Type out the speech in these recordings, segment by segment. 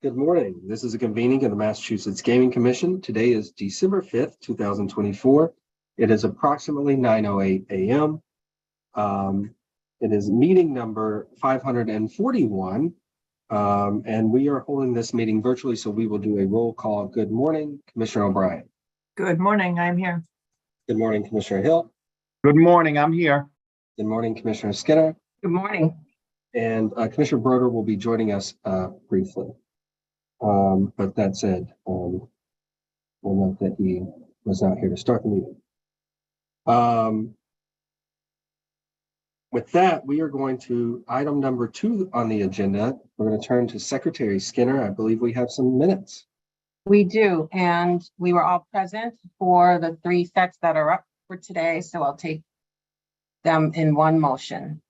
Good morning. This is a convening of the Massachusetts Gaming Commission. Today is December 5th, 2024. It is approximately 9:08 a.m. It is meeting number 541, and we are holding this meeting virtually, so we will do a roll call. Good morning, Commissioner O'Brien. Good morning, I'm here. Good morning, Commissioner Hill. Good morning, I'm here. Good morning, Commissioner Skinner. Good morning. And Commissioner Broder will be joining us briefly. But that said, we'll note that he was not here to start the meeting. With that, we are going to item number 2 on the agenda. We're going to turn to Secretary Skinner. I believe we have some minutes. We do, and we were all present for the 3 sets that are up for today, so I'll take them in one motion.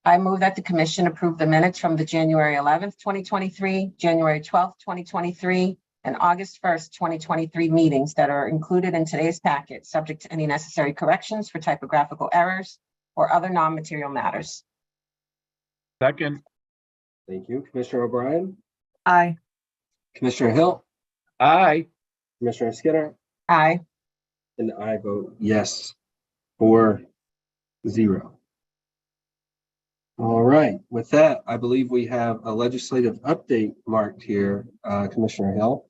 I move that the commission approve the minutes from the January 11th, 2023, January 12th, 2023, and August 1st, 2023 meetings that are included in today's packet, subject to any necessary corrections for typographical errors or other non-material matters. Second. Thank you. Commissioner O'Brien. Aye. Commissioner Hill. Aye. Commissioner Skinner. Aye. And I vote yes, 4-0. All right. With that, I believe we have a legislative update marked here, Commissioner Hill.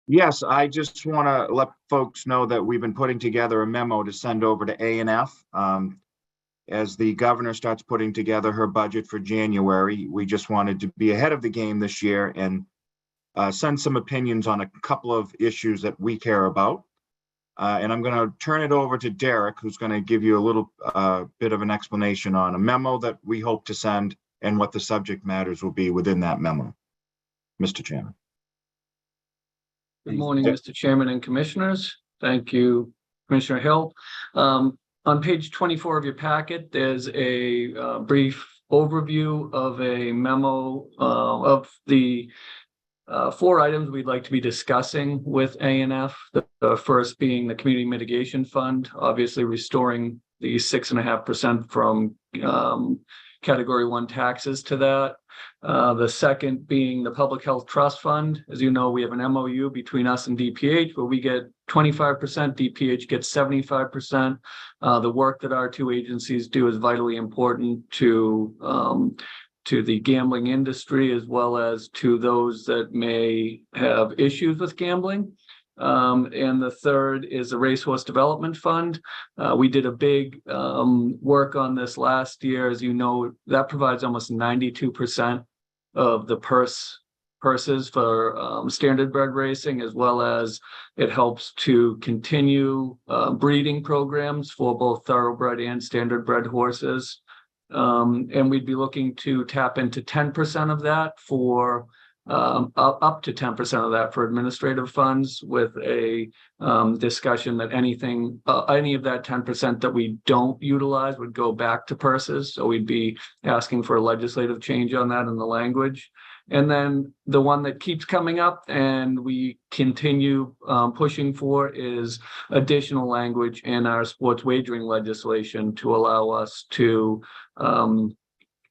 Yes, I just want to let folks know that we've been putting together a memo to send over to A&F. As the governor starts putting together her budget for January, we just wanted to be ahead of the game this year and send some opinions on a couple of issues that we care about. And I'm going to turn it over to Derek, who's going to give you a little bit of an explanation on a memo that we hope to send and what the subject matters will be within that memo. Mr. Chairman. Good morning, Mr. Chairman and Commissioners. Thank you, Commissioner Hill. On page 24 of your packet, there's a brief overview of a memo of the 4 items we'd like to be discussing with A&F. The first being the Community Mitigation Fund, obviously restoring the 6.5% from Category 1 taxes to that. The second being the Public Health Trust Fund. As you know, we have an MOU between us and DPH where we get 25%, DPH gets 75%. The work that our 2 agencies do is vitally important to the gambling industry, as well as to those that may have issues with gambling. And the third is the Racehorse Development Fund. We did a big work on this last year. As you know, that provides almost 92% of the purses for standard bred racing, as well as it helps to continue breeding programs for both thoroughbred and standard bred horses. And we'd be looking to tap into 10% of that for up to 10% of that for administrative funds, with a discussion that any of that 10% that we don't utilize would go back to purses. So we'd be asking for a legislative change on that in the language. And then the one that keeps coming up and we continue pushing for is additional language in our sports wagering legislation to allow us to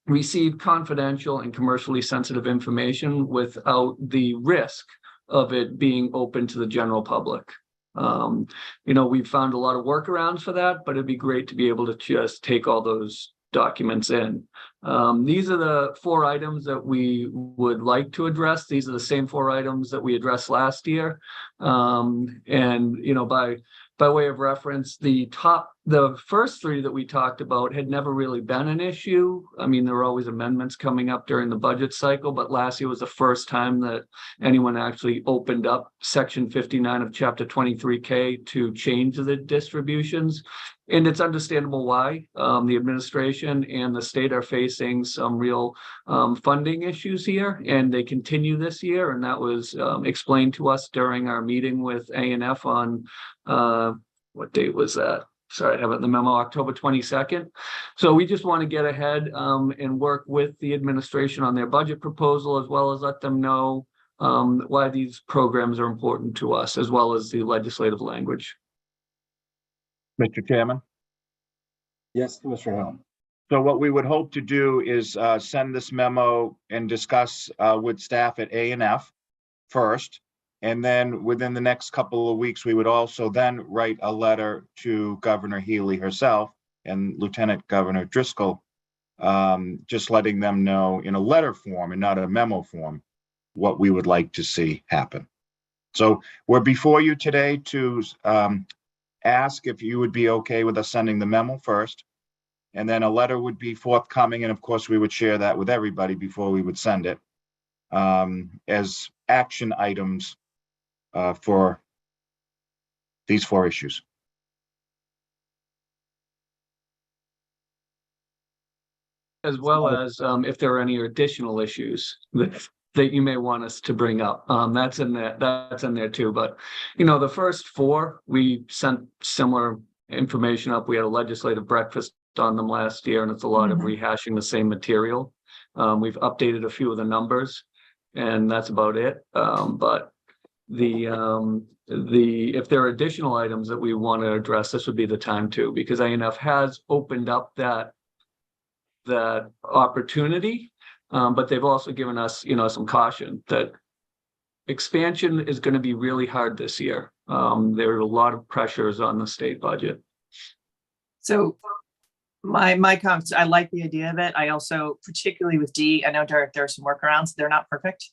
receive confidential and commercially sensitive information without the risk of it being open to the general public. We've found a lot of workarounds for that, but it'd be great to be able to just take all those documents in. These are the 4 items that we would like to address. These are the same 4 items that we addressed last year. By way of reference, the first 3 that we talked about had never really been an issue. I mean, there were always amendments coming up during the budget cycle, but last year was the first time that anyone actually opened up Section 59 of Chapter 23K to change the distributions. And it's understandable why. The administration and the state are facing some real funding issues here, and they continue this year. And that was explained to us during our meeting with A&F on, what date was that? Sorry, I have it in the memo, October 22nd. So we just want to get ahead and work with the administration on their budget proposal, as well as let them know why these programs are important to us, as well as the legislative language. Mr. Chairman. Yes, Commissioner Hill. So what we would hope to do is send this memo and discuss with staff at A&F first. And then within the next couple of weeks, we would also then write a letter to Governor Healy herself and Lieutenant Governor Driscoll, just letting them know in a letter form and not a memo form what we would like to see happen. So we're before you today to ask if you would be okay with us sending the memo first. And then a letter would be forthcoming. And of course, we would share that with everybody before we would send it as action items for these 4 issues. As well as if there are any additional issues that you may want us to bring up. That's in there too. But, the first 4, we sent similar information up. We had a legislative breakfast on them last year, and it's a lot of rehashing the same material. We've updated a few of the numbers, and that's about it. But if there are additional items that we want to address, this would be the time to, because INF has opened up that opportunity, but they've also given us, some caution that expansion is going to be really hard this year. There are a lot of pressures on the state budget. So my comments, I like the idea of it. I also, particularly with D, I know, Derek, there are some workarounds. They're not perfect.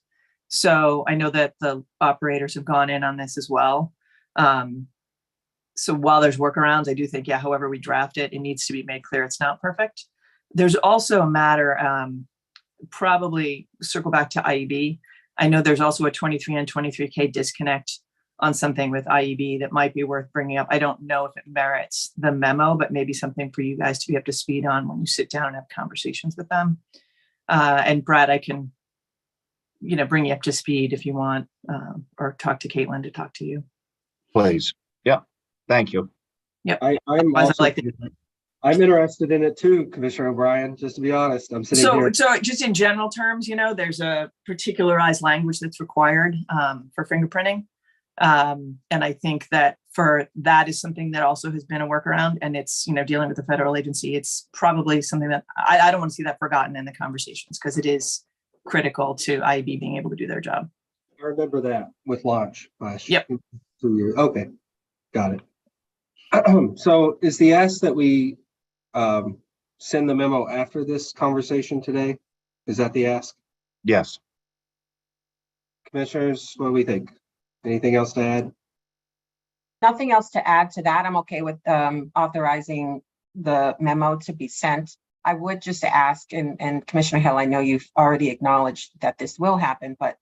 So I know that the operators have gone in on this as well. So while there's workarounds, I do think, however we draft it, it needs to be made clear it's not perfect. There's also a matter, probably circle back to IEB. I know there's also a 23 and 23K disconnect on something with IEB that might be worth bringing up. I don't know if it merits the memo, but maybe something for you guys to be up to speed on when you sit down and have conversations with them. And Brad, I can, bring you up to speed if you want, or talk to Caitlin to talk to you. Please. Yeah. Thank you. Yep. I'm interested in it too, Commissioner O'Brien, just to be honest. I'm sitting here. So just in general terms, there's a particularized language that's required for fingerprinting. And I think that that is something that also has been a workaround, and it's, dealing with the federal agency. It's probably something that I don't want to see that forgotten in the conversations, because it is critical to IEB being able to do their job. I remember that with launch last Yep. 2 years. Okay, got it. So is the ask that we send the memo after this conversation today? Is that the ask? Yes. Commissioners, what do we think? Anything else to add? Nothing else to add to that. I'm okay with authorizing the memo to be sent. I would just ask, and Commissioner Hill, I know you've already acknowledged that this will happen, but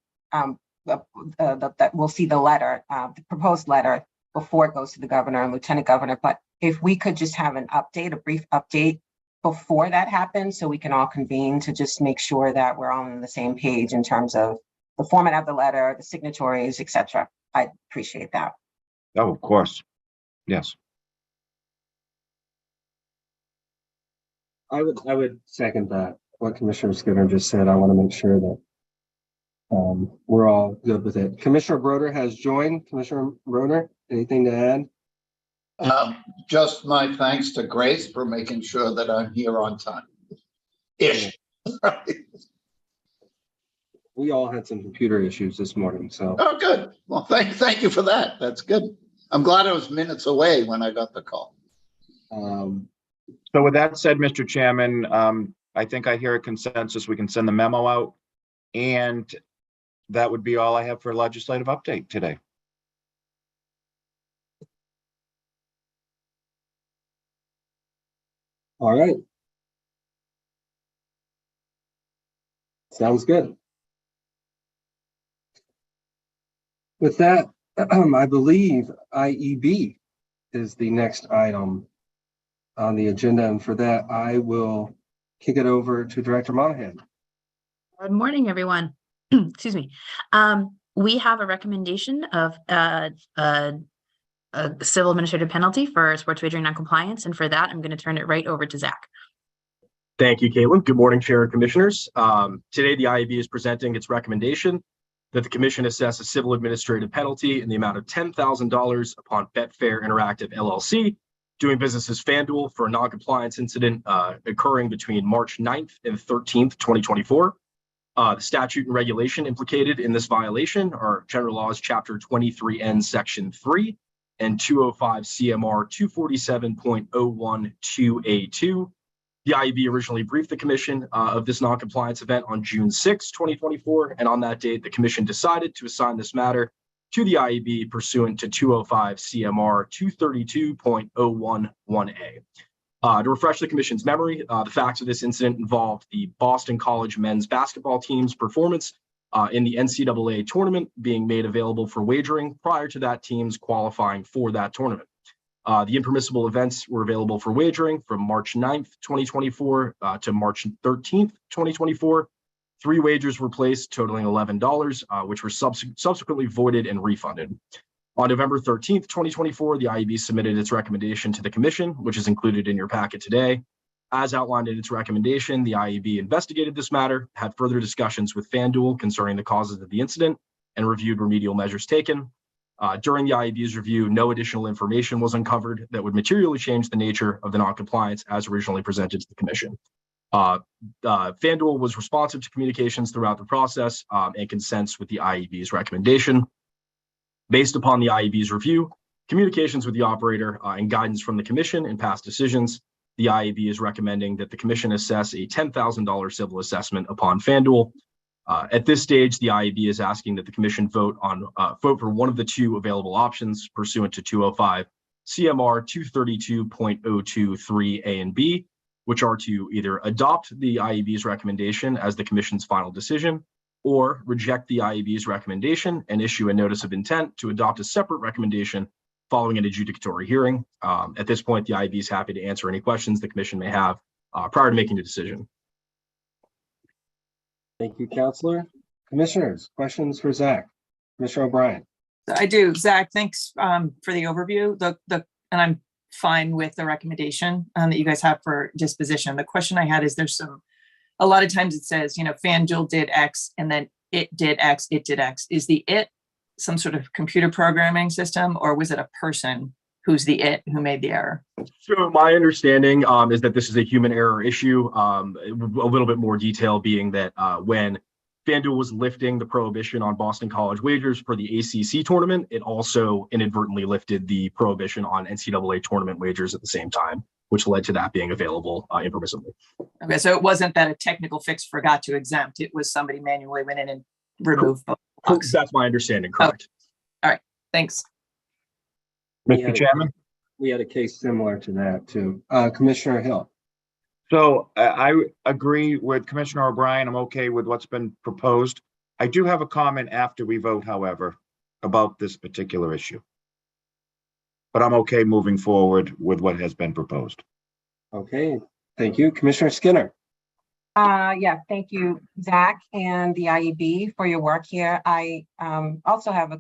that we'll see the letter, the proposed letter, before it goes to the governor and lieutenant governor. But if we could just have a brief update before that happens, so we can all convene to just make sure that we're all on the same page in terms of the format of the letter, the signatories, etc. I appreciate that. Oh, of course. Yes. I would second that. What Commissioner Skinner just said. I want to make sure that we're all good with it. Commissioner Broder has joined. Commissioner Broder, anything to add? Just my thanks to Grace for making sure that I'm here on time. Ish. We all had some computer issues this morning, so. Oh, good. Well, thank you for that. That's good. I'm glad I was minutes away when I got the call. So with that said, Mr. Chairman, I think I hear a consensus. We can send the memo out, and that would be all I have for legislative update today. All right. Sounds good. With that, I believe IEB is the next item on the agenda. And for that, I will kick it over to Director Monahan. Good morning, everyone. Excuse me. We have a recommendation of a civil administrative penalty for sports wagering noncompliance. And for that, I'm going to turn it right over to Zach. Thank you, Caitlin. Good morning, Chair and Commissioners. Today, the IEB is presenting its recommendation that the Commission assess a civil administrative penalty in the amount of $10,000 upon Betfair Interactive LLC doing business as FanDuel for a non-compliance incident occurring between March 9th and 13th, 2024. The statute and regulation implicated in this violation are General Laws Chapter 23N, Section 3 and 205 CMR 247.012A2. The IEB originally briefed the commission of this non-compliance event on June 6, 2024, and on that date, the commission decided to assign this matter to the IEB pursuant to 205 CMR 232.011A. To refresh the commission's memory, the facts of this incident involved the Boston College men's basketball team's performance in the NCAA tournament being made available for wagering prior to that team's qualifying for that tournament. The impermissible events were available for wagering from March 9th, 2024 to March 13th, 2024. 3 wagers were placed totaling $11, which were subsequently voided and refunded. On November 13th, 2024, the IEB submitted its recommendation to the commission, which is included in your packet today. As outlined in its recommendation, the IEB investigated this matter, had further discussions with FanDuel concerning the causes of the incident, and reviewed remedial measures taken. During the IEB's review, no additional information was uncovered that would materially change the nature of the noncompliance as originally presented to the commission. FanDuel was responsive to communications throughout the process and consents with the IEB's recommendation. Based upon the IEB's review, communications with the operator, and guidance from the commission and past decisions, the IEB is recommending that the commission assess a $10,000 civil assessment upon FanDuel. At this stage, the IEB is asking that the commission vote for one of the 2 available options pursuant to 205 CMR 232.023 A and B, which are to either adopt the IEB's recommendation as the commission's final decision, or reject the IEB's recommendation and issue a notice of intent to adopt a separate recommendation following an adjudicatory hearing. At this point, the IEB is happy to answer any questions the commission may have prior to making a decision. Thank you, Counselor. Commissioners, questions for Zach? Commissioner O'Brien. I do. Zach, thanks for the overview. And I'm fine with the recommendation that you guys have for disposition. The question I had is a lot of times it says, FanDuel did X and then it did X, it did X. Is the it some sort of computer programming system, or was it a person who's the it who made the error? So my understanding is that this is a human error issue. A little bit more detail being that when FanDuel was lifting the prohibition on Boston College wagers for the ACC tournament, it also inadvertently lifted the prohibition on NCAA tournament wagers at the same time, which led to that being available impermissibly. Okay, so it wasn't that a technical fix forgot to exempt, it was somebody manually went in and removed both blocks. That's my understanding, correct. All right, thanks. Mr. Chairman? We had a case similar to that too. Commissioner Hill. So I agree with Commissioner O'Brien. I'm okay with what's been proposed. I do have a comment after we vote, however, about this particular issue. But I'm okay moving forward with what has been proposed. Okay, thank you. Commissioner Skinner. Yeah, thank you, Zach and the IEB for your work here. I also have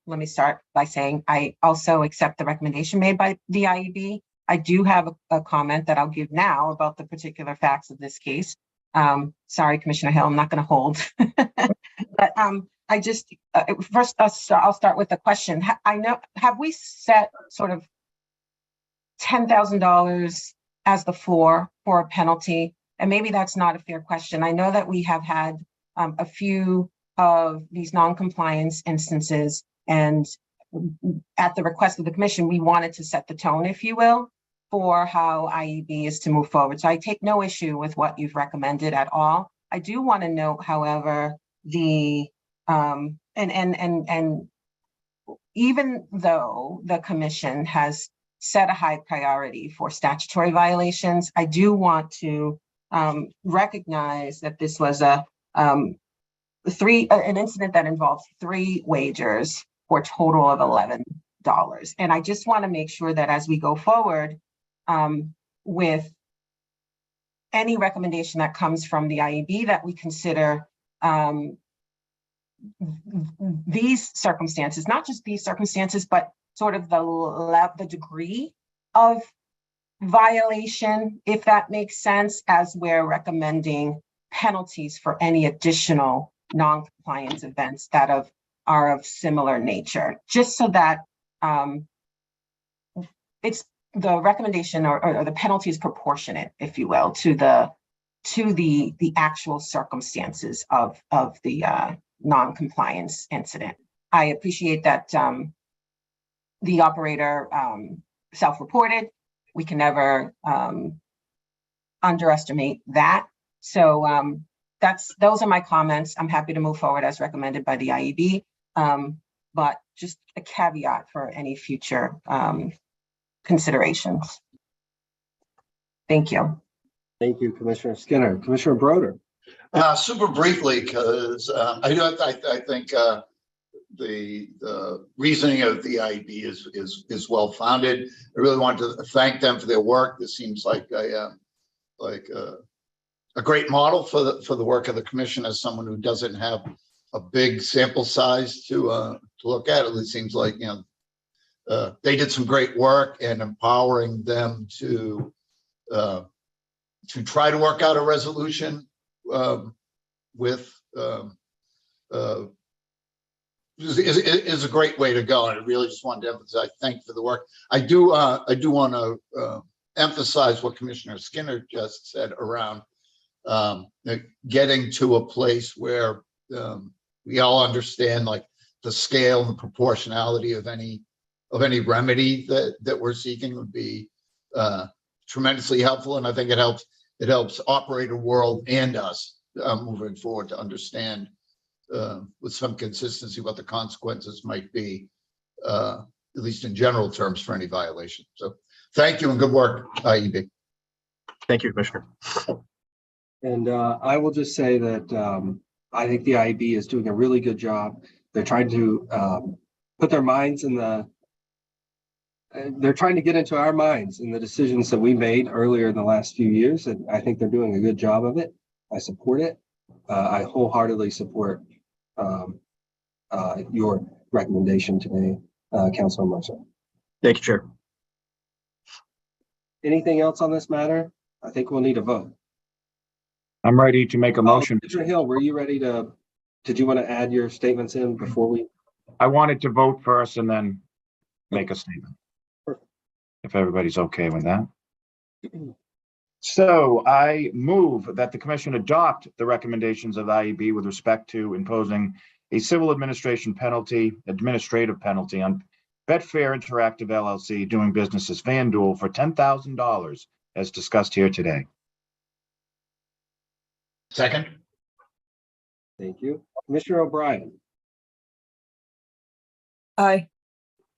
let me start by saying I also accept the recommendation made by the IEB. I do have a comment that I'll give now about the particular facts of this case. Sorry, Commissioner Hill, I'm not going to hold. But I just, first, I'll start with the question. Have we set sort of $10,000 as the floor for a penalty? And maybe that's not a fair question. I know that we have had a few of these non-compliance instances, and at the request of the commission, we wanted to set the tone, if you will, for how IEB is to move forward. So I take no issue with what you've recommended at all. I do want to note, however, the and even though the commission has set a high priority for statutory violations, I do want to recognize that this was an incident that involved 3 wagers for a total of $11. And I just want to make sure that as we go forward with any recommendation that comes from the IEB, that we consider these circumstances, not just these circumstances, but sort of the degree of violation, if that makes sense, as we're recommending penalties for any additional non-compliance events that are of similar nature, just so that it's the recommendation or the penalty is proportionate, if you will, to the actual circumstances of the non-compliance incident. I appreciate that the operator self-reported. We can never underestimate that. So those are my comments. I'm happy to move forward as recommended by the IEB, but just a caveat for any future considerations. Thank you. Thank you, Commissioner Skinner. Commissioner Broder. Super briefly, because I think the reasoning of the IEB is well founded. I really want to thank them for their work. This seems like a great model for the work of the commission. As someone who doesn't have a big sample size to look at, it seems like they did some great work, and empowering them to try to work out a resolution with is a great way to go. And I really just wanted to emphasize, thank you for the work. I do want to emphasize what Commissioner Skinner just said around getting to a place where we all understand like the scale and the proportionality of any remedy that we're seeking would be tremendously helpful. And I think it helps operator world and us moving forward to understand with some consistency what the consequences might be, at least in general terms, for any violation. So thank you and good work, IEB. Thank you, Commissioner. And I will just say that I think the IEB is doing a really good job. They're trying to put their minds in they're trying to get into our minds in the decisions that we made earlier in the last few years. And I think they're doing a good job of it. I support it. I wholeheartedly support your recommendation today, Councilor Mercer. Thank you, Chair. Anything else on this matter? I think we'll need a vote. I'm ready to make a motion. Commissioner Hill, were you ready did you want to add your statements in before we? I wanted to vote first and then make a statement. Perfect. If everybody's okay with that. So I move that the commission adopt the recommendations of the IEB with respect to imposing a civil administrative penalty on Betfair Interactive LLC doing business as FanDuel for $10,000 as discussed here today. Second. Thank you. Commissioner O'Brien. Aye.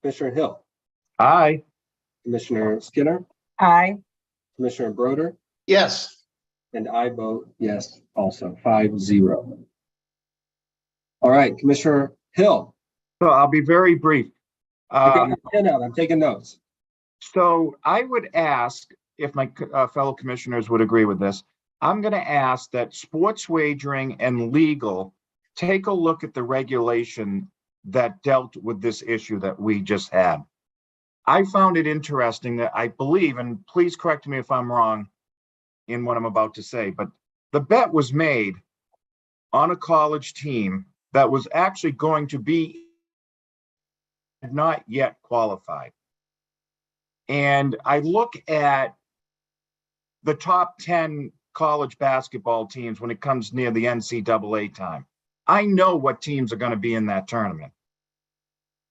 Commissioner Hill. Aye. Commissioner Skinner. Aye. Commissioner Broder. Yes. And I vote yes also, 5-0. All right, Commissioner Hill. So I'll be very brief. I'm taking notes. So I would ask if my fellow commissioners would agree with this. I'm going to ask that sports wagering and legal take a look at the regulation that dealt with this issue that we just had. I found it interesting that I believe, and please correct me if I'm wrong in what I'm about to say, but the bet was made on a college team that was actually going to be not yet qualified. And I look at the top 10 college basketball teams when it comes near the NCAA time. I know what teams are going to be in that tournament.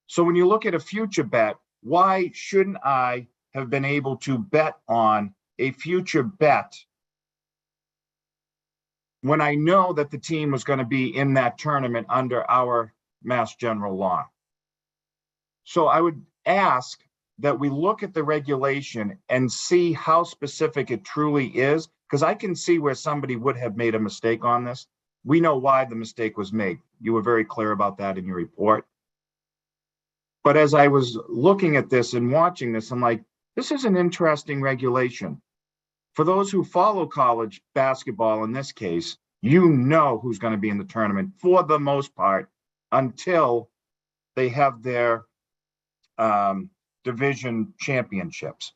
So when you look at a future bet, why shouldn't I have been able to bet on a future bet when I know that the team was going to be in that tournament under our Mass General law? So I would ask that we look at the regulation and see how specific it truly is, because I can see where somebody would have made a mistake on this. We know why the mistake was made. You were very clear about that in your report. But as I was looking at this and watching this, I'm like, this is an interesting regulation. For those who follow college basketball in this case, you know who's going to be in the tournament for the most part until they have their division championships.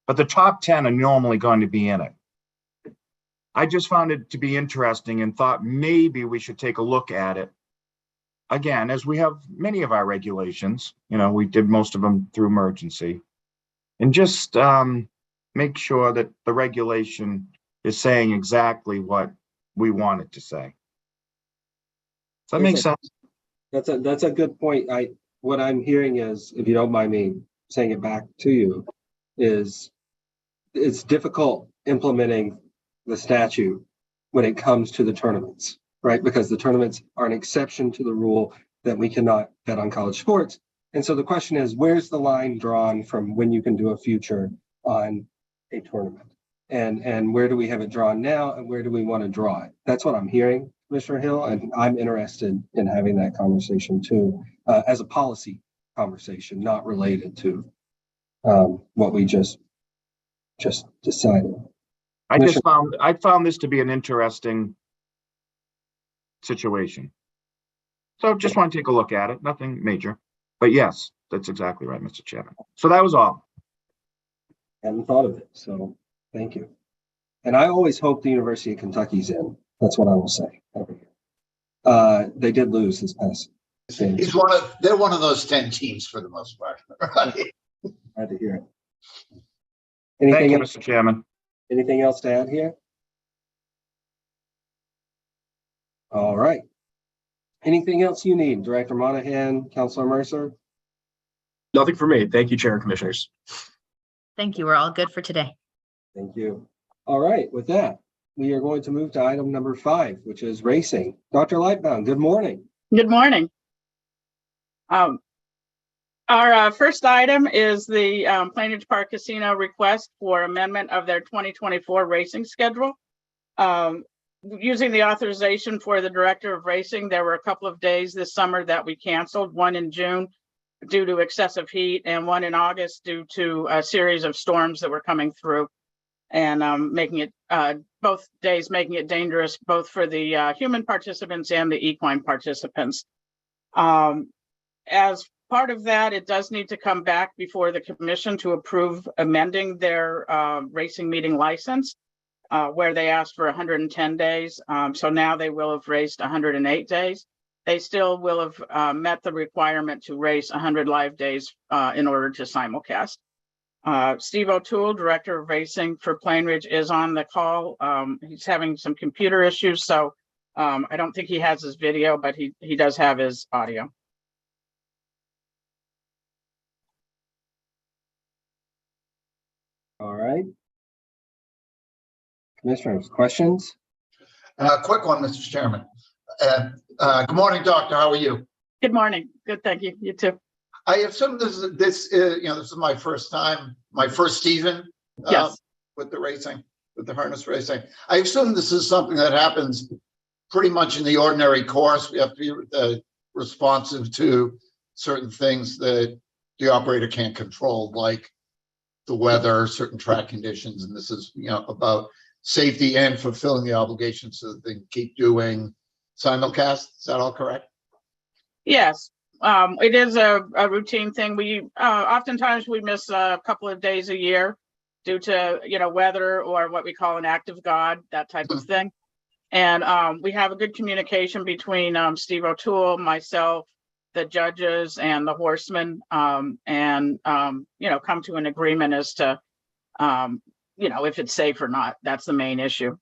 But the top 10 are normally going to be in it. I just found it to be interesting and thought maybe we should take a look at it. Again, as we have many of our regulations, we did most of them through emergency. And just make sure that the regulation is saying exactly what we want it to say. Does that make sense? That's a good point. What I'm hearing is, if you don't mind me saying it back to you, is it's difficult implementing the statute when it comes to the tournaments, right? Because the tournaments are an exception to the rule that we cannot bet on college sports. And so the question is, where's the line drawn from when you can do a future on a tournament? And where do we have it drawn now, and where do we want to draw it? That's what I'm hearing, Commissioner Hill, and I'm interested in having that conversation too, as a policy conversation, not related to what we just decided. I found this to be an interesting situation. So just want to take a look at it. Nothing major, but yes, that's exactly right, Mr. Chairman. So that was all. Hadn't thought of it, so thank you. And I always hope the University of Kentucky's in. That's what I will say every year. They did lose this past game. They're one of those 10 teams for the most part. Right? Glad to hear it. Thank Anything you, else? Mr. Chairman. Anything else to add here? All right. Anything else you need, Director Monahan, Councilor Mercer? Nothing for me. Thank you, Chair and Commissioners. Thank you. We're all good for today. Thank you. All right, with that, we are going to move to item number 5, which is racing. Dr. Lightbound, good morning. Good morning. Our first item is the Plainridge Park Casino request for amendment of their 2024 racing schedule. Using the authorization for the Director of Racing, there were a couple of days this summer that we canceled, one in June due to excessive heat and one in August due to a series of storms that were coming through and making it both days making it dangerous both for the human participants and the equine participants. As part of that, it does need to come back before the commission to approve amending their racing meeting license, where they asked for 110 days. So now they will have raced 108 days. They still will have met the requirement to race 100 live days in order to simulcast. Steve O'Toole, Director of Racing for Plainridge, is on the call. He's having some computer issues, so I don't think he has his video, but he does have his audio. All right. Commissioners, questions? Quick one, Mr. Chairman. Good morning, Doctor. How are you? Good morning. Good, thank you. You too. I assume this is my first time, my first season Yes. with the racing, with the harness racing. I assume this is something that happens pretty much in the ordinary course. We have to be responsive to certain things that the operator can't control, like the weather, certain track conditions, and this is about safety and fulfilling the obligations so that they can keep doing simulcast. Is that all correct? Yes. It is a routine thing. We oftentimes we miss a couple of days a year due to weather or what we call an act of God, that type of thing. And we have a good communication between Steve O'Toole, myself, the judges, and the horsemen, and come to an agreement as to if it's safe or not. That's the main issue.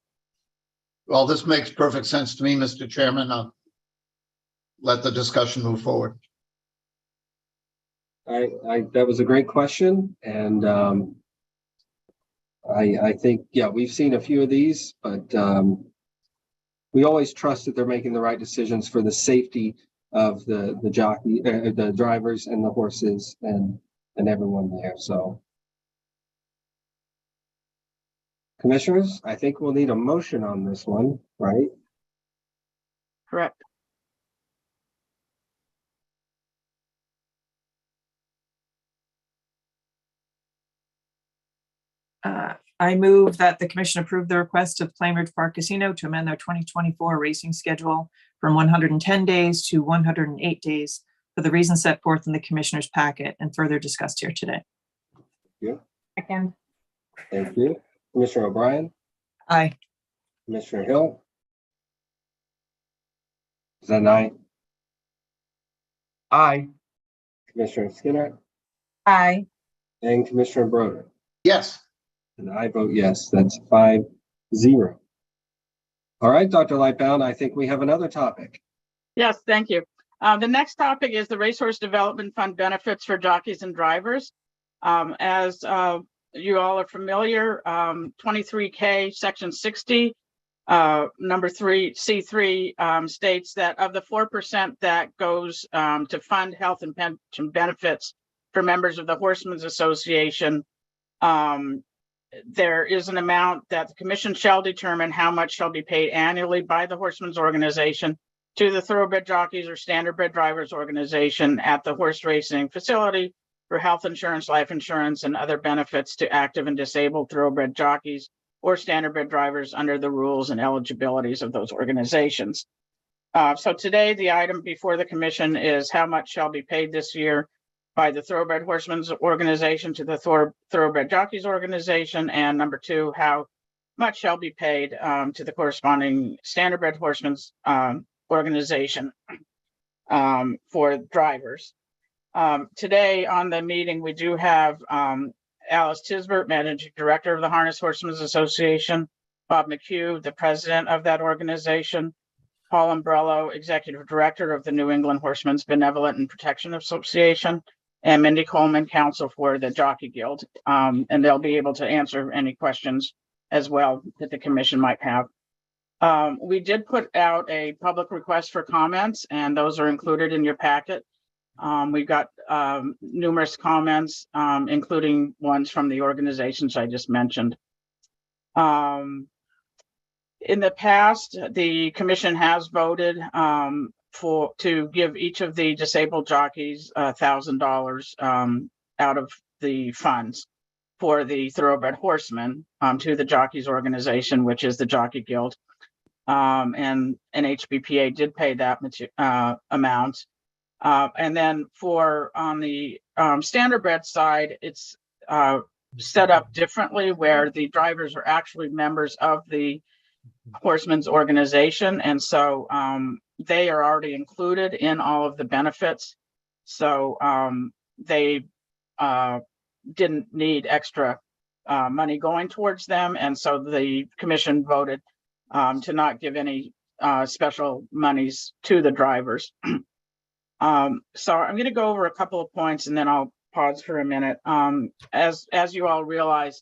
Well, this makes perfect sense to me, Mr. Chairman. I'll let the discussion move forward. That was a great question, and I think we've seen a few of these, but we always trust that they're making the right decisions for the safety of the jockey, the drivers, and the horses, and everyone there. So, commissioners, I think we'll need a motion on this one, right? Correct. I move that the commission approve the request of Plainridge Park Casino to amend their 2024 racing schedule from 110 days to 108 days for the reasons set forth in the commissioner's packet and further discussed here today. Second. Thank you. Commissioner O'Brien, Aye. Commissioner Hill. Is that an aye? Aye. Commissioner Skinner, Aye. and Commissioner Broder. Yes. And I vote yes. That's 5-0. All right, Dr. Lightbound, I think we have another topic. Yes, thank you. The next topic is the Racehorse Development Fund benefits for jockeys and drivers. As you all are familiar, 23K Section 60, number 3, C3 states that of the 4% that goes to fund health and pension benefits for members of the Horsemen's Association, there is an amount that the commission shall determine how much shall be paid annually by the Horsemen's Organization to the Thoroughbred Jockeys or Standardbred Drivers Organization at the horse racing facility for health insurance, life insurance, and other benefits to active and disabled thoroughbred jockeys or standardbred drivers under the rules and eligibilities of those organizations. So today, the item before the commission is how much shall be paid this year by the Thoroughbred Horsemen's Organization to the Thoroughbred Jockeys Organization, and number 2, how much shall be paid to the corresponding Standardbred Horsemen's Organization for drivers. Today on the meeting, we do have Alice Tisbert, Managing Director of the Harness Horsemen's Association, Bob McHugh, the President of that organization, Paul Umbrello, Executive Director of the New England Horsemen's Benevolent and Protection Association, and Mindy Coleman, Counsel for the Jockey Guild. And they'll be able to answer any questions as well that the commission might have. We did put out a public request for comments, and those are included in your packet. We've got numerous comments, including ones from the organizations I just mentioned. In the past, the commission has voted to give each of the disabled jockeys $1,000 out of the funds for the thoroughbred horsemen to the Jockeys Organization, which is the Jockey Guild. And NHBPA did pay that amount. And then for on the standardbred side, it's set up differently where the drivers are actually members of the Horsemen's Organization. And so they are already included in all of the benefits. So they didn't need extra money going towards them. And so the commission voted to not give any special monies to the drivers. So I'm going to go over a couple of points and then I'll pause for a minute. As you all realize,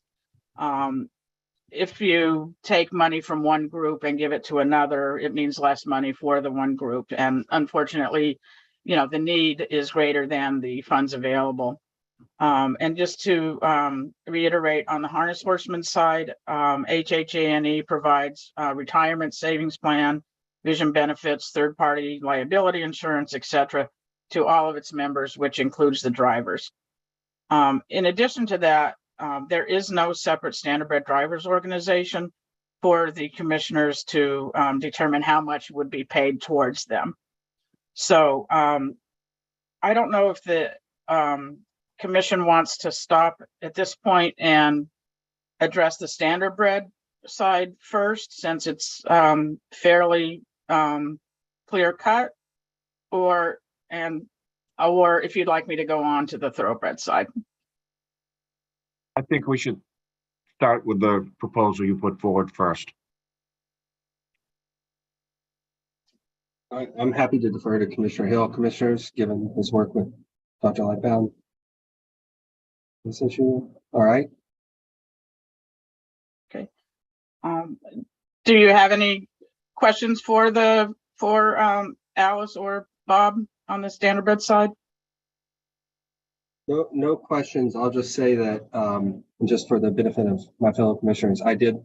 if you take money from one group and give it to another, it means less money for the one group. And unfortunately, the need is greater than the funds available. And just to reiterate, on the harness horseman side, HHA&E provides retirement savings plan, vision benefits, third-party liability insurance, etc., to all of its members, which includes the drivers. In addition to that, there is no separate standardbred drivers organization for the commissioners to determine how much would be paid towards them. So I don't know if the commission wants to stop at this point and address the standardbred side first, since it's fairly clear cut, or if you'd like me to go on to the thoroughbred side. I think we should start with the proposal you put forward first. I'm happy to defer to Commissioner Hill. Commissioners, given his work with Dr. Lightbound, this issue. All right. Okay. Do you have any questions for Alice or Bob on the standardbred side? No questions. I'll just say that, just for the benefit of my fellow commissioners, I did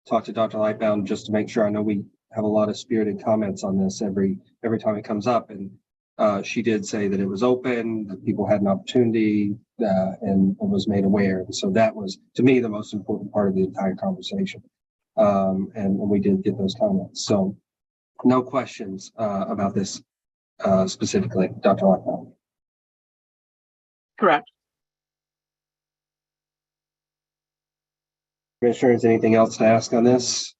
talk to Dr. Lightbound just to make sure. I know we have a lot of spirited comments on this every time it comes up, and she did say that it was open, that people had an opportunity, and was made aware. And so that was, to me, the most important part of the entire conversation. And we did get those comments. So no questions about this specifically, Dr. Lightbound. Correct. Commissioners, anything else to ask on this?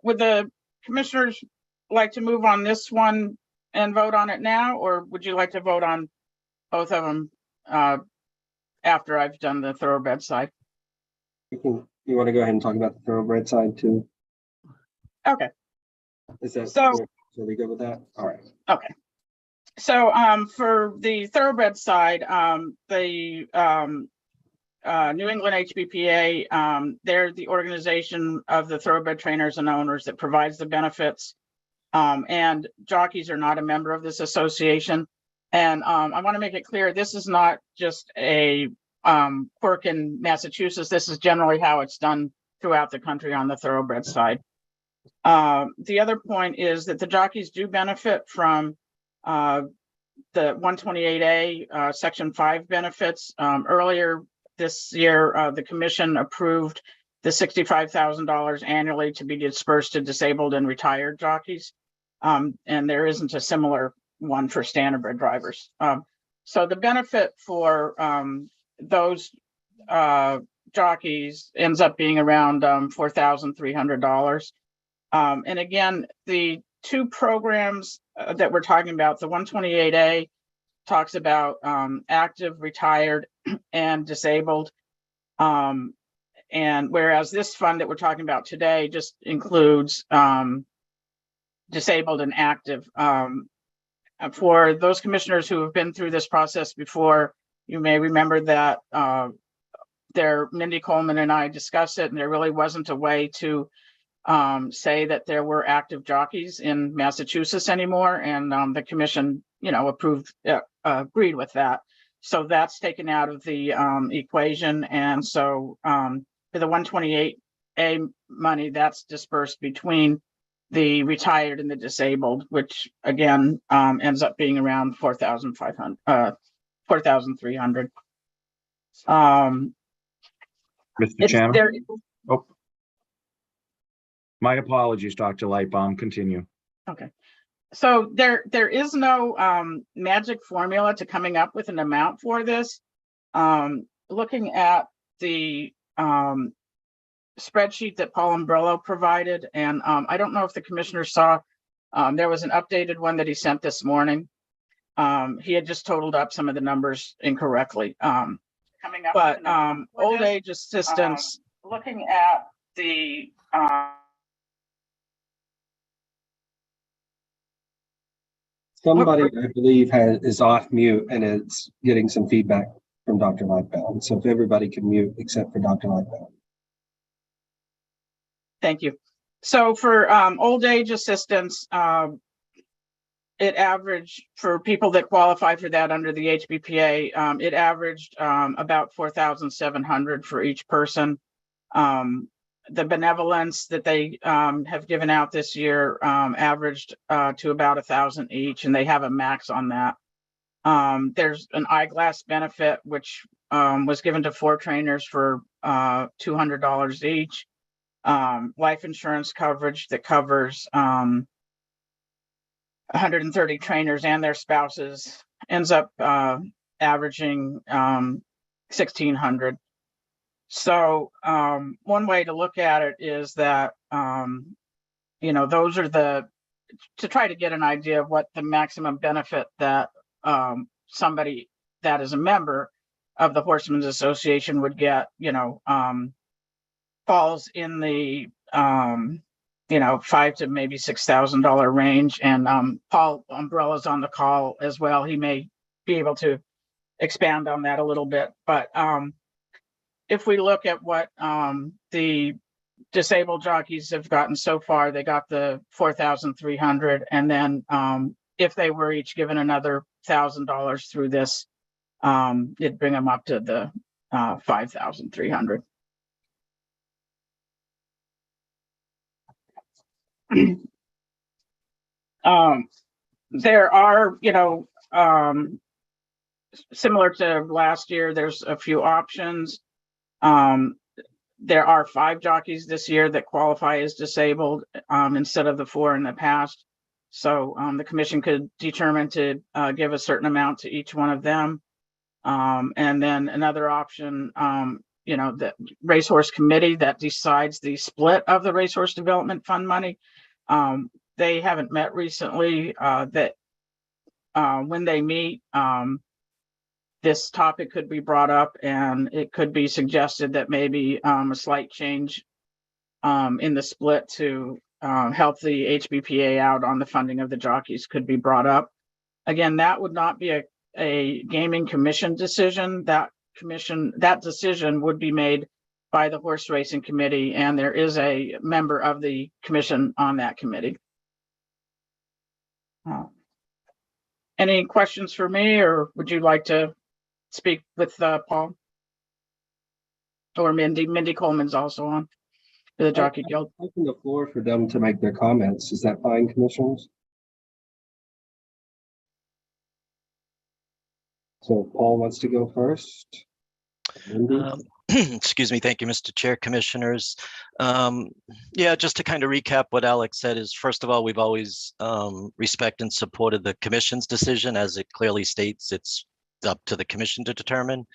Would the commissioners like to move on this one and vote on it now, or would you like to vote on both of them after I've done the thoroughbred side? You want to go ahead and talk about the thoroughbred side too? Okay. Is that, So- are we good with that? All right. Okay. So for the thoroughbred side, the New England HBPA, they're the organization of the thoroughbred trainers and owners that provides the benefits. And jockeys are not a member of this association. And I want to make it clear, this is not just a quirk in Massachusetts. This is generally how it's done throughout the country on the thoroughbred side. The other point is that the jockeys do benefit from the 128A Section 5 benefits. Earlier this year, the commission approved the $65,000 annually to be dispersed to disabled and retired jockeys. And there isn't a similar one for standardbred drivers. So the benefit for those jockeys ends up being around $4,300. And again, the two programs that we're talking about, the 128A talks about active, retired, and disabled. And whereas this fund that we're talking about today just includes disabled and active. For those commissioners who have been through this process before, you may remember that Mindy Coleman and I discussed it, and there really wasn't a way to say that there were active jockeys in Massachusetts anymore, and the commission, agreed with that. So that's taken out of the equation, and so for the 128A money, that's dispersed between the retired and the disabled, which again ends up being around $4,300. Mr. Chairman? Oh. My apologies, Dr. Lightbaum, continue. Okay. So there is no magic formula to coming up with an amount for this. Looking at the spreadsheet that Paul Umbrello provided, and I don't know if the commissioner saw, there was an updated one that he sent this morning. He had just totaled up some of the numbers incorrectly. But old age assistance, looking at the Somebody, I believe, is off mute and it's getting some feedback from Dr. Lightbound. So if everybody can mute except for Dr. Lightbound. Thank you. So for old age assistance, it averaged, for people that qualify for that under the HBPA, it averaged about 4,700 for each person. The benevolence that they have given out this year averaged to about 1,000 each, and they have a max on that. There's an eyeglass benefit, which was given to 4 trainers for $200 each. Life insurance coverage that covers 130 trainers and their spouses ends up averaging $1,600. So one way to look at it is that, those are to try to get an idea of what the maximum benefit that somebody that is a member of the Horsemen's Association would get, falls in the, $5,000 to maybe $6,000 range. And Paul Umbrella's on the call as well. He may be able to expand on that a little bit. But if we look at what the disabled jockeys have gotten so far, they got the $4,300. And then if they were each given another $1,000 through this, it'd bring them up to the $5,300. There are, similar to last year, there's a few options. There are 5 jockeys this year that qualify as disabled instead of the 4 in the past. So the commission could determine to give a certain amount to each one of them. And then another option, the racehorse committee that decides the split of the racehorse development fund money they haven't met recently, that when they meet, this topic could be brought up, and it could be suggested that maybe a slight change in the split to help the HBPA out on the funding of the jockeys could be brought up. Again, that would not be a gaming commission decision. That decision would be made by the horse racing committee, and there is a member of the commission on that committee. Any questions for me, or would you like to speak with Paul? Or Mindy? Mindy Coleman's also on for the Jockey Guild. Open the floor for them to make their comments. Is that fine, commissioners? So Paul wants to go first. Mindy? Excuse me. Thank you, Mr. Chair, Commissioners. Yeah, just to kind of recap what Alex said is, first of all, we've always respected and supported the commission's decision. As it clearly states, it's up to the commission to determine.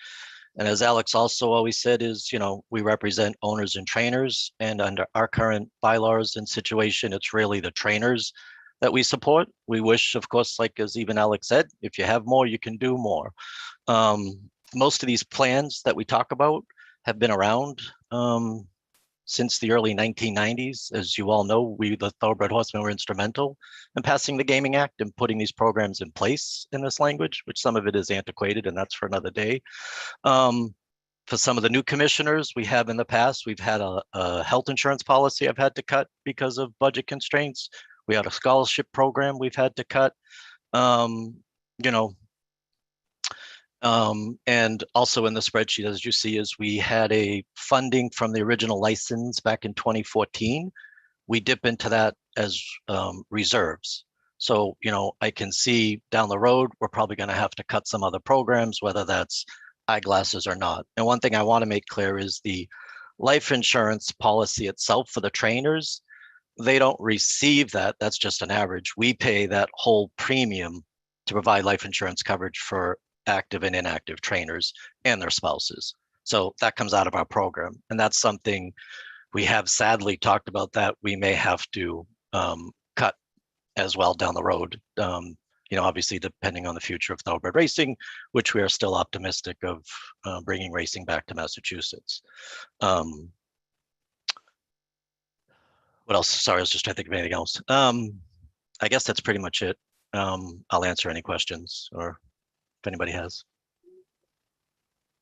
And as Alex also always said is, we represent owners and trainers, and under our current bylaws and situation, it's really the trainers that we support. We wish, of course, like as even Alex said, if you have more, you can do more. Most of these plans that we talk about have been around since the early 1990s. As you all know, we, the Thoroughbred Horsemen, were instrumental in passing the Gaming Act and putting these programs in place in this language, which some of it is antiquated, and that's for another day. For some of the new commissioners we have in the past, we've had a health insurance policy I've had to cut because of budget constraints. We had a scholarship program we've had to cut. And also in the spreadsheet, as you see, is we had a funding from the original license back in 2014. We dip into that as reserves. So, I can see down the road, we're probably going to have to cut some other programs, whether that's eyeglasses or not. And one thing I want to make clear is the life insurance policy itself for the trainers, they don't receive that. That's just an average. We pay that whole premium to provide life insurance coverage for active and inactive trainers and their spouses. So that comes out of our program. And that's something we have sadly talked about that we may have to cut as well down the road. Obviously depending on the future of thoroughbred racing, which we are still optimistic of bringing racing back to Massachusetts. What else? Sorry, I was just trying to think of anything else. I guess that's pretty much it. I'll answer any questions or if anybody has.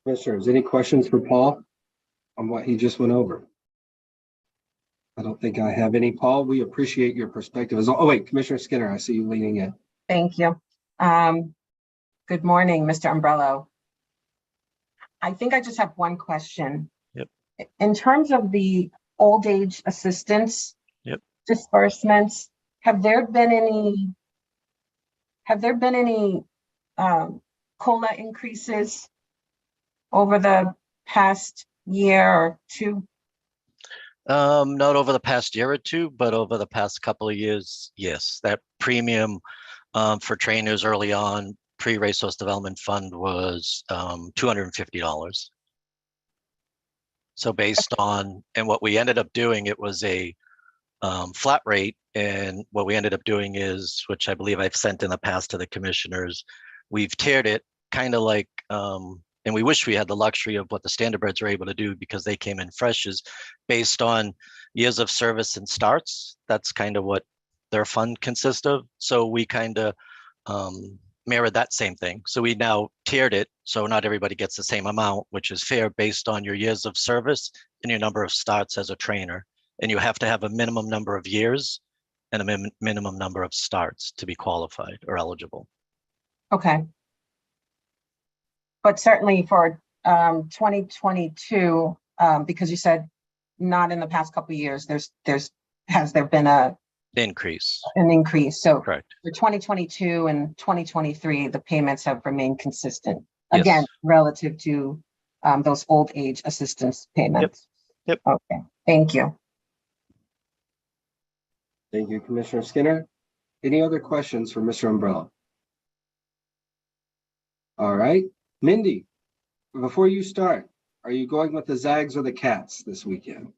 Commissioners, any questions for Paul on what he just went over? I don't think I have any. Paul, we appreciate your perspective. Oh, wait, Commissioner Skinner, I see you leaning in. Thank you. Good morning, Mr. Umbrello. I think I just have one question. Yep. In terms of the old age assistance disbursements, have there been any COLA increases over the past year or two? Not over the past year or two, but over the past couple of years, yes. That premium for trainers early on, pre-racehorse development fund was $250. So based on, and what we ended up doing, it was a flat rate. And what we ended up doing is, which I believe I've sent in the past to the commissioners, we've tiered it kind of like, and we wish we had the luxury of what the standardbreds are able to do because they came in fresh, is based on years of service and starts. That's kind of what their fund consists of. So we kind of mirrored that same thing. So we now tiered it so not everybody gets the same amount, which is fair based on your years of service and your number of starts as a trainer. And you have to have a minimum number of years and a minimum number of starts to be qualified or eligible. Okay. But certainly for 2022, because you said not in the past couple of years, has there been an increase? So correct. For 2022 and 2023, the payments have remained consistent. Yes. Again, relative to those old age assistance payments. Yep. Okay. Thank you. Thank you, Commissioner Skinner. Any other questions for Mr. Umbrella? All right, Mindy, before you start, are you going with the Zags or the Cats this weekend?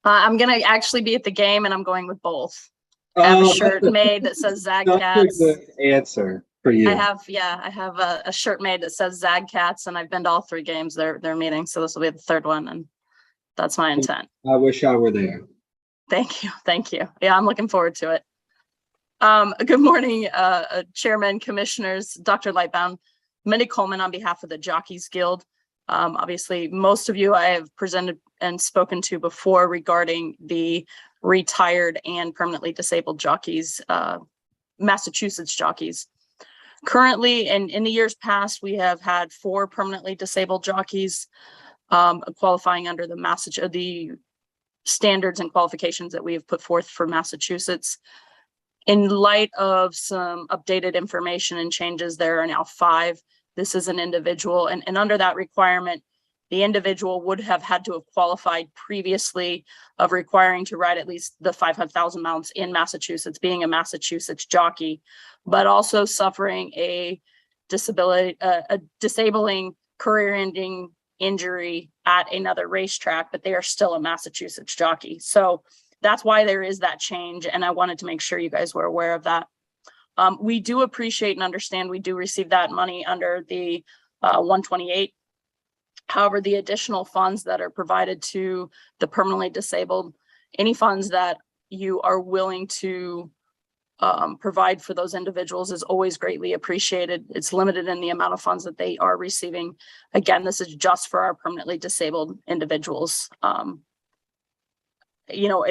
I'm going to actually be at the game and I'm going with both. I have a Oh, shirt made that says Zag That's a Cats. good answer for you. I have a shirt made that says Zag Cats, and I've been to all 3 games they're meeting, so this will be the 3rd one, and that's my intent. I wish I were there. Thank you, thank you. Yeah, I'm looking forward to it. Good morning, Chairman, Commissioners, Dr. Lightbound, Mindy Coleman on behalf of the Jockeys Guild. Obviously, most of you I have presented and spoken to before regarding the retired and permanently disabled jockeys, Massachusetts jockeys. Currently, and in the years past, we have had 4 permanently disabled jockeys qualifying under the standards and qualifications that we have put forth for Massachusetts. In light of some updated information and changes, there are now 5. This is an individual, and under that requirement, the individual would have had to have qualified previously of requiring to ride at least the 500,000 mounts in Massachusetts, being a Massachusetts jockey, but also suffering a disabling career-ending injury at another racetrack, but they are still a Massachusetts jockey. So that's why there is that change, and I wanted to make sure you guys were aware of that. We do appreciate and understand we do receive that money under the 128. However, the additional funds that are provided to the permanently disabled, any funds that you are willing to provide for those individuals is always greatly appreciated. It's limited in the amount of funds that they are receiving. Again, this is just for our permanently disabled individuals. You know,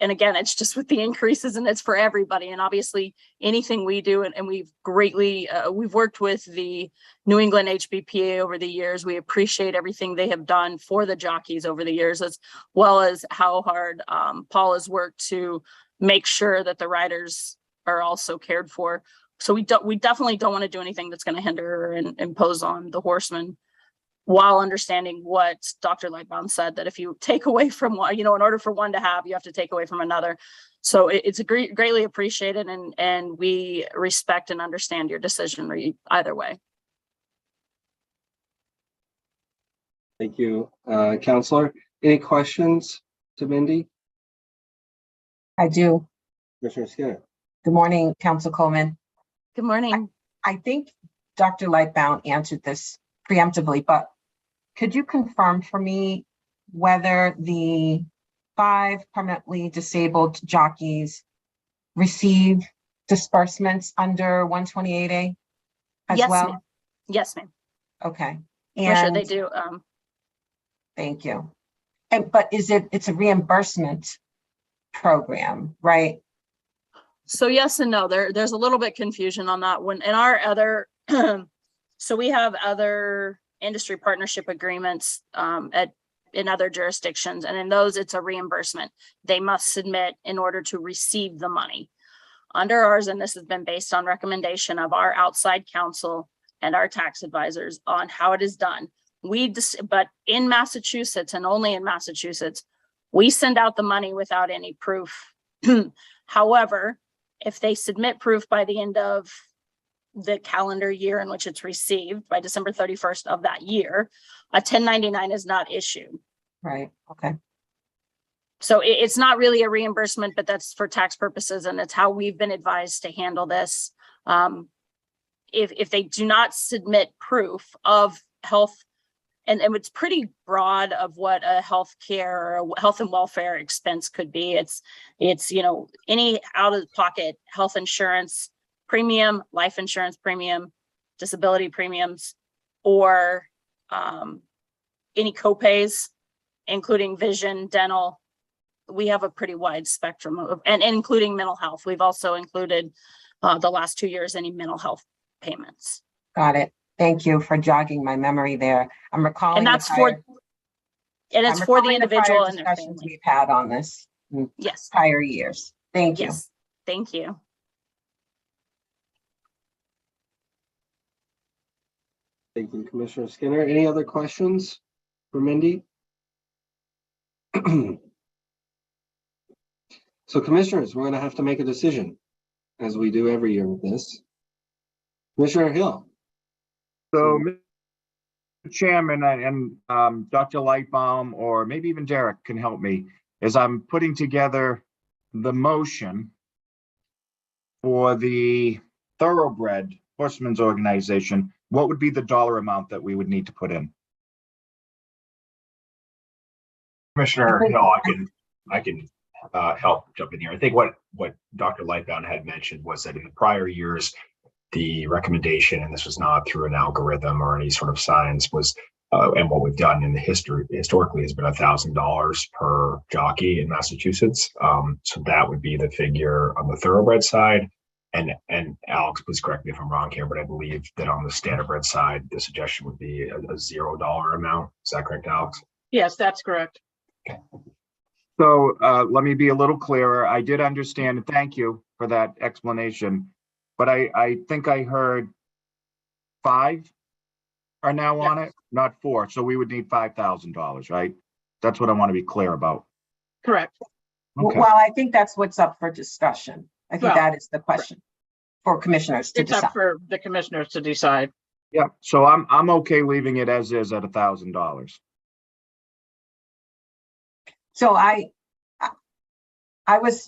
and again, it's just with the increases, and it's for everybody. And obviously anything we do, and we've greatly, we've worked with the New England HBPA over the years. We appreciate everything they have done for the jockeys over the years, as well as how hard Paul has worked to make sure that the riders are also cared for. So we definitely don't want to do anything that's going to hinder and impose on the horsemen, while understanding what Dr. Lightbound said, that if you take away from one, you know, in order for one to have, you have to take away from another. So it's greatly appreciated, and we respect and understand your decision either way. Thank you, Counselor. Any questions to Mindy? I do. Commissioner Skinner? Good morning, Council Coleman. Good morning. I think Dr. Lightbound answered this preemptively, but could you confirm for me whether the 5 permanently disabled jockeys receive disbursements under 128A as Yes, well? ma'am. Yes, ma'am. Okay. For sure And they do. thank you. But it's a reimbursement program, right? So yes and no. There's a little bit confusion on that one. In our other, so we have other industry partnership agreements in other jurisdictions, and in those it's a reimbursement they must submit in order to receive the money. Under ours, and this has been based on recommendation of our outside counsel and our tax advisors on how it is done. But in Massachusetts, and only in Massachusetts, we send out the money without any proof. However, if they submit proof by the end of the calendar year in which it's received, by December 31st of that year, a 1099 is not issued. Right. Okay. So it's not really a reimbursement, but that's for tax purposes, and it's how we've been advised to handle this. If they do not submit proof of health, and it's pretty broad of what a healthcare or health and welfare expense could be. It's you know, any out-of-pocket health insurance premium, life insurance premium, disability premiums, or any copays, including vision, dental. We have a pretty wide spectrum of, and including mental health. We've also included the last 2 years any mental health payments. Got it. Thank you for jogging my memory there. I'm recalling. And that's for, and it's for the individual and their discussions family. we've had on this in Yes. prior years. Thank you. Yes. Thank you. Thank you, Commissioner Skinner. Any other questions for Mindy? So commissioners, we're going to have to make a decision, as we do every year with this. Commissioner Hill. So, Mr. Chairman and Dr. Lightbaum, or maybe even Derek can help me, as I'm putting together the motion for the Thoroughbred Horsemen's Organization, what would be the dollar amount that we would need to put in? Commissioner Hill, I can help jump in here. I think what Dr. Lightbound had mentioned was that in the prior years, the recommendation, and this was not through an algorithm or any sort of science, was and what we've done in the historically has been $1,000 per jockey in Massachusetts. So that would be the figure on the Thoroughbred side. And Alex, please correct me if I'm wrong here, but I believe that on the Standardbred side, the suggestion would be a $0 amount. Is that correct, Alex? Yes, that's correct. So let me be a little clearer. I did understand, and thank you for that explanation. But I think I heard 5 are now on it, not 4. So we would need $5,000, right? That's what I want to be clear about. Correct. Okay. Well, I think that's what's up for discussion. I think Well, that is the question for commissioners to It's decide. up for the commissioners to decide. Yeah. So I'm okay leaving it as is at $1,000. So I was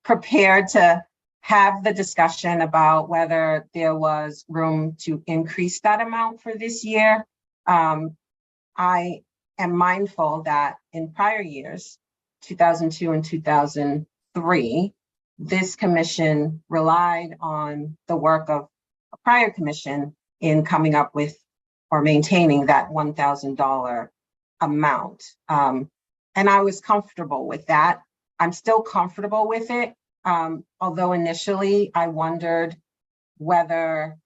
prepared to have the discussion about whether there was room to increase that amount for this year. I am mindful that in prior years, 2002 and 2003, this commission relied on the work of a prior commission in coming up with or maintaining that $1,000 amount. And I was comfortable with that. I'm still comfortable with it. Although initially I wondered whether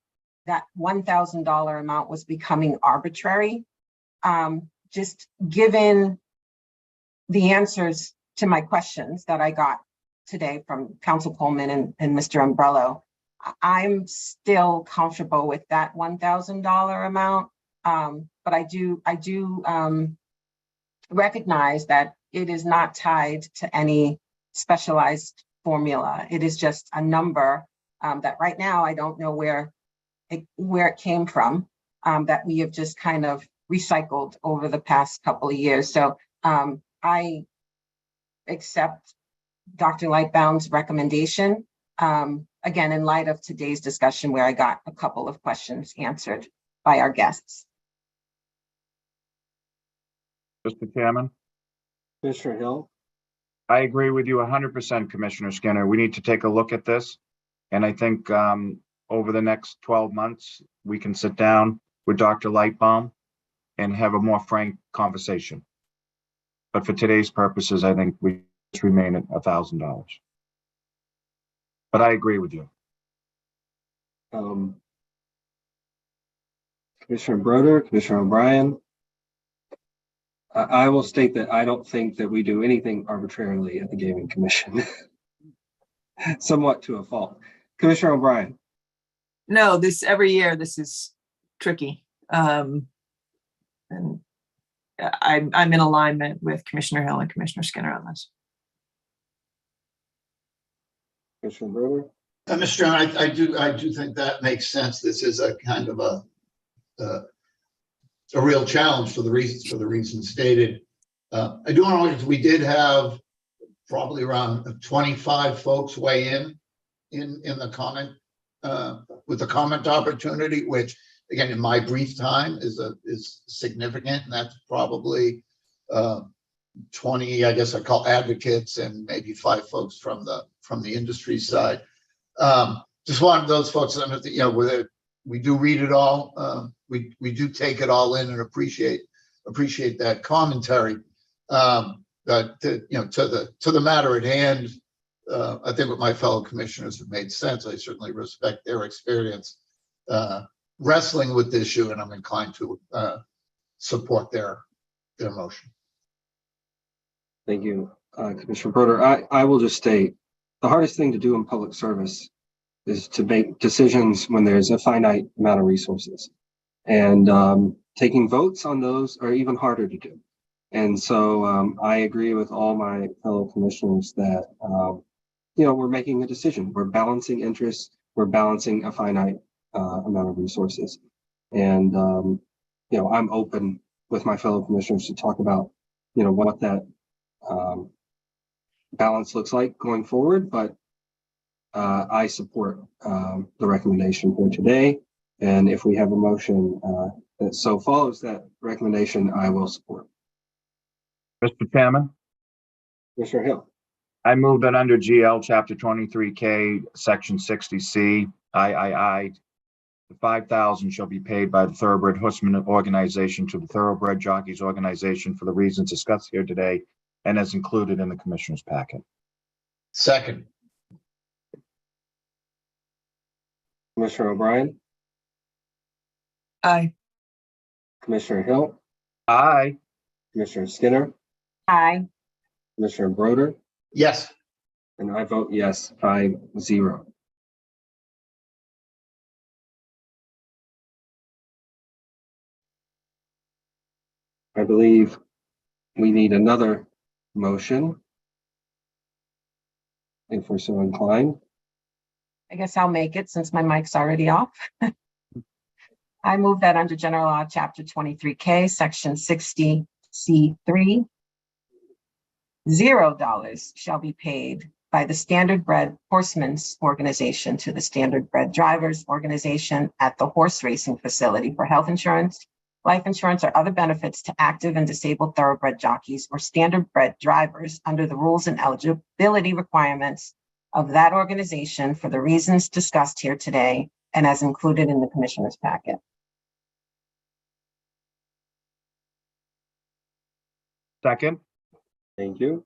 that $1,000 amount was becoming arbitrary. Just given the answers to my questions that I got today from Council Coleman and Mr. Umbrello, I'm still comfortable with that $1,000 amount. But I do recognize that it is not tied to any specialized formula. It is just a number that right now I don't know where it came from, that we have just kind of recycled over the past couple of years. So I accept Dr. Lightbound's recommendation, again, in light of today's discussion where I got a couple of questions answered by our guests. Mr. Chairman, Commissioner Hill? I agree with you 100%, Commissioner Skinner. We need to take a look at this. And I think over the next 12 months, we can sit down with Dr. Lightbaum and have a more frank conversation. But for today's purposes, I think we just remain at $1,000. But I agree with you. Commissioner Broder, Commissioner O'Brien? I will state that I don't think that we do anything arbitrarily at the Gaming Commission, somewhat to a fault. Commissioner O'Brien? No, every year, this is tricky. And I'm in alignment with Commissioner Hill and Commissioner Skinner on this. Commissioner Broder? Mr. Chairman, I do think that makes sense. This is a kind of a real challenge for the reasons stated. I do want to, we did have probably around 25 folks weigh in the comment with the comment opportunity, which again, in my brief time is significant. And that's probably 20, I guess I call advocates, and maybe 5 folks from the industry side. Just wanted those folks, you know, we do read it all. We do take it all in and appreciate that commentary. But you know, to the matter at hand, I think what my fellow commissioners have made sense. I certainly respect their experience wrestling with the issue, and I'm inclined to support their motion. Thank you, Commissioner Broder. I will just state the hardest thing to do in public service is to make decisions when there's a finite amount of resources. And taking votes on those are even harder to do. And so I agree with all my fellow commissioners that, you know, we're making a decision. We're balancing interests. We're balancing a finite amount of resources. And, you know, I'm open with my fellow commissioners to talk about, you know, what that balance looks like going forward, but I support the recommendation for today. And if we have a motion that so follows that recommendation, I will support. Mr. Chairman, Commissioner Hill. I move that under GL Chapter 23K, Section 60C, III, the 5,000 shall be paid by the Thoroughbred Horseman Organization to the Thoroughbred Jockeys Organization for the reasons discussed here today and as included in the Commissioner's packet. Second. Commissioner O'Brien, Aye. Commissioner Hill, Aye. Commissioner Skinner, Aye. Commissioner Broder, Yes. and I vote yes, 5-0. I believe we need another motion, if we're so inclined. I guess I'll make it since my mic's already off. I move that under General Law, Chapter 23K, Section 60C3, $0 shall be paid by the Standard Bred Horsemen's Organization to the Standard Bred Drivers Organization at the horse racing facility for health insurance, life insurance, or other benefits to active and disabled thoroughbred jockeys or standard bred drivers under the rules and eligibility requirements of that organization for the reasons discussed here today and as included in the Commissioner's packet. Second. Thank you.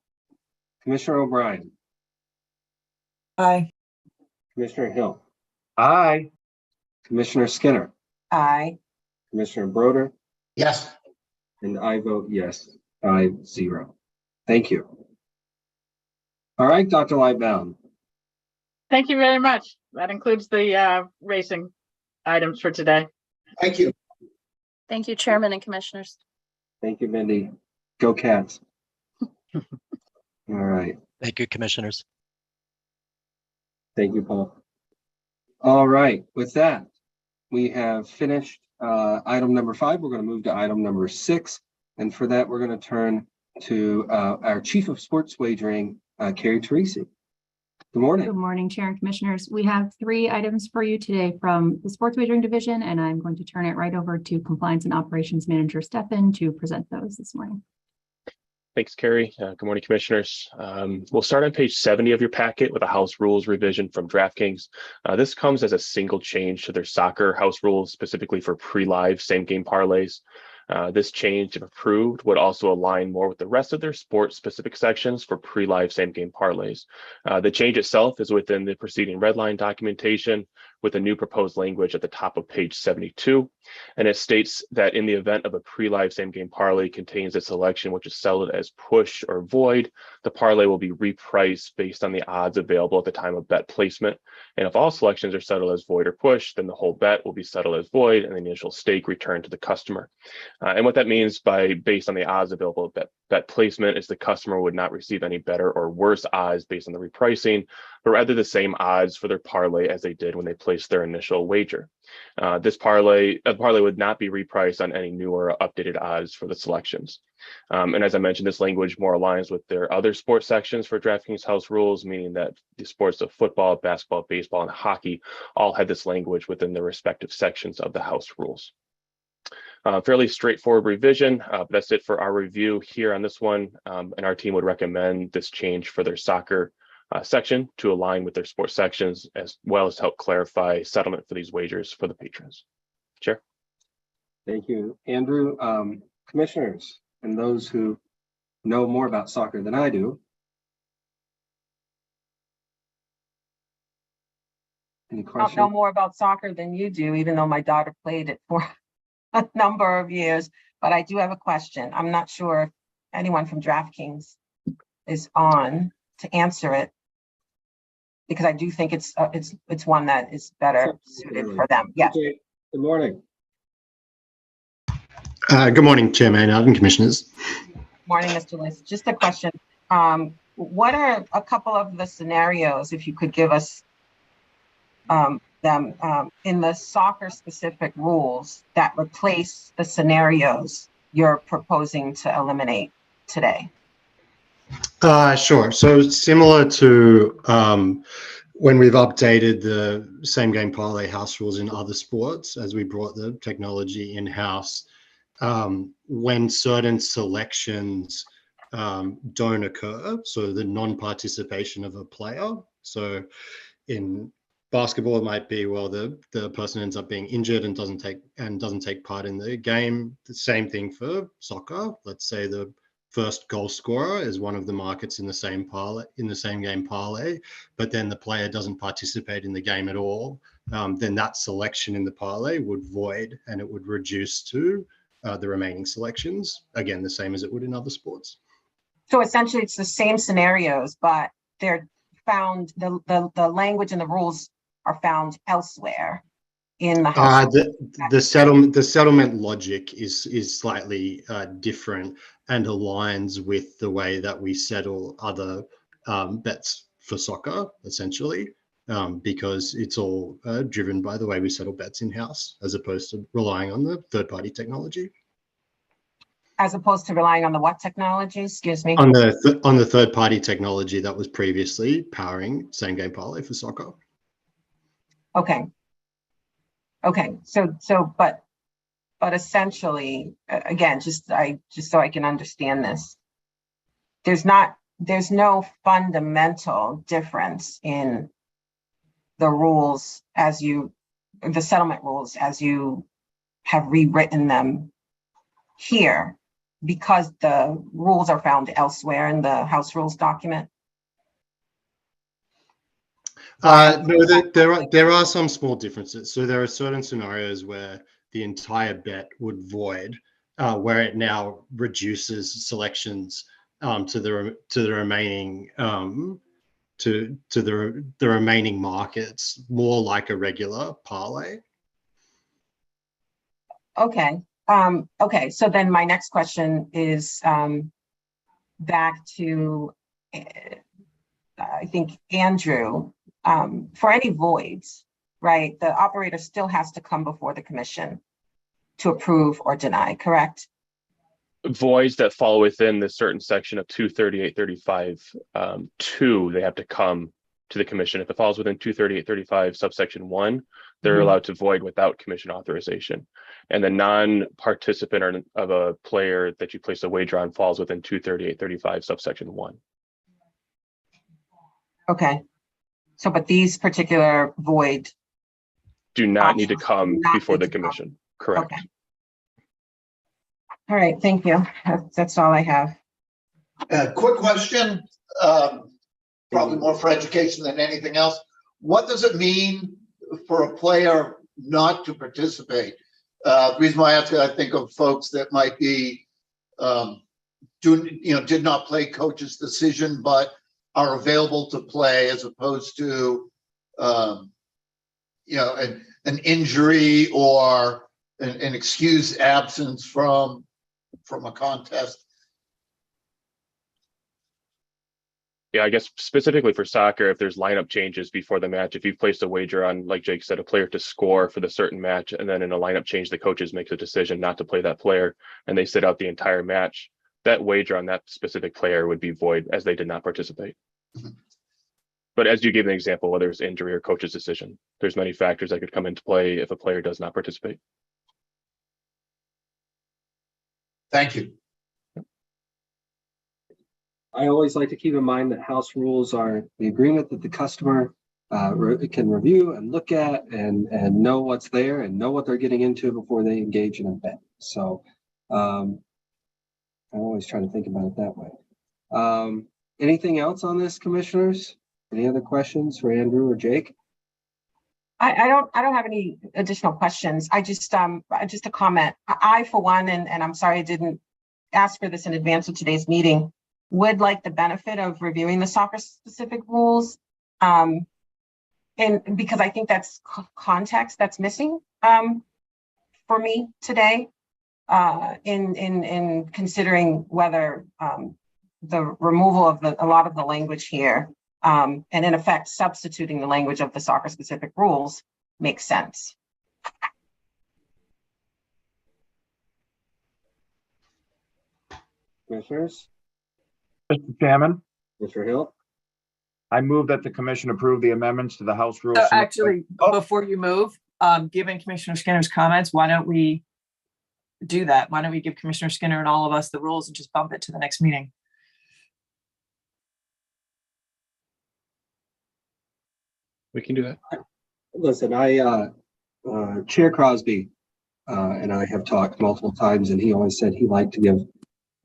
Commissioner O'Brien, Aye. Commissioner Hill, Aye. Commissioner Skinner, Aye. Commissioner Broder, Yes. and I vote yes, 5-0. Thank you. All right, Dr. Lightbound. Thank you very much. That includes the racing items for today. Thank you. Thank you, Chairman and Commissioners. Thank you, Mindy. Go Cats. All right. Thank you, Commissioners. Thank you, Paul. All right. With that, we have finished item number 5. We're going to move to item number 6. And for that, we're going to turn to our Chief of Sports Wagering, Carrie Teresi. Good morning. Good morning, Chair and Commissioners. We have 3 items for you today from the Sports Wagering Division, and I'm going to turn it right over to Compliance and Operations Manager Stefan to present those this morning. Thanks, Carrie. Good morning, Commissioners. We'll start on page 70 of your packet with a house rules revision from DraftKings. This comes as a single change to their soccer house rules, specifically for pre-live same-game parlays. This change, if approved, would also align more with the rest of their sport-specific sections for pre-live same-game parlays. The change itself is within the preceding red line documentation with a new proposed language at the top of page 72. And it states that in the event of a pre-live same-game parlay contains a selection which is settled as push or void, the parlay will be repriced based on the odds available at the time of bet placement. And if all selections are settled as void or push, then the whole bet will be settled as void and the initial stake returned to the customer. And what that means by based on the odds available at bet placement is the customer would not receive any better or worse odds based on the repricing, but rather the same odds for their parlay as they did when they placed their initial wager. This parlay would not be repriced on any new or updated odds for the selections. And as I mentioned, this language more aligns with their other sports sections for DraftKings house rules, meaning that the sports of football, basketball, baseball, and hockey all had this language within their respective sections of the house rules. Fairly straightforward revision. That's it for our review here on this one. And our team would recommend this change for their soccer section to align with their sports sections, as well as help clarify settlement for these wagers for the patrons. Chair. Thank you, Andrew. Commissioners and those who know more about soccer than I do. Any I don't questions? know more about soccer than you do, even though my daughter played it for a number of years, but I do have a question. I'm not sure if anyone from DraftKings is on to answer it, because I do think it's one that is better suited for them. Yes. Okay. Good morning. Good morning, Chairman and Commissioners. Morning, Mr. Liss. Just a question. What are a couple of the scenarios, if you could give us them in the soccer specific rules that replace the scenarios you're proposing to eliminate today? Sure. So similar to when we've updated the same game parlay house rules in other sports, as we brought the technology in-house, when certain selections don't occur, so the non-participation of a player. So in basketball, it might be, well, the person ends up being injured and doesn't take part in the game. The same thing for soccer. Let's say the first goal scorer is one of the markets in the same game parlay, but then the player doesn't participate in the game at all. Then that selection in the parlay would void, and it would reduce to the remaining selections. Again, the same as it would in other sports. So essentially, it's the same scenarios, but they're found, the language and the rules are found elsewhere in the house. The settlement logic is slightly different and aligns with the way that we settle other bets for soccer, essentially, because it's all driven by the way we settle bets in-house, as opposed to relying on the third-party technology. As opposed to relying on the what technology? Excuse me. On the third-party technology that was previously powering same game parlay for soccer. Okay. Okay. But essentially, again, just so I can understand this, there's no fundamental difference in the rules the settlement rules as you have rewritten them here, because the rules are found elsewhere in the House Rules document? No, there are some small differences. So there are certain scenarios where the entire bet would void, where it now reduces selections to the remaining the remaining markets, more like a regular parlay. Okay. Okay. So then my next question is back to, I think, Andrew. For any voids, right, the operator still has to come before the commission to approve or deny, correct? Voids that fall within the certain section of 238.35 they have to come to the commission. If it falls within 238.35 subsection 1, they're allowed to void without commission authorization. And the non-participant of a player that you place a wager on falls within 238.35 subsection 1. Okay. So, but these particular void do not need to come before the commission. Correct. Okay. All right. Thank you. That's all I have. Quick question, probably more for education than anything else. What does it mean for a player not to participate? The reason why I ask, I think of folks that might be, did not play coach's decision, but are available to play, as opposed to, an injury or an excused absence from a contest. Yeah, I guess specifically for soccer, if there's lineup changes before the match, if you've placed a wager on, like Jake said, a player to score for the certain match, and then in a lineup change, the coaches make a decision not to play that player, and they sit out the entire match, that wager on that specific player would be void, as they did not participate. But as you gave an example, whether it's injury or coach's decision, there's many factors that could come into play if a player does not participate. Thank you. I always like to keep in mind that house rules are the agreement that the customer can review and look at and know what's there and know what they're getting into before they engage in a bet. So I always try to think about it that way. Anything else on this, commissioners? Any other questions for Andrew or Jake? I don't have any additional questions. just a comment. I for one, and I'm sorry I didn't ask for this in advance of today's meeting, would like the benefit of reviewing the soccer specific rules. And because I think that's context that's missing for me today in considering whether the removal of a lot of the language here and in effect substituting the language of the soccer specific rules makes sense. Commissioners? Mr. Chairman, Mr. Hill, I move that the commission approve the amendments to the House rules. So submitted by- actually, Oh. before you move, given Commissioner Skinner's comments, why don't we do that? Why don't we give Commissioner Skinner and all of us the rules and just bump it to the next meeting? We can do that. listen, Chair Crosby and I have talked multiple times, and he always said he liked to give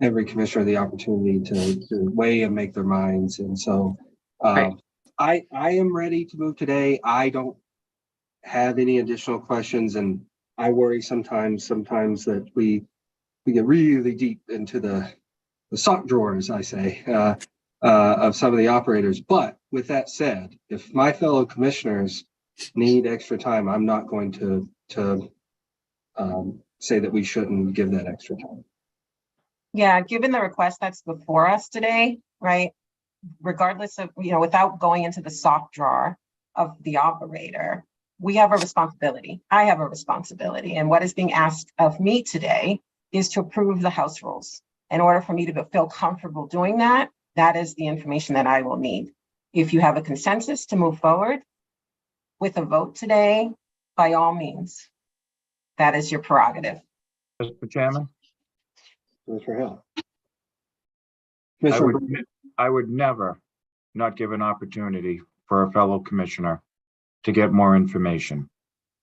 every commissioner the opportunity to weigh and make their minds. And so Right. I am ready to move today. I don't have any additional questions, and I worry sometimes that we get really deep into the sock drawers, I say, of some of the operators. But with that said, if my fellow commissioners need extra time, I'm not going to say that we shouldn't give that extra time. Yeah, given the request that's before us today, right? Regardless of, without going into the soft drawer of the operator, we have a responsibility. I have a responsibility. And what is being asked of me today is to approve the House rules. In order for me to feel comfortable doing that, that is the information that I will need. If you have a consensus to move forward with a vote today, by all means, that is your prerogative. Mr. Chairman, Mr. Hill. I would never not give an opportunity for a fellow commissioner to get more information.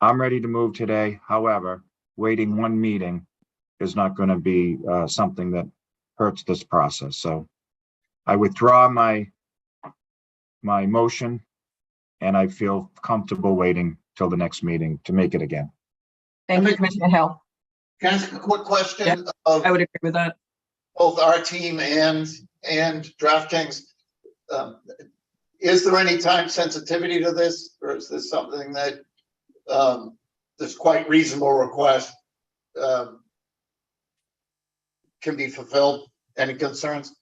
I'm ready to move today. However, waiting one meeting is not going to be something that hurts this process. So I withdraw my motion, and I feel comfortable waiting till the next meeting to make it again. Thank you, Commissioner Hill. Can I ask a quick question Yeah, of I would agree with that. both our team and DraftKings? Is there any time sensitivity to this, or is this something that this quite reasonable request can be fulfilled? Any concerns?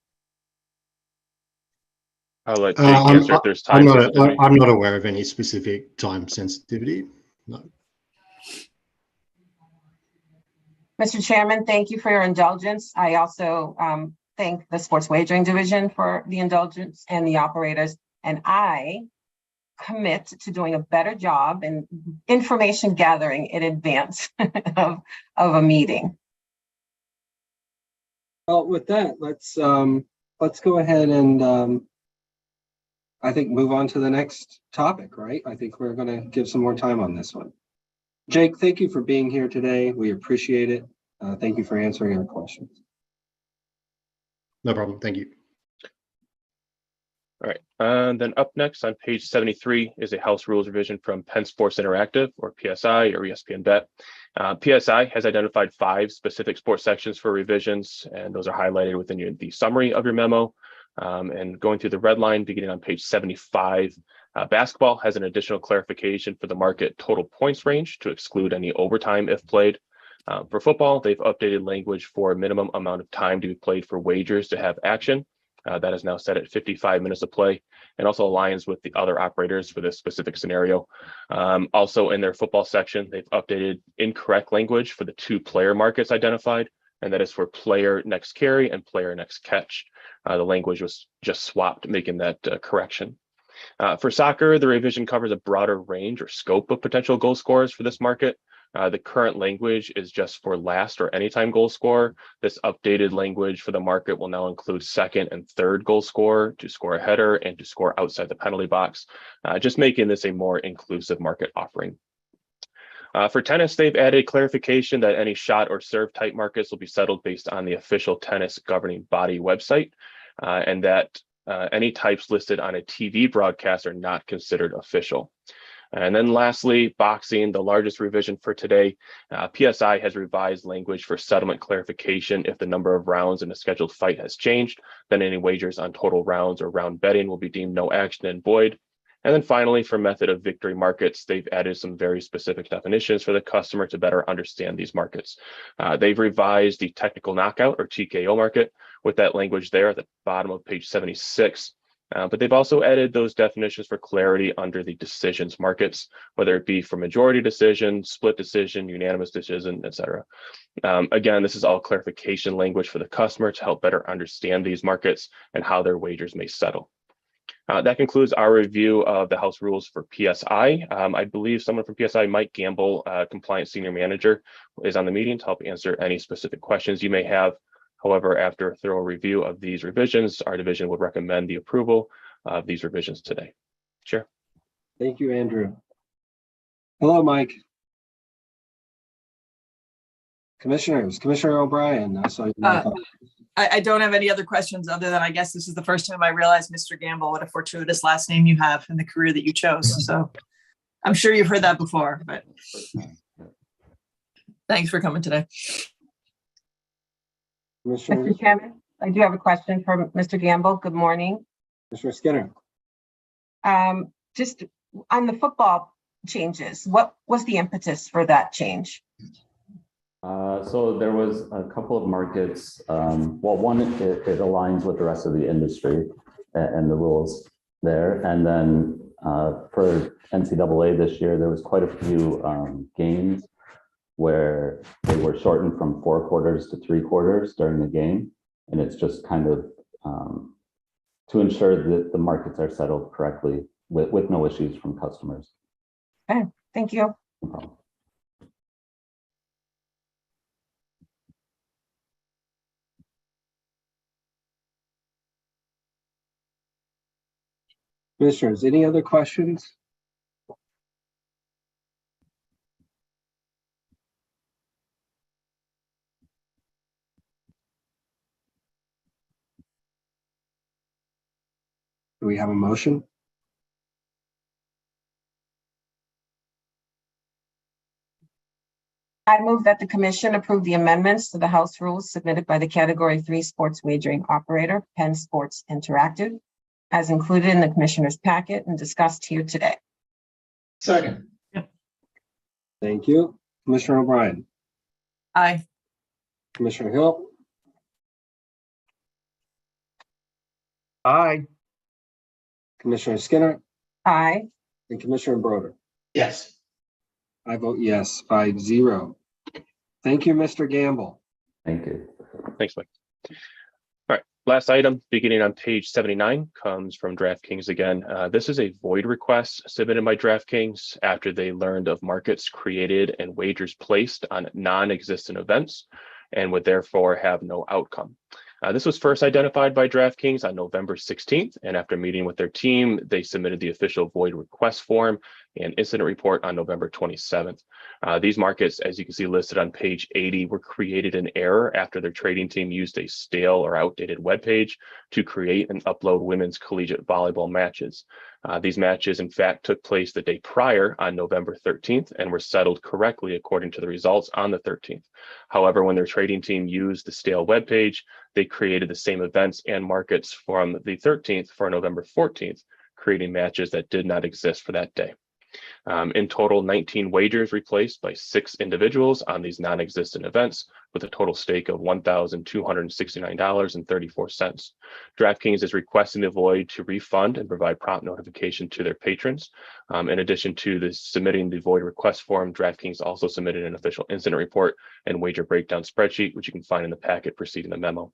I'll let Jake answer if there's time sensitivity. I'm not aware of any specific time sensitivity. No. Mr. Chairman, thank you for your indulgence. I also thank the Sports Wagering Division for the indulgence and the operators. And I commit to doing a better job in information gathering in advance of a meeting. Well, with that, let's go ahead and I think move on to the next topic, right? I think we're going to give some more time on this one. Jake, thank you for being here today. We appreciate it. Thank you for answering our questions. No problem. Thank you. All right, and then up next on page 73 is a House Rules revision from Penn Sports Interactive, or PSI, or ESPN Bet. PSI has identified 5 specific sports sections for revisions, and those are highlighted within the summary of your memo. And going through the red line, beginning on page 75, basketball has an additional clarification for the market total points range to exclude any overtime if played. For football, they've updated language for a minimum amount of time to be played for wagers to have action. That is now set at 55 minutes of play, and also aligns with the other operators for this specific scenario. Also in their football section, they've updated incorrect language for the 2 player markets identified, and that is for player next carry and player next catch. The language was just swapped, making that correction. For soccer, the revision covers a broader range or scope of potential goal scorers for this market. The current language is just for last or anytime goal scorer. This updated language for the market will now include second and third goal scorer to score a header and to score outside the penalty box, just making this a more inclusive market offering. For tennis, they've added clarification that any shot or serve type markets will be settled based on the official tennis governing body website, and that any types listed on a TV broadcast are not considered official. And then lastly, boxing, the largest revision for today, PSI has revised language for settlement clarification. If the number of rounds in a scheduled fight has changed, then any wagers on total rounds or round betting will be deemed no action and void. And then finally, for method of victory markets, they've added some very specific definitions for the customer to better understand these markets. They've revised the technical knockout or TKO market with that language there at the bottom of page 76. But they've also added those definitions for clarity under the decisions markets, whether it be for majority decision, split decision, unanimous decision, etc. Again, this is all clarification language for the customer to help better understand these markets and how their wagers may settle. That concludes our review of the House rules for PSI. I believe someone from PSI, Mike Gamble, Compliance Senior Manager, is on the meeting to help answer any specific questions you may have. However, after a thorough review of these revisions, our division would recommend the approval of these revisions today. Chair. Thank you, Andrew. Hello, Mike. Commissioners, Commissioner O'Brien, I saw you. I don't have any other questions other than I guess this is the first time I realized, Mr. Gamble, what a fortuitous last name you have in the career that you chose. So I'm sure you've heard that before, but thanks for coming today. Mr. Chairman, I do have a question for Mr. Gamble. Good morning. Commissioner Skinner. Just on the football changes, what was the impetus for that change? So there was a couple of markets. Well, one, it aligns with the rest of the industry and the rules there. And then for NCAA this year, there was quite a few games where they were shortened from 4 quarters to 3 quarters during the game. And it's just kind of to ensure that the markets are settled correctly with no issues from customers. Okay, thank you. No problem. Commissioners, any other questions? Do we have a motion? I move that the commission approve the amendments to the House rules submitted by the Category 3 sports wagering operator, Penn Sports Interactive, as included in the commissioner's packet and discussed here today. Second. Thank you. Commissioner O'Brien. Aye. Commissioner Hill. Aye. Commissioner Skinner. Aye. And Commissioner Broder. Yes. I vote yes, 5-0. Thank you, Mr. Gamble. Thank you. Thanks, Mike. All right, last item, beginning on page 79, comes from DraftKings again. This is a void request submitted by DraftKings after they learned of markets created and wagers placed on non-existent events and would therefore have no outcome. This was first identified by DraftKings on November 16th, and after meeting with their team, they submitted the official void request form and incident report on November 27th. These markets, as you can see listed on page 80, were created in error after their trading team used a stale or outdated web page to create and upload women's collegiate volleyball matches. These matches, in fact, took place the day prior on November 13th and were settled correctly according to the results on the 13th. However, when their trading team used the stale web page, they created the same events and markets from the 13th for November 14th, creating matches that did not exist for that day. In total, 19 wagers replaced by 6 individuals on these non-existent events with a total stake of $1,269.34. DraftKings is requesting the void to refund and provide prompt notification to their patrons. In addition to submitting the void request form, DraftKings also submitted an official incident report and wager breakdown spreadsheet, which you can find in the packet preceding the memo.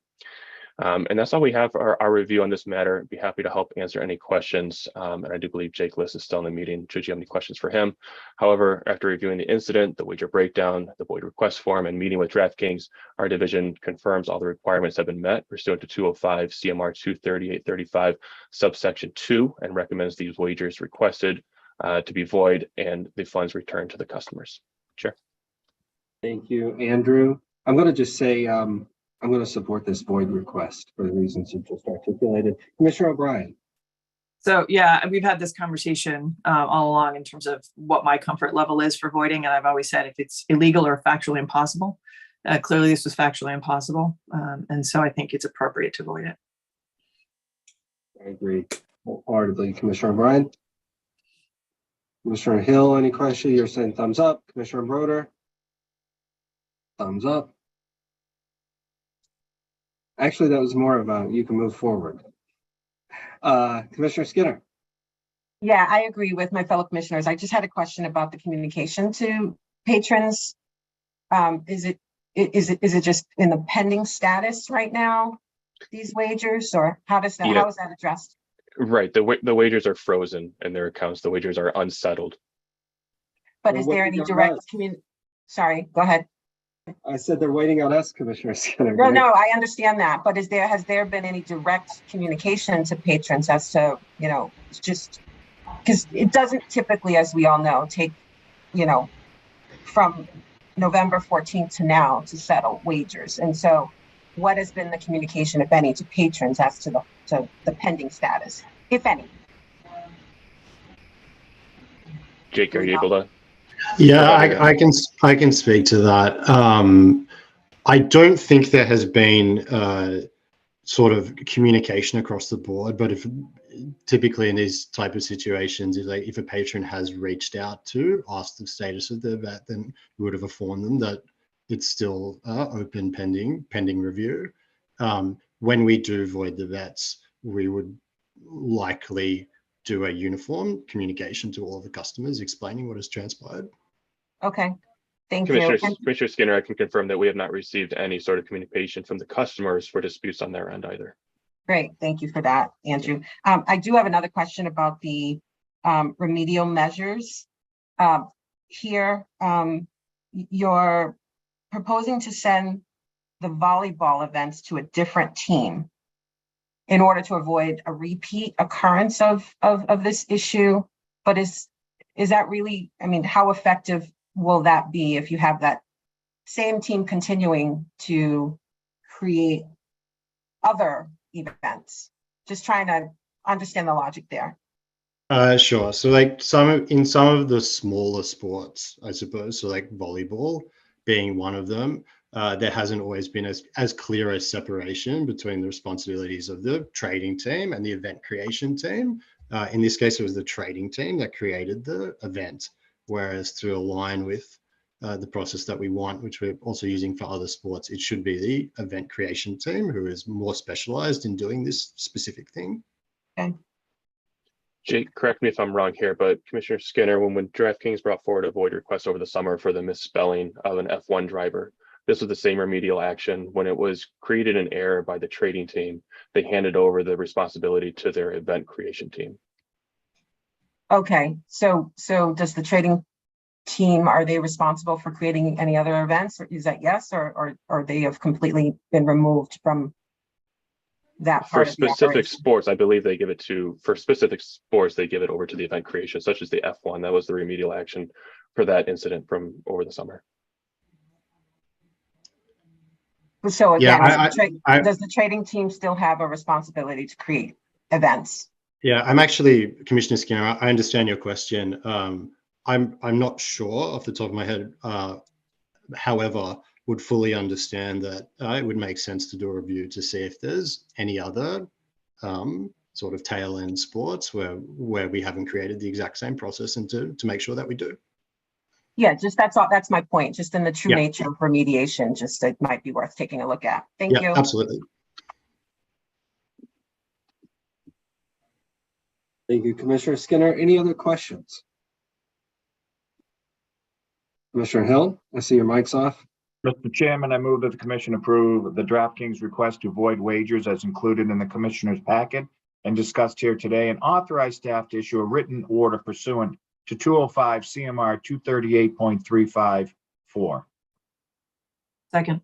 And that's all we have for our review on this matter. I'd be happy to help answer any questions. And I do believe Jake Liss is still in the meeting, should you have any questions for him. However, after reviewing the incident, the wager breakdown, the void request form, and meeting with DraftKings, our division confirms all the requirements have been met pursuant to 205 CMR 23835 subsection 2 and recommends these wagers requested to be void and the funds returned to the customers. Chair. Thank you, Andrew. I'm going to just say, I'm going to support this void request for the reasons you just articulated. Commissioner O'Brien. So yeah, we've had this conversation all along in terms of what my comfort level is for voiding. And I've always said if it's illegal or factually impossible, clearly this was factually impossible. And so I think it's appropriate to void it. I agree wholeheartedly. Commissioner O'Brien. Commissioner Hill, any question? You're saying thumbs up. Commissioner Broder. Thumbs up. Actually, that was more of a, you can move forward. Commissioner Skinner. Yeah, I agree with my fellow commissioners. I just had a question about the communication to patrons. Is it just in the pending status right now, these wagers, or how is that addressed? Right. The wagers are frozen in their accounts. The wagers are unsettled. But Well, is what there we any got direct last? Sorry, go ahead. I said they're waiting on us, Commissioner Skinner. No, I understand that, but has there been any direct communication to patrons as to, it's just, because it doesn't typically, as we all know, take, from November 14th to now to settle wagers. And so what has been the communication, if any, to patrons as to the pending status, if any? Jake, are you able to? Yeah, I can speak to that. I don't think there has been sort of communication across the board, but if typically in these type of situations, if a patron has reached out to ask the status of their vet, then we would have informed them that it's still open pending review. When we do void the vets, we would likely do a uniform communication to all the customers explaining what has transpired. Okay, thank you. Commissioner Skinner, I can confirm that we have not received any sort of communication from the customers for disputes on their end either. Great, thank you for that, Andrew. I do have another question about the remedial measures. Here, you're proposing to send the volleyball events to a different team in order to avoid a repeat occurrence of this issue. But is that really, how effective will that be if you have that same team continuing to create other events? Just trying to understand the logic there. Sure. So like some of the smaller sports, I suppose, so like volleyball being one of them, there hasn't always been as clear a separation between the responsibilities of the trading team and the event creation team. In this case, it was the trading team that created the event, whereas to align with the process that we want, which we're also using for other sports, it should be the event creation team who is more specialized in doing this specific thing. Okay. Jake, correct me if I'm wrong here, but Commissioner Skinner, when DraftKings brought forward a void request over the summer for the misspelling of an F1 driver, this was the same remedial action. When it was created an error by the trading team, they handed over the responsibility to their event creation team. Okay, so does the trading team, are they responsible for creating any other events? Or is that yes, or they have completely been removed from that part For of the specific operation? sports, I believe they give it for specific sports, they give it over to the event creation, such as the F1. That was the remedial action for that incident from over the summer. So again, Yeah, does the trading team still have a responsibility to create events? Yeah, I'm actually, Commissioner Skinner, I understand your question. I'm not sure off the top of my head, however, would fully understand that it would make sense to do a review to see if there's any other sort of tail end sports where we haven't created the exact same process, and to make sure that we do. Yeah, just that's all. That's my point. Just in the true nature of remediation, just it might be worth taking a look at. Thank you. Absolutely. Thank you, Commissioner Skinner. Any other questions? Commissioner Hill, I see your mic's off. Mr. Chairman, I move that the commission approve the DraftKings request to void wagers as included in the commissioner's packet and discussed here today, and authorize staff to issue a written order pursuant to 205 CMR 238.354. Second.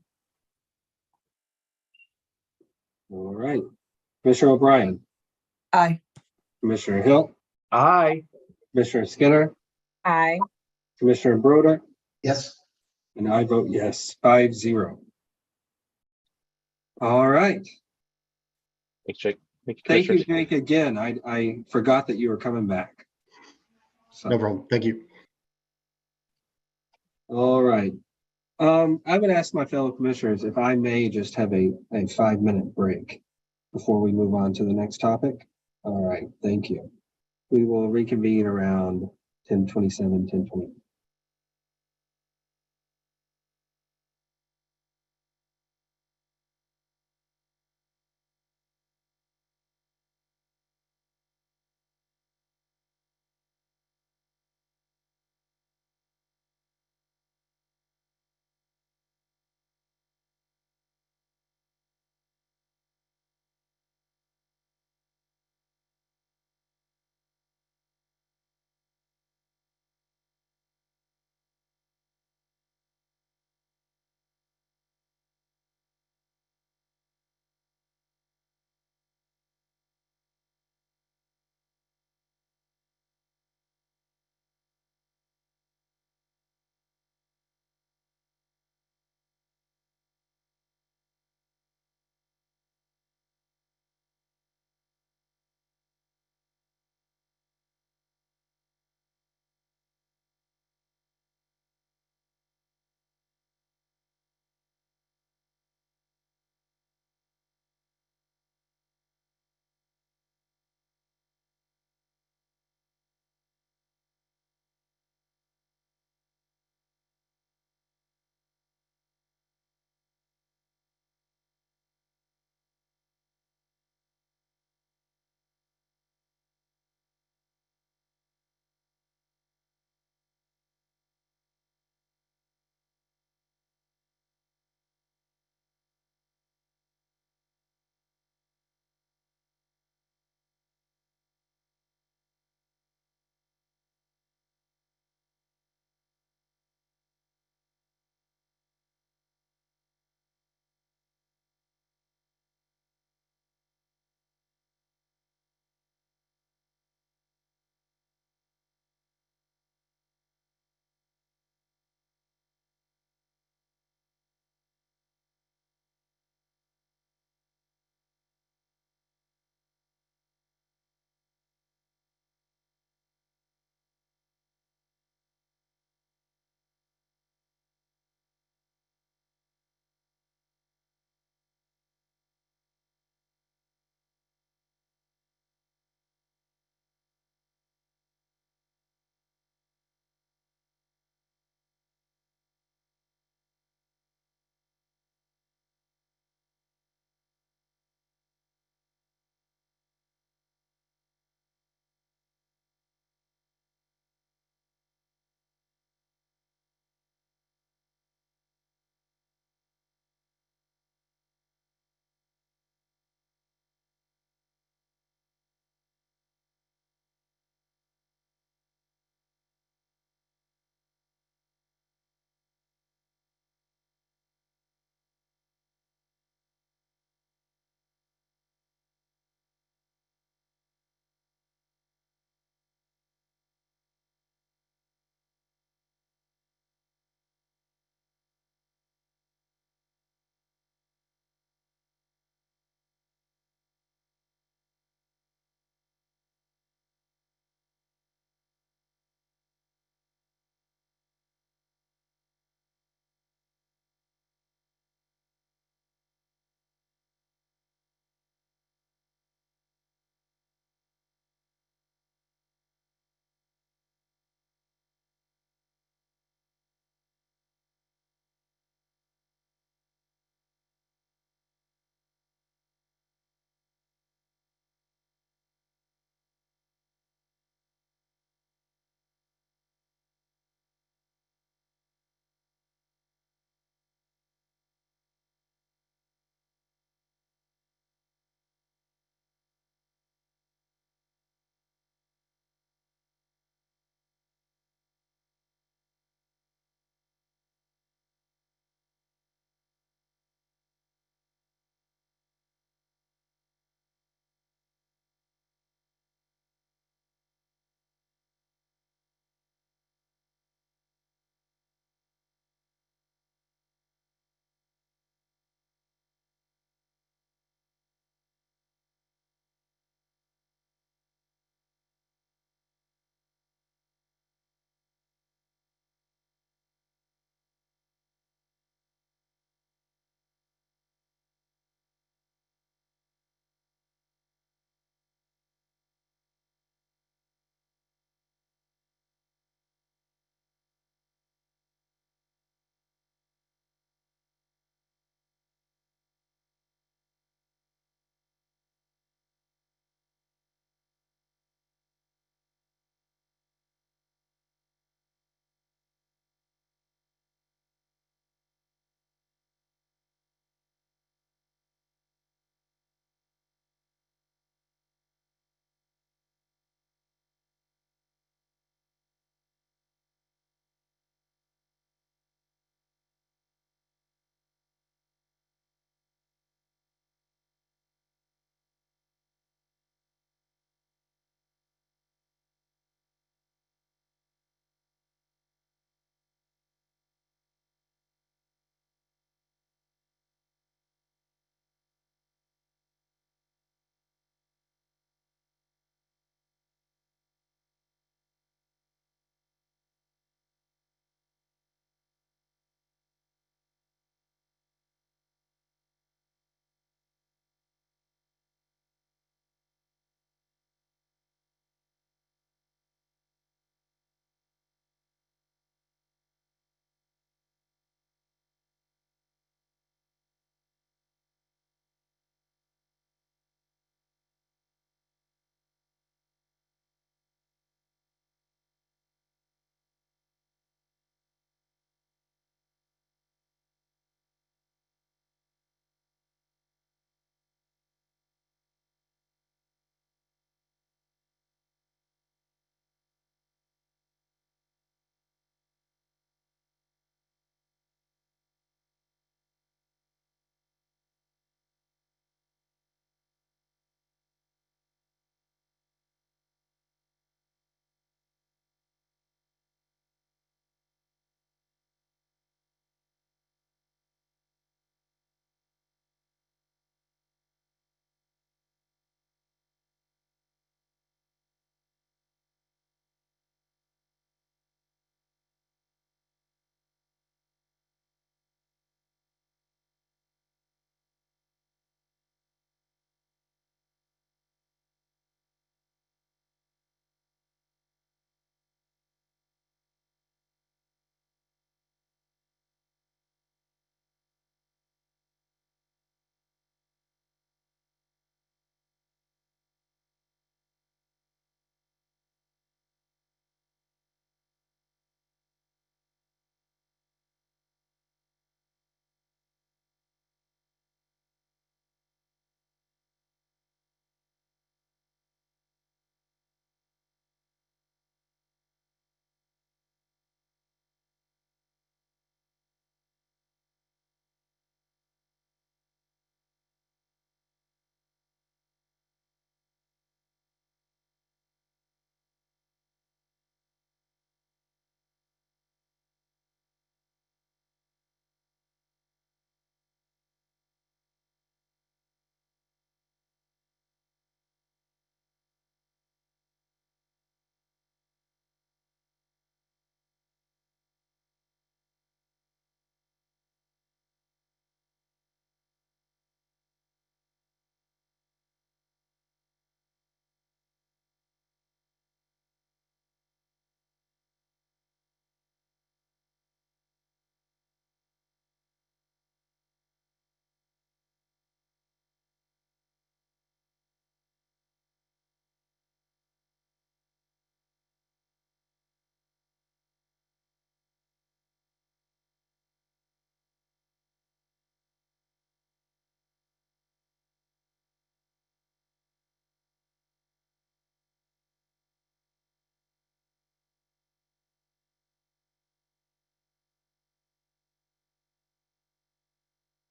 All right. Commissioner O'Brien. Aye. Commissioner Hill. Aye. Commissioner Skinner. Aye. Commissioner Broder. Yes. And I vote yes, 5-0. All right. Thanks, Jake. Thank you, Jake, again. I forgot that you were coming back. So. No problem. Thank you. All right. I would ask my fellow commissioners if I may just have a 5-minute break before we move on to the next topic. All right. Thank you. We will reconvene around 10:27, 10:20.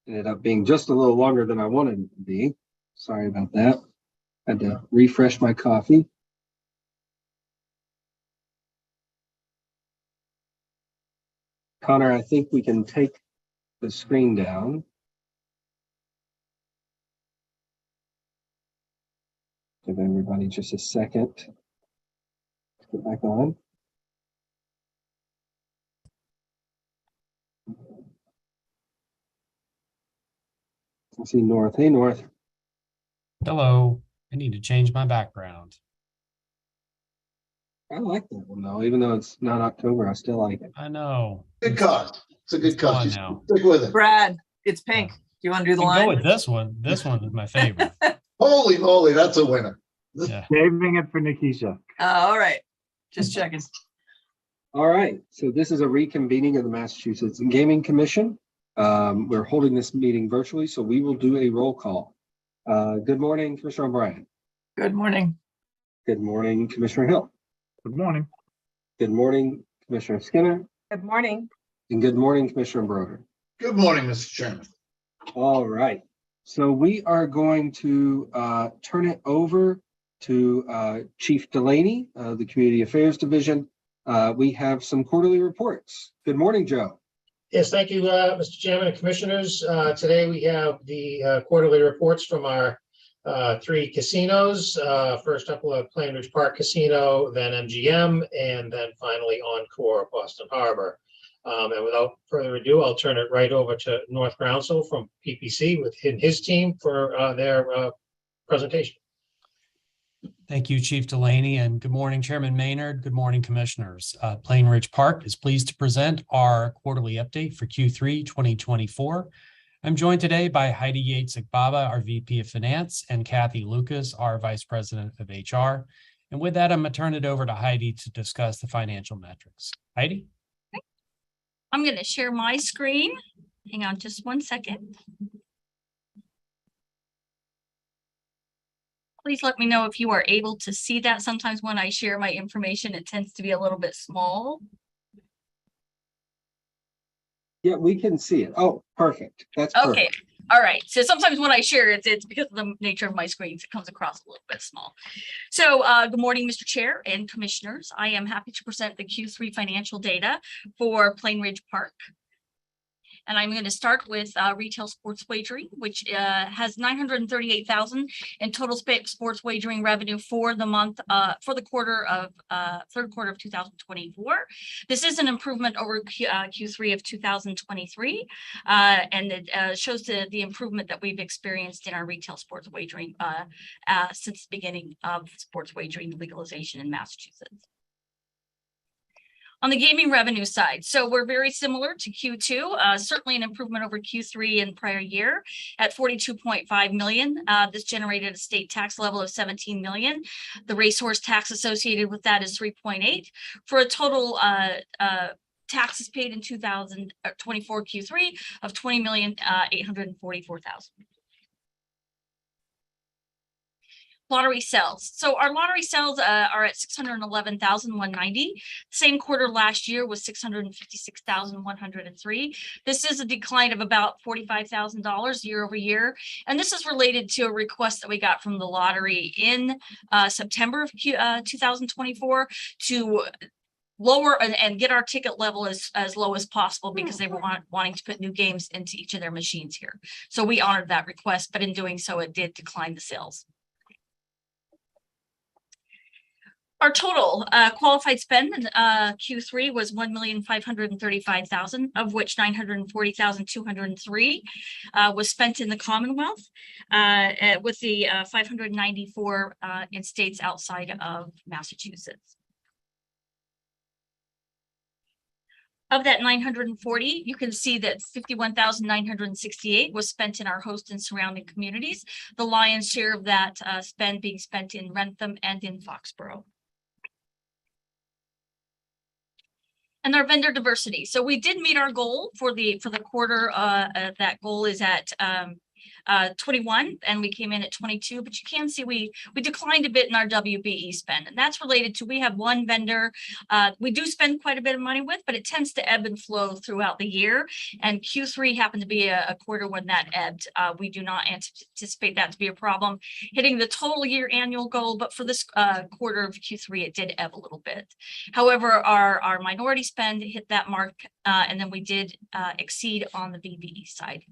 Ended up being just a little longer than I wanted it to be. Sorry about that. Had to refresh my coffee. Connor, I think we can take the screen down. Give everybody just a second to get back on. I see North. Hey, North. Hello, I need to change my background. I like that one though, even though it's not October, I still like it. I know. Good cause. It's a good Go on cause. Just now. stick with it. Brad, it's pink. Do you want to do the Go line? with this one. This one is my favorite. Holy moly, that's a winner. Yeah. Saving it for Nikisha. All right. Just checking. All right, so this is a reconvening of the Massachusetts Gaming Commission. We're holding this meeting virtually, so we will do a roll call. Good morning, Commissioner O'Brien. Good morning. Good morning, Commissioner Hill. Good morning. Good morning, Commissioner Skinner. Good morning. And good morning, Commissioner Broder. Good morning, Mr. Chairman. All right, so we are going to turn it over to Chief Delaney, the Community Affairs Division. We have some quarterly reports. Good morning, Joe. Yes, thank you, Mr. Chairman and Commissioners. Today we have the quarterly reports from our three casinos. First up, we'll have Plainridge Park Casino, then MGM, and then finally Encore Boston Harbor. And without further ado, I'll turn it right over to North Groundsel from PPC with his team for their presentation. Thank you, Chief Delaney, and good morning, Chairman Maynard. Good morning, Commissioners. Plainridge Park is pleased to present our quarterly update for Q3 2024. I'm joined today by Heidi Yates-Agbaba, our VP of Finance, and Kathy Lucas, our Vice President of HR. And with that, I'm going to turn it over to Heidi to discuss the financial metrics. Heidi? I'm going to share my screen. Hang on just one second. Please let me know if you are able to see that. Sometimes when I share my information, it tends to be a little bit small. Yeah, we can see it. Oh, perfect. That's perfect. Okay. All right. So sometimes when I share it, it's because of the nature of my screens, it comes across a little bit small. So good morning, Mr. Chair and Commissioners. I am happy to present the Q3 financial data for Plainridge Park. And I'm going to start with retail sports wagering, which has $938,000 in total sports wagering revenue for the month, for the quarter of third quarter of 2024. This is an improvement over Q3 of 2023, and it shows the improvement that we've experienced in our retail sports wagering since the beginning of sports wagering legalization in Massachusetts. On the gaming revenue side, so we're very similar to Q2, certainly an improvement over Q3 in prior year at $42.5 million. This generated a state tax level of $17 million. The racehorse tax associated with that is 3.8 for a total taxes paid in 2024 Q3 of $20,844,000. Lottery sales. So our lottery sales are at $611,190. Same quarter last year was $656,103. This is a decline of about $45,000 year over year. And this is related to a request that we got from the lottery in September of 2024 to lower and get our ticket level as low as possible because they were wanting to put new games into each of their machines here. So we honored that request, but in doing so, it did decline the sales. Our total qualified spend in Q3 was $1,535,000, of which $940,203 was spent in the Commonwealth, with the 594 in states outside of Massachusetts. Of that 940, you can see that 51,968 was spent in our host and surrounding communities. The lion's share of that spend being spent in Rentham and in Foxborough. And our vendor diversity. So we did meet our goal for the quarter. That goal is at 21, and we came in at 22, but you can see we declined a bit in our WBE spend, and that's related to, we have one vendor we do spend quite a bit of money with, but it tends to ebb and flow throughout the year, and Q3 happened to be a quarter when that ebbed. We do not anticipate that to be a problem hitting the total year annual goal, but for this quarter of Q3 it did ebb a little bit. However, our minority spend hit that mark, and then we did exceed on the VBE side.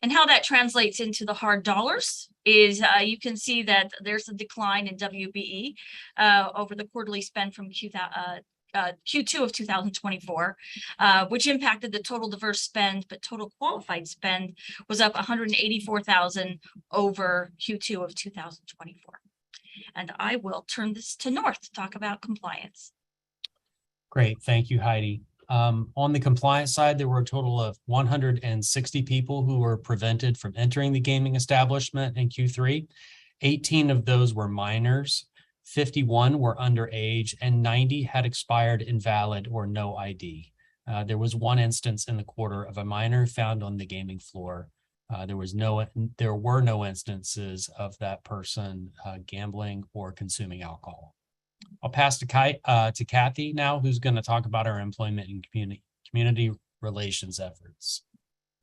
And how that translates into the hard dollars is you can see that there's a decline in WBE over the quarterly spend from Q2 of 2024, which impacted the total diverse spend, but total qualified spend was up 184,000 over Q2 of 2024. And I will turn this to North to talk about compliance. Great, thank you, Heidi. On the compliance side, there were a total of 160 people who were prevented from entering the gaming establishment in Q3. 18 of those were minors, 51 were underage, and 90 had expired, invalid, or no ID. There was one instance in the quarter of a minor found on the gaming floor. There were no instances of that person gambling or consuming alcohol. I'll pass to Kathy now, who's going to talk about our employment and community relations efforts.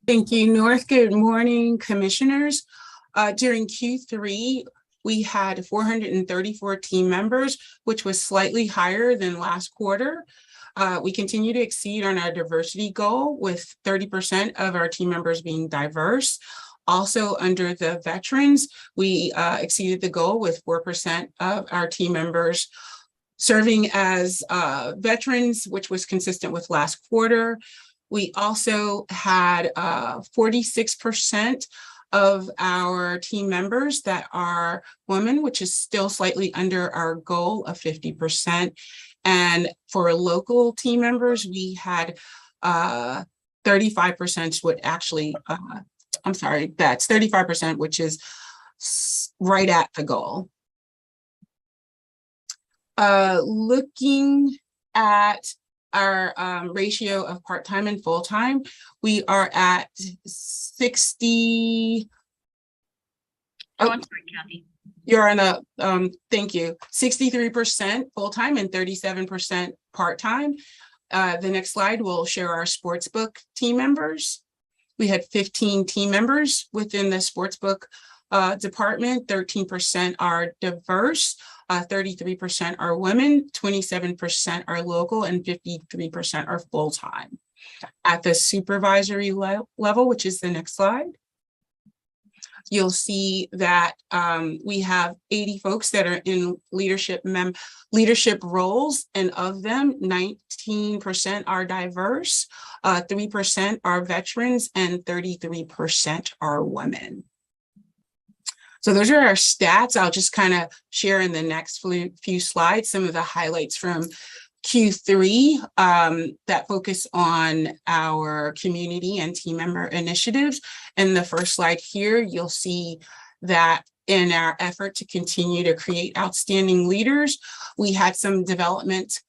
Thank you, North. Good morning, commissioners. During Q3, we had 434 team members, which was slightly higher than last quarter. We continue to exceed on our diversity goal, with 30% of our team members being diverse. Also, under the veterans, we exceeded the goal with 4% of our team members serving as veterans, which was consistent with last quarter. We also had 46% of our team members that are women, which is still slightly under our goal of 50%. And for local team members, we had 35% would actually, I'm sorry, that's 35%, which is right at the goal. Looking at our ratio of part-time and full-time, we are at 60. Oh, I'm sorry, Kathy. You're on a, thank you, 63% full-time and 37% part-time. The next slide will share our sportsbook team members. We had 15 team members within the sportsbook department. 13% are diverse, 33% are women, 27% are local, and 53% are full-time. At the supervisory level, which is the next slide, you'll see that we have 80 folks that are in leadership roles, and of them, 19% are diverse, 3% are veterans, and 33% are women. So those are our stats. I'll just kind of share in the next few slides some of the highlights from Q3 that focus on our community and team member initiatives. In the first slide here, you'll see that in our effort to continue to create outstanding leaders, we had some development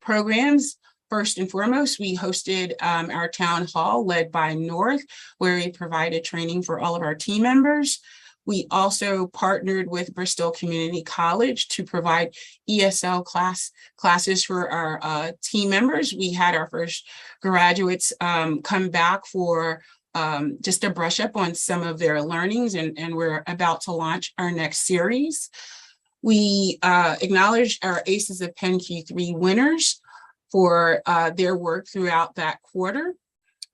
programs. First and foremost, we hosted our town hall led by North, where we provided training for all of our team members. We also partnered with Bristol Community College to provide ESL classes for our team members. We had our first graduates come back for just a brush up on some of their learnings, and we're about to launch our next series. We acknowledged our Aces of Pen Q3 winners for their work throughout that quarter.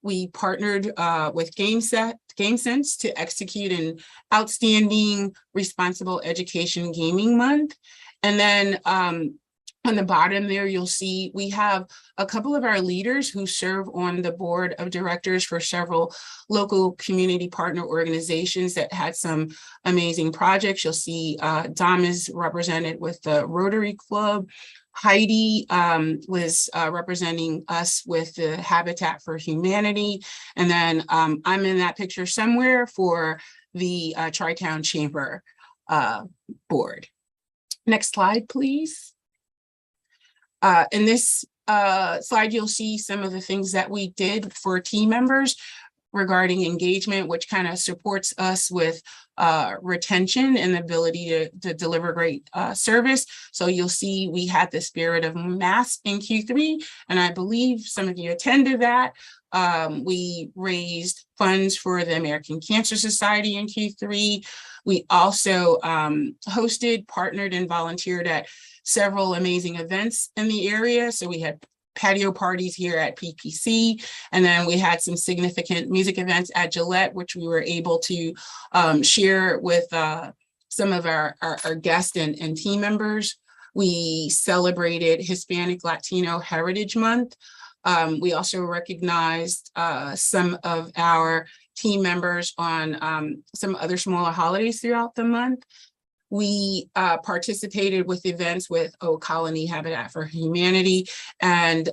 We partnered with GameSense to execute an outstanding responsible education gaming month. And then on the bottom there, you'll see we have a couple of our leaders who serve on the board of directors for several local community partner organizations that had some amazing projects. You'll see Dom is represented with the Rotary Club. Heidi was representing us with the Habitat for Humanity. And then I'm in that picture somewhere for the Tri-Town Chamber board. Next slide, please. In this slide, you'll see some of the things that we did for team members. regarding engagement, which kind of supports us with retention and the ability to deliver great service. So you'll see we had the Spirit of Mass in Q3, and I believe some of you attended that. We raised funds for the American Cancer Society in Q3. We also hosted, partnered, and volunteered at several amazing events in the area. So we had patio parties here at PPC, and then we had some significant music events at Gillette, which we were able to share with some of our guests and team members. We celebrated Hispanic Latino Heritage Month. We also recognized some of our team members on some other smaller holidays throughout the month. We participated with events with Colony Habitat for Humanity. And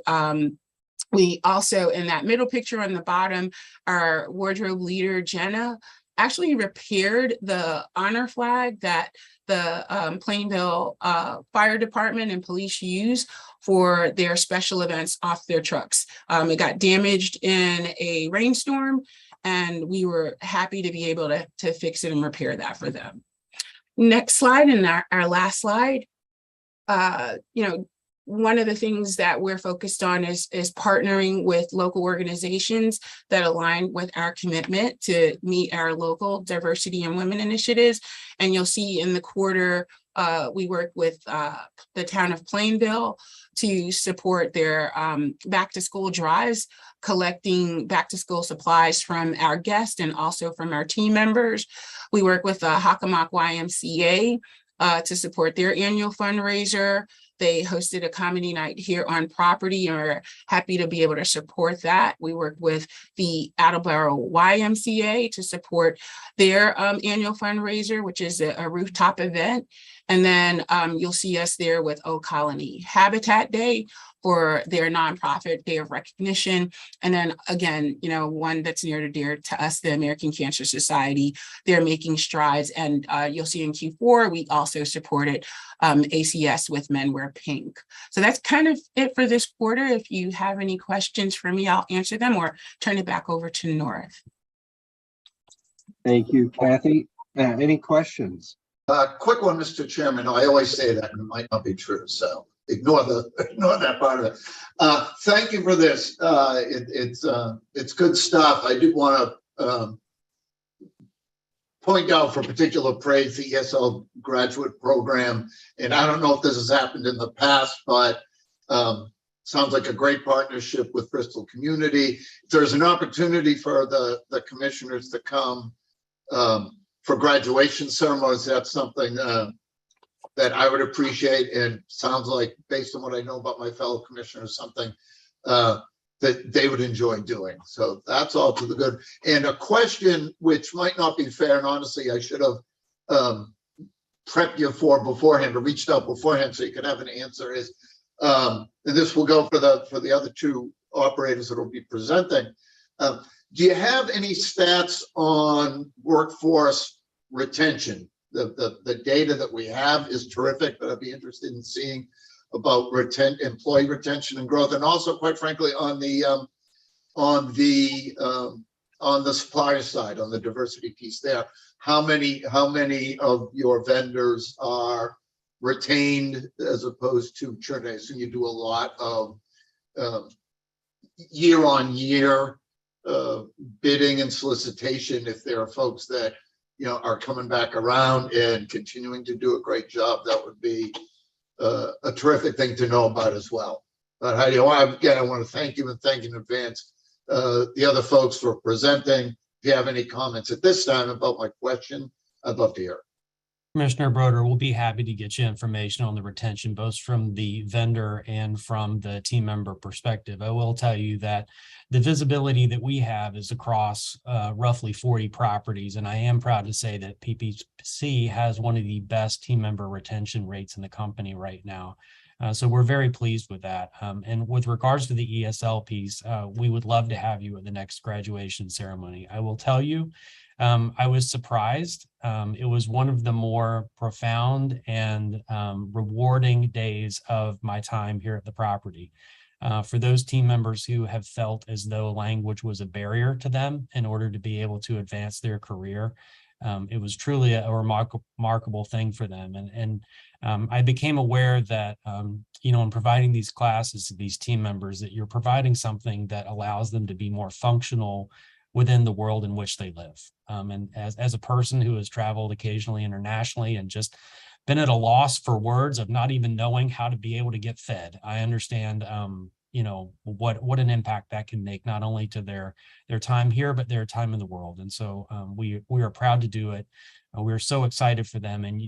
we also, in that middle picture on the bottom, our wardrobe leader, Jenna, actually repaired the honor flag that the Plainville Fire Department and police use for their special events off their trucks. It got damaged in a rainstorm, and we were happy to be able to fix it and repair that for them. Next slide, and our last slide. One of the things that we're focused on is partnering with local organizations that align with our commitment to meet our local diversity and women initiatives. And you'll see in the quarter, we work with the town of Plainville to support their back to school drives, collecting back to school supplies from our guests and also from our team members. We work with the Hockomock YMCA to support their annual fundraiser. They hosted a comedy night here on property, and we're happy to be able to support that. We work with the Attleboro YMCA to support their annual fundraiser, which is a rooftop event. And then you'll see us there with Colony Habitat Day for their nonprofit Day of Recognition. And then again, one that's near and dear to us, the American Cancer Society. They're making strides, and you'll see in Q4, we also supported ACS with Men Wear Pink. So that's kind of it for this quarter. If you have any questions for me, I'll answer them or turn it back over to North. Thank you, Kathy. Any questions? Quick one, Mr. Chairman. I always say that, and it might not be true, so ignore that part of it. Thank you for this. It's good stuff. I do want to point out for particular praise the ESL graduate program. And I don't know if this has happened in the past, but sounds like a great partnership with Bristol Community. If there's an opportunity for the commissioners to come for graduation ceremonies, that's something that I would appreciate, and sounds like, based on what I know about my fellow commissioners, something that they would enjoy doing. So that's all to the good. And a question which might not be fair, and honestly, I should have prepped you for beforehand, or reached out beforehand so you could have an answer, is, and this will go for the other two operators that will be presenting. Do you have any stats on workforce retention? The data that we have is terrific, but I'd be interested in seeing about employee retention and growth, and also, quite frankly, on the supplier side, on the diversity piece there. How many of your vendors are retained as opposed to churn? I assume you do a lot of year-on-year bidding and solicitation. If there are folks that are coming back around and continuing to do a great job, that would be a terrific thing to know about as well. But Heidi, again, I want to thank you, and thank you in advance the other folks for presenting. If you have any comments at this time about my question, I'd love to hear it. Commissioner Broder, we'll be happy to get you information on the retention, both from the vendor and from the team member perspective. I will tell you that the visibility that we have is across roughly 40 properties, and I am proud to say that PPC has one of the best team member retention rates in the company right now. So we're very pleased with that. And with regards to the ESL piece, we would love to have you at the next graduation ceremony. I will tell you, I was surprised. It was one of the more profound and rewarding days of my time here at the property. For those team members who have felt as though language was a barrier to them in order to be able to advance their career, it was truly a remarkable thing for them. And I became aware that, in providing these classes to these team members, that you're providing something that allows them to be more functional within the world in which they live. And as a person who has traveled occasionally internationally and just been at a loss for words of not even knowing how to be able to get fed, I understand, what an impact that can make, not only to their time here, but their time in the world. And so we are proud to do it. We're so excited for them. And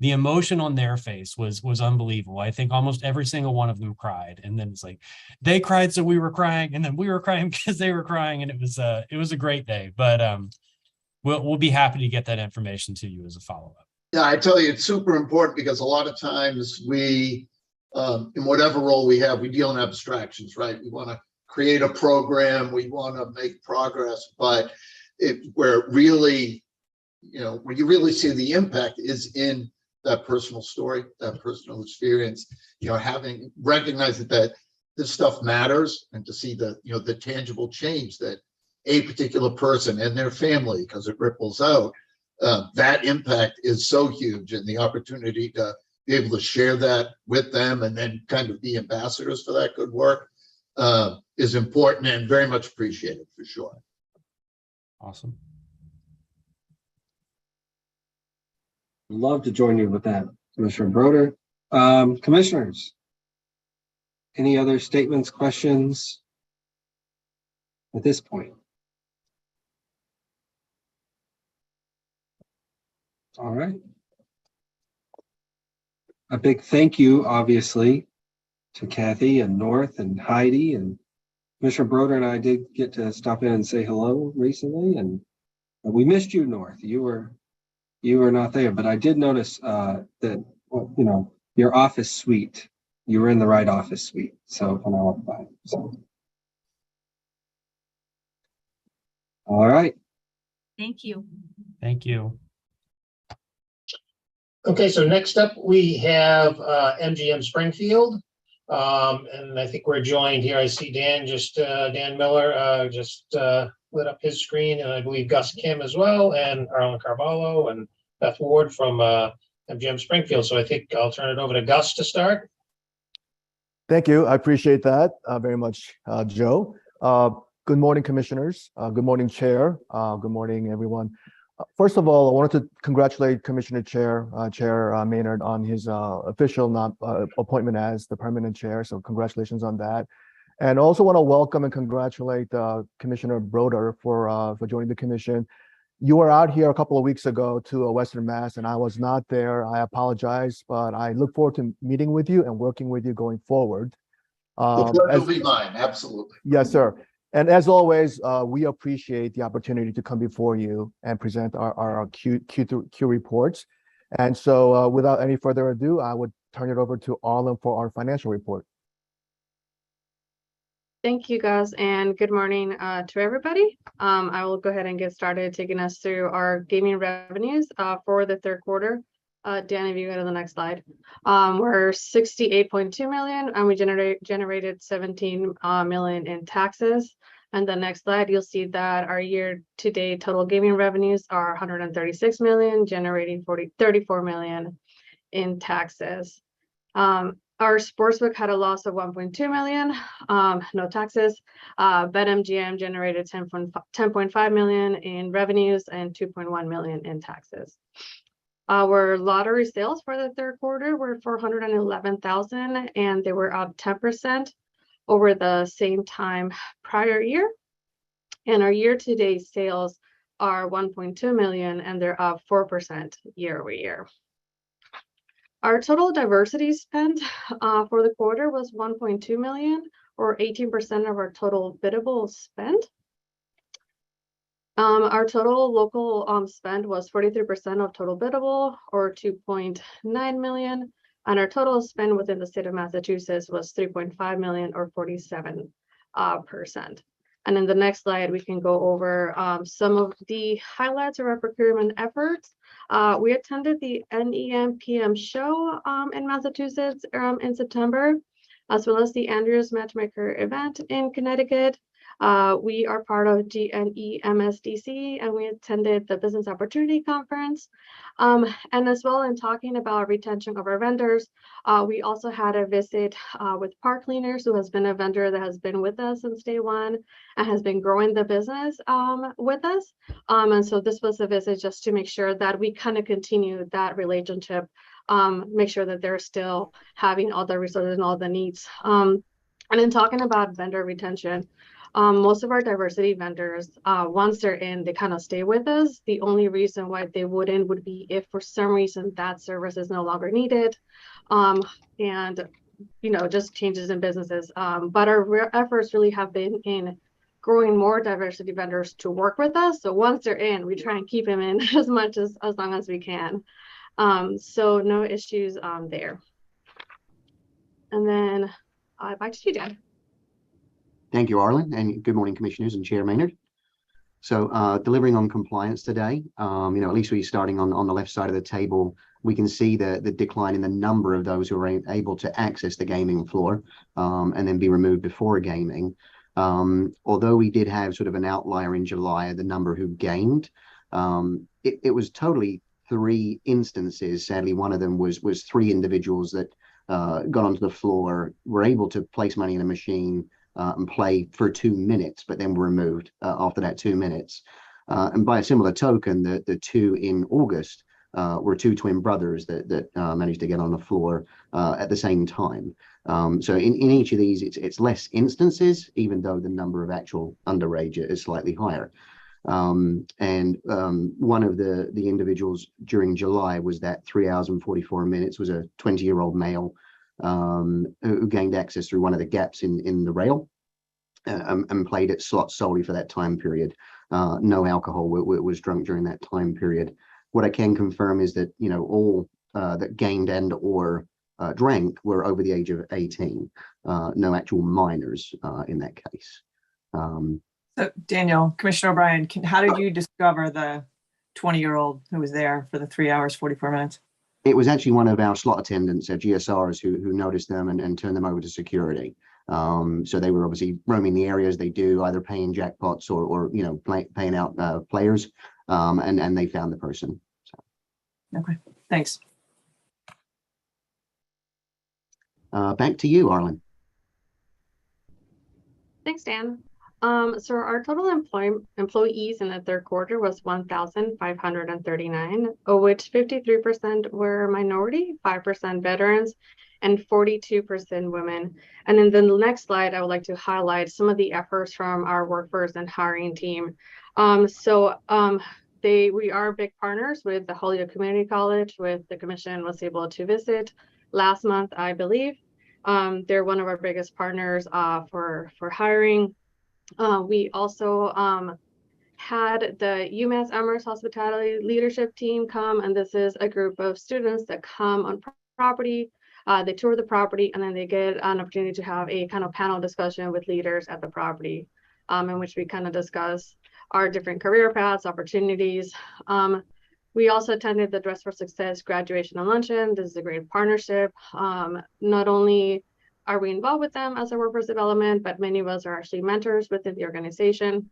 the emotion on their face was unbelievable. I think almost every single one of them cried. And then it's like, they cried, so we were crying, and then we were crying because they were crying. And it was a great day. But we'll be happy to get that information to you as a follow-up. Yeah, I tell you, it's super important because a lot of times we, in whatever role we have, we deal in abstractions, right? We want to create a program, we want to make progress, but where really, where you really see the impact is in that personal story, that personal experience, having recognized that this stuff matters, and to see the tangible change that a particular person and their family, because it ripples out, that impact is so huge, and the opportunity to be able to share that with them and then kind of be ambassadors for that good work is important and very much appreciated for sure. Awesome. Love to join you with that, Commissioner Broder. Commissioners, any other statements, questions at this point? All right. A big thank you, obviously, to Kathy and North and Heidi, and Commissioner Broder and I did get to stop in and say hello recently, and we missed you, North. You were not there, but I did notice that, your office suite, you were in the right office suite. So when I walked by, so. All right. Thank you. Thank you. Okay, so next up we have MGM Springfield. And I think we're joined here. I see Dan Miller lit up his screen, and I believe Gus Kim as well, and Arlen Carvalho and Beth Ward from MGM Springfield. So I think I'll turn it over to Gus to start. Thank you. I appreciate that very much, Joe. Good morning, commissioners. Good morning, Chair. Good morning, everyone. First of all, I wanted to congratulate Commissioner Chair Maynard on his official appointment as the permanent chair. So congratulations on that. And also want to welcome and congratulate Commissioner Broder for joining the commission. You were out here a couple of weeks ago to Western Mass, and I was not there. I apologize, but I look forward to meeting with you and working with you going forward. The pleasure will be mine, absolutely. Yes, sir. And as always, we appreciate the opportunity to come before you and present our Q reports. And so without any further ado, I would turn it over to Arlen for our financial report. Thank you, Gus, and good morning to everybody. I will go ahead and get started taking us through our gaming revenues for the third quarter. Dan, if you go to the next slide. We're 68.2 million, and we generated 17 million in taxes. And the next slide, you'll see that our year-to-date total gaming revenues are 136 million, generating 34 million in taxes. Our sportsbook had a loss of 1.2 million, no taxes. BetMGM generated 10.5 million in revenues and 2.1 million in taxes. Our lottery sales for the third quarter were 411,000, and they were up 10% over the same time prior year. And our year-to-date sales are 1.2 million, and they're up 4% year over year. Our total diversity spend for the quarter was 1.2 million, or 18% of our total biddable spend. Our total local spend was 43% of total biddable, or 2.9 million. And our total spend within the state of Massachusetts was 3.5 million, or 47%. And in the next slide, we can go over some of the highlights of our procurement efforts. We attended the NEM PM show in Massachusetts in September. as well as the Andrews Matchmaker event in Connecticut. We are part of GNE MSDC, and we attended the Business Opportunity Conference. And as well, in talking about retention of our vendors, we also had a visit with Park Cleaners, who has been a vendor that has been with us since day one and has been growing the business with us. And so this was a visit just to make sure that we kind of continue that relationship, make sure that they're still having all the resources and all the needs. And in talking about vendor retention, most of our diversity vendors, once they're in, they kind of stay with us. The only reason why they wouldn't would be if for some reason that service is no longer needed, and just changes in businesses. But our efforts really have been in growing more diversity vendors to work with us. So once they're in, we try and keep them in as long as we can. So no issues there. And then back to you, Dan. Thank you, Arlen, and good morning, Commissioners and Chair Maynard. So delivering on compliance today, at least we're starting on the left side of the table, we can see the decline in the number of those who are able to access the gaming floor and then be removed before gaming. Although we did have sort of an outlier in July, the number who gamed, it was totally 3 instances. Sadly, one of them was 3 individuals that got onto the floor, were able to place money in a machine and play for 2 minutes, but then were removed after that 2 minutes. And by a similar token, the 2 in August were 2 twin brothers that managed to get on the floor at the same time. So in each of these, it's less instances, even though the number of actual underage is slightly higher. And one of the individuals during July was that 3 hours and 44 minutes was a 20-year-old male who gained access through one of the gaps in the rail and played at slots solely for that time period. No alcohol was drunk during that time period. What I can confirm is that all that gained and or drank were over the age of 18. No actual minors in that case. So Daniel, Commissioner O'Brien, how did you discover the 20-year-old who was there for the 3 hours, 44 minutes? It was actually one of our slot attendants, GSRs, who noticed them and turned them over to security. So they were obviously roaming the areas they do, either paying jackpots or paying out players, and they found the person. So. Okay, thanks. Back to you, Arlen. Thanks, Dan. So our total employees in the third quarter was 1,539, of which 53% were minority, 5% veterans, and 42% women. And in the next slide, I would like to highlight some of the efforts from our workforce and hiring team. We are big partners with the Holyoke Community College, with the commission was able to visit last month, I believe. They're one of our biggest partners for hiring. We also had the UMass Amherst Hospitality Leadership Team come, and this is a group of students that come on property. They tour the property, and then they get an opportunity to have a kind of panel discussion with leaders at the property, in which we kind of discuss our different career paths, opportunities. We also attended the Dress for Success graduation and luncheon. This is a great partnership. Not only are we involved with them as a workforce development, but many of us are actually mentors within the organization.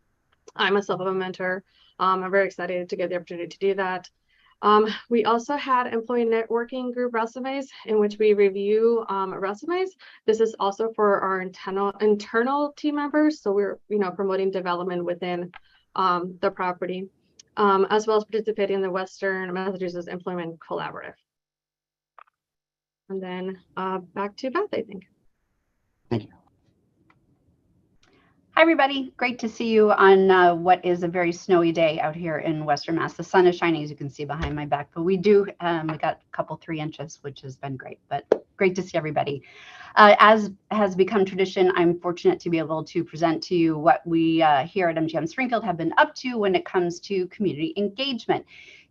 I myself am a mentor. I'm very excited to get the opportunity to do that. We also had employee networking group resumes in which we review resumes. This is also for our internal team members. So we're promoting development within the property, as well as participating in the Western Massachusetts Employment Collaborative. And then back to Beth, I think. Thank you. Hi, everybody. Great to see you on what is a very snowy day out here in Western Mass. The sun is shining, as you can see behind my back, but we got a couple 3 inches, which has been great, but great to see everybody. As has become tradition, I'm fortunate to be able to present to you what we here at MGM Springfield have been up to when it comes to community engagement.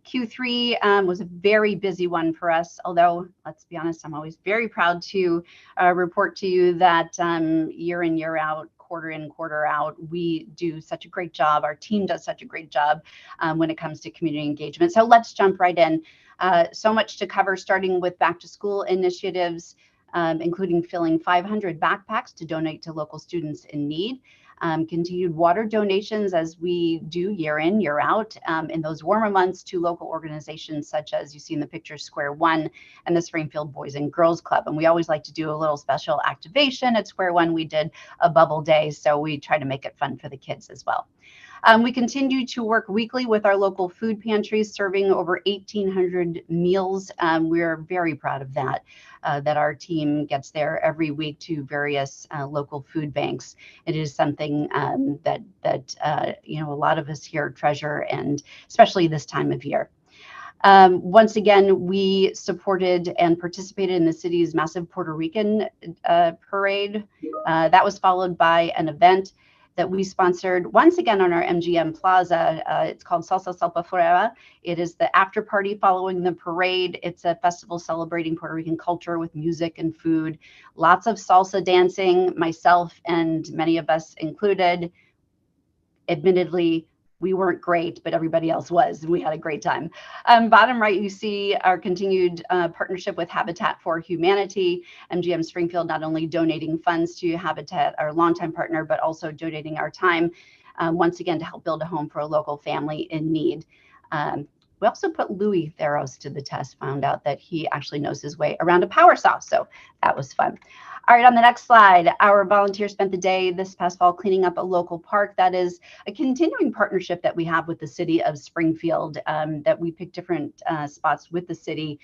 Q3 was a very busy one for us, although let's be honest, I'm always very proud to report to you that year in, year out, quarter in, quarter out, we do such a great job. Our team does such a great job when it comes to community engagement. So let's jump right in. So much to cover, starting with back to school initiatives. including filling 500 backpacks to donate to local students in need. Continued water donations as we do year in, year out in those warmer months to local organizations such as you see in the picture Square One and the Springfield Boys and Girls Club. And we always like to do a little special activation at Square One. We did a bubble day, so we try to make it fun for the kids as well. We continue to work weekly with our local food pantries, serving over 1,800 meals. We're very proud of that, that our team gets there every week to various local food banks. It is something that you know, a lot of us here treasure, and especially this time of year. Once again, we supported and participated in the city's massive Puerto Rican parade. That was followed by an event that we sponsored once again on our MGM Plaza. It's called Salsa Salpa Fuera. It is the after party following the parade. It's a festival celebrating Puerto Rican culture with music and food. Lots of salsa dancing, myself and many of us included. Admittedly, we weren't great, but everybody else was, and we had a great time. Bottom right, you see our continued partnership with Habitat for Humanity. MGM Springfield not only donating funds to Habitat, our longtime partner, but also donating our time once again to help build a home for a local family in need. We also put Louis Theros to the test, found out that he actually knows his way around a power saw, so that was fun. All right, on the next slide, our volunteers spent the day this past fall cleaning up a local park. That is a continuing partnership that we have with the city of Springfield, that we pick different spots with the city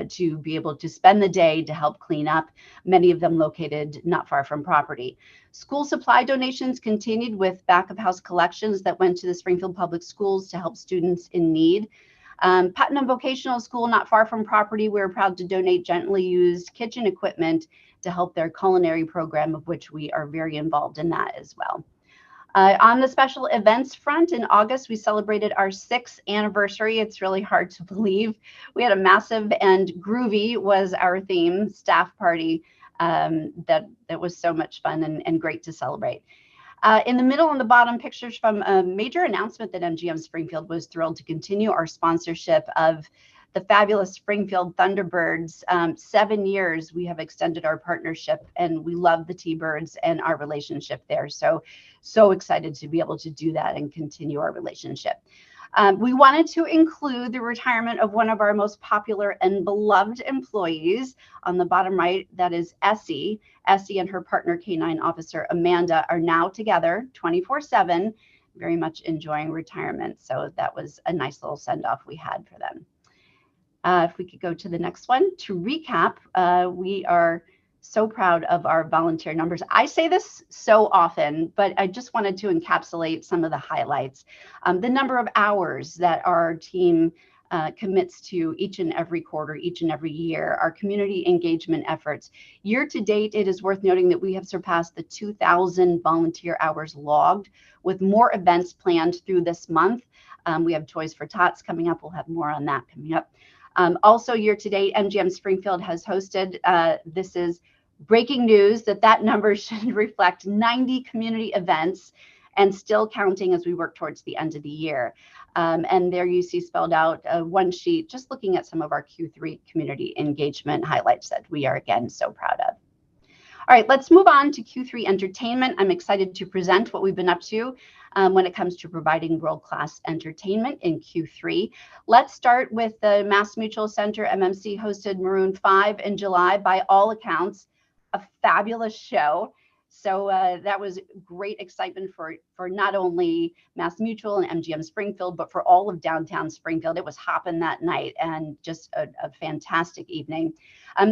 to be able to spend the day to help clean up, many of them located not far from property. School supply donations continued with back of house collections that went to the Springfield Public Schools to help students in need. Putnam Vocational School, not far from property, we're proud to donate gently used kitchen equipment to help their culinary program, of which we are very involved in that as well. On the special events front, in August, we celebrated our 6th anniversary. It's really hard to believe. We had a massive and groovy was our theme staff party that was so much fun and great to celebrate. In the middle and the bottom pictures from a major announcement that MGM Springfield was thrilled to continue our sponsorship of the fabulous Springfield Thunderbirds. 7 years we have extended our partnership, and we love the T-Birds and our relationship there. So excited to be able to do that and continue our relationship. We wanted to include the retirement of one of our most popular and beloved employees. On the bottom right, that is Essie. Essie and her partner, K-9 officer Amanda, are now together 24/7, very much enjoying retirement. So that was a nice little send-off we had for them. If we could go to the next one. To recap, we are so proud of our volunteer numbers. I say this so often, but I just wanted to encapsulate some of the highlights. The number of hours that our team commits to each and every quarter, each and every year, our community engagement efforts. Year to date, it is worth noting that we have surpassed the 2,000 volunteer hours logged, with more events planned through this month. We have Toys for Tots coming up. We'll have more on that coming up. Also, year to date, MGM Springfield has hosted, this is breaking news, that number should reflect 90 community events and still counting as we work towards the end of the year. And there you see spelled out one sheet, just looking at some of our Q3 community engagement highlights that we are again so proud of. All right, let's move on to Q3 entertainment. I'm excited to present what we've been up to when it comes to providing world-class entertainment in Q3. Let's start with the Mass Mutual Center. MMC hosted Maroon 5 in July. By all accounts, a fabulous show. So that was great excitement for not only Mass Mutual and MGM Springfield, but for all of downtown Springfield. It was hopping that night, and just a fantastic evening.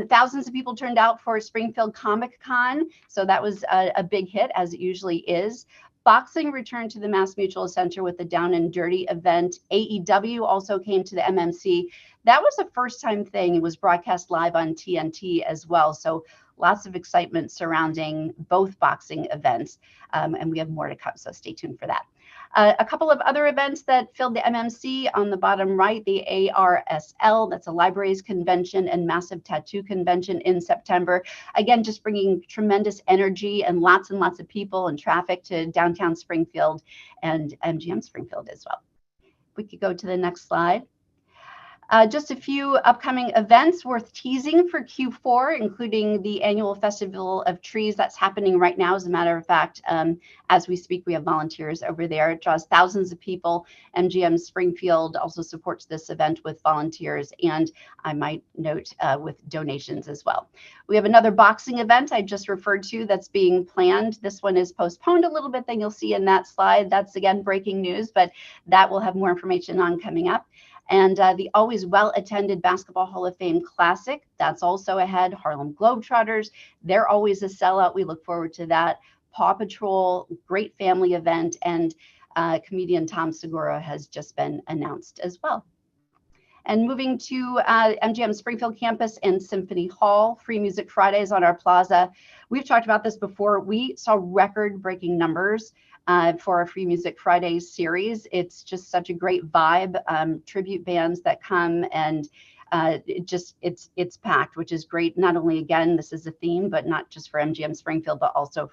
Thousands of people turned out for Springfield Comic Con, so that was a big hit, as it usually is. Boxing returned to the Mass Mutual Center with the Down and Dirty event. AEW also came to the MMC. That was a first-time thing. It was broadcast live on TNT as well. So lots of excitement surrounding both boxing events, and we have more to come, so stay tuned for that. A couple of other events that filled the MMC on the bottom right, the ARSL, that's a libraries convention and massive tattoo convention in September. Again, just bringing tremendous energy and lots of people and traffic to downtown Springfield and MGM Springfield as well. We could go to the next slide. Just a few upcoming events worth teasing for Q4, including the annual Festival of Trees that's happening right now. As a matter of fact, as we speak, we have volunteers over there. It draws thousands of people. MGM Springfield also supports this event with volunteers, and I might note with donations as well. We have another boxing event I just referred to that's being planned. This one is postponed a little bit than you'll see in that slide. That's again breaking news, but that we'll have more information on coming up. And the always well-attended Basketball Hall of Fame Classic, that's also ahead. Harlem Globetrotters, they're always a sellout. We look forward to that. Paw Patrol, great family event, and comedian Tom Segura has just been announced as well. And moving to MGM Springfield campus and Symphony Hall, Free Music Fridays on our plaza. We've talked about this before. We saw record-breaking numbers for our Free Music Fridays series. It's just such a great vibe. Tribute bands that come, and it's packed, which is great. Not only, again, this is a theme, but not just for MGM Springfield, but also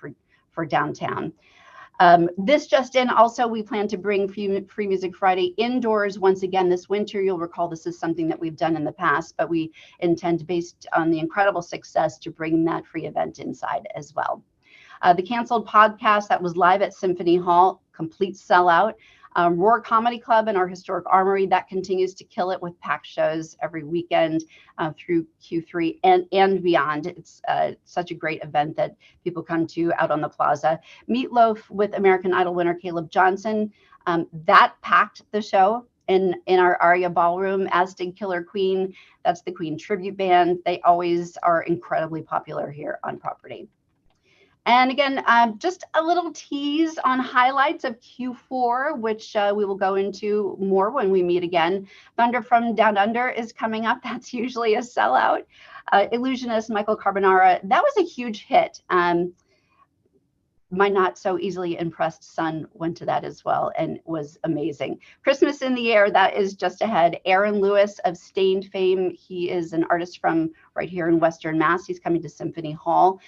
for downtown. This just in, also, we plan to bring Free Music Friday indoors once again this winter. You'll recall this is something that we've done in the past, but we intend, based on the incredible success, to bring that free event inside as well. The canceled podcast that was live at Symphony Hall, complete sellout. Roar Comedy Club and our historic armory, that continues to kill it with packed shows every weekend through Q3 and beyond. It's such a great event that people come to out on the plaza. Meatloaf with American Idol winner Caleb Johnson, that packed the show in our Aria Ballroom, as did Killer Queen. That's the Queen tribute band. They always are incredibly popular here on property. And again, just a little tease on highlights of Q4, which we will go into more when we meet again. Thunder from Down Under is coming up. That's usually a sellout. Illusionist Michael Carbonara, that was a huge hit. My not so easily impressed son went to that as well and was amazing. Christmas in the Air, that is just ahead. Aaron Lewis of Stained fame, he is an artist from right here in Western Mass. He's coming to Symphony Hall.